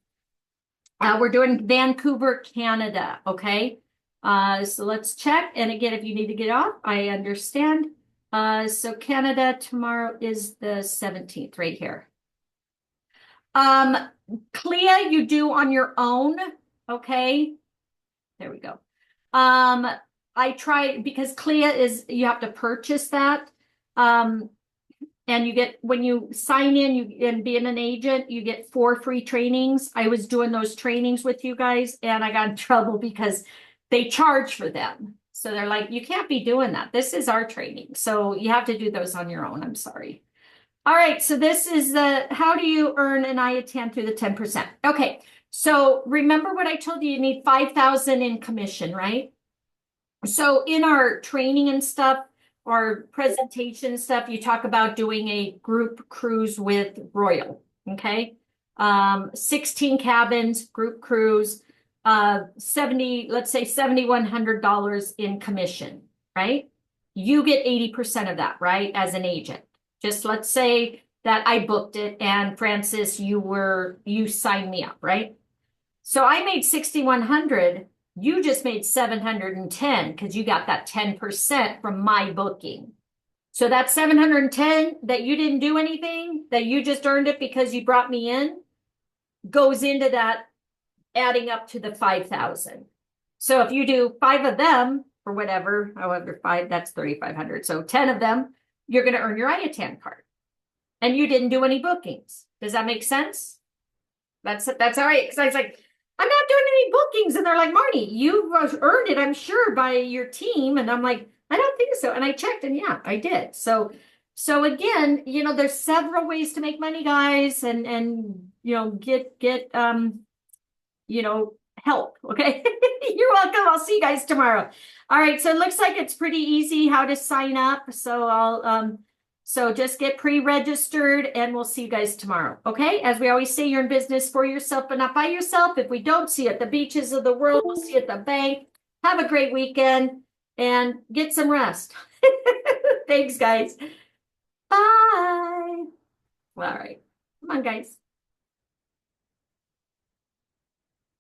We're doing Vancouver, Canada. Okay. So let's check. And again, if you need to get off, I understand. So Canada tomorrow is the 17th right here. CLIA you do on your own. Okay. There we go. I tried because CLIA is, you have to purchase that. And you get, when you sign in, and being an agent, you get 4 free trainings. I was doing those trainings with you guys, and I got in trouble because they charge for them. So they're like, you can't be doing that. This is our training. So you have to do those on your own. I'm sorry. All right. So this is how do you earn an IATAN through the 10%? Okay. So remember what I told you, you need 5,000 in commission, right? So in our training and stuff, our presentation stuff, you talk about doing a group cruise with Royal, okay? 16 cabins, group cruise, let's say $7,100 in commission, right? you get 80% of that, right? As an agent. Just let's say that I booked it and Francis, you signed me up, right? So I made 6,100. You just made 710 because you got that 10% from my booking. So that 710 that you didn't do anything, that you just earned it because you brought me in, goes into that, adding up to the 5,000. So if you do 5 of them or whatever, however, 5, that's 3,500. So 10 of them, you're going to earn your IATAN card. And you didn't do any bookings. Does that make sense? That's all right. Because I was like, I'm not doing any bookings. And they're like, Marnie, you earned it, I'm sure, by your team. And I'm like, I don't think so. And I checked and yeah, I did. So again, you know, there's several ways to make money, guys, and you know, get you know, help. Okay. You're welcome. I'll see you guys tomorrow. All right. So it looks like it's pretty easy how to sign up. So I'll so just get pre-registered and we'll see you guys tomorrow. Okay. As we always say, you're in business for yourself, but not by yourself. If we don't see you at the beaches of the world, we'll see you at the bank. Have a great weekend and get some rest. Thanks, guys. Bye. All right. Come on, guys.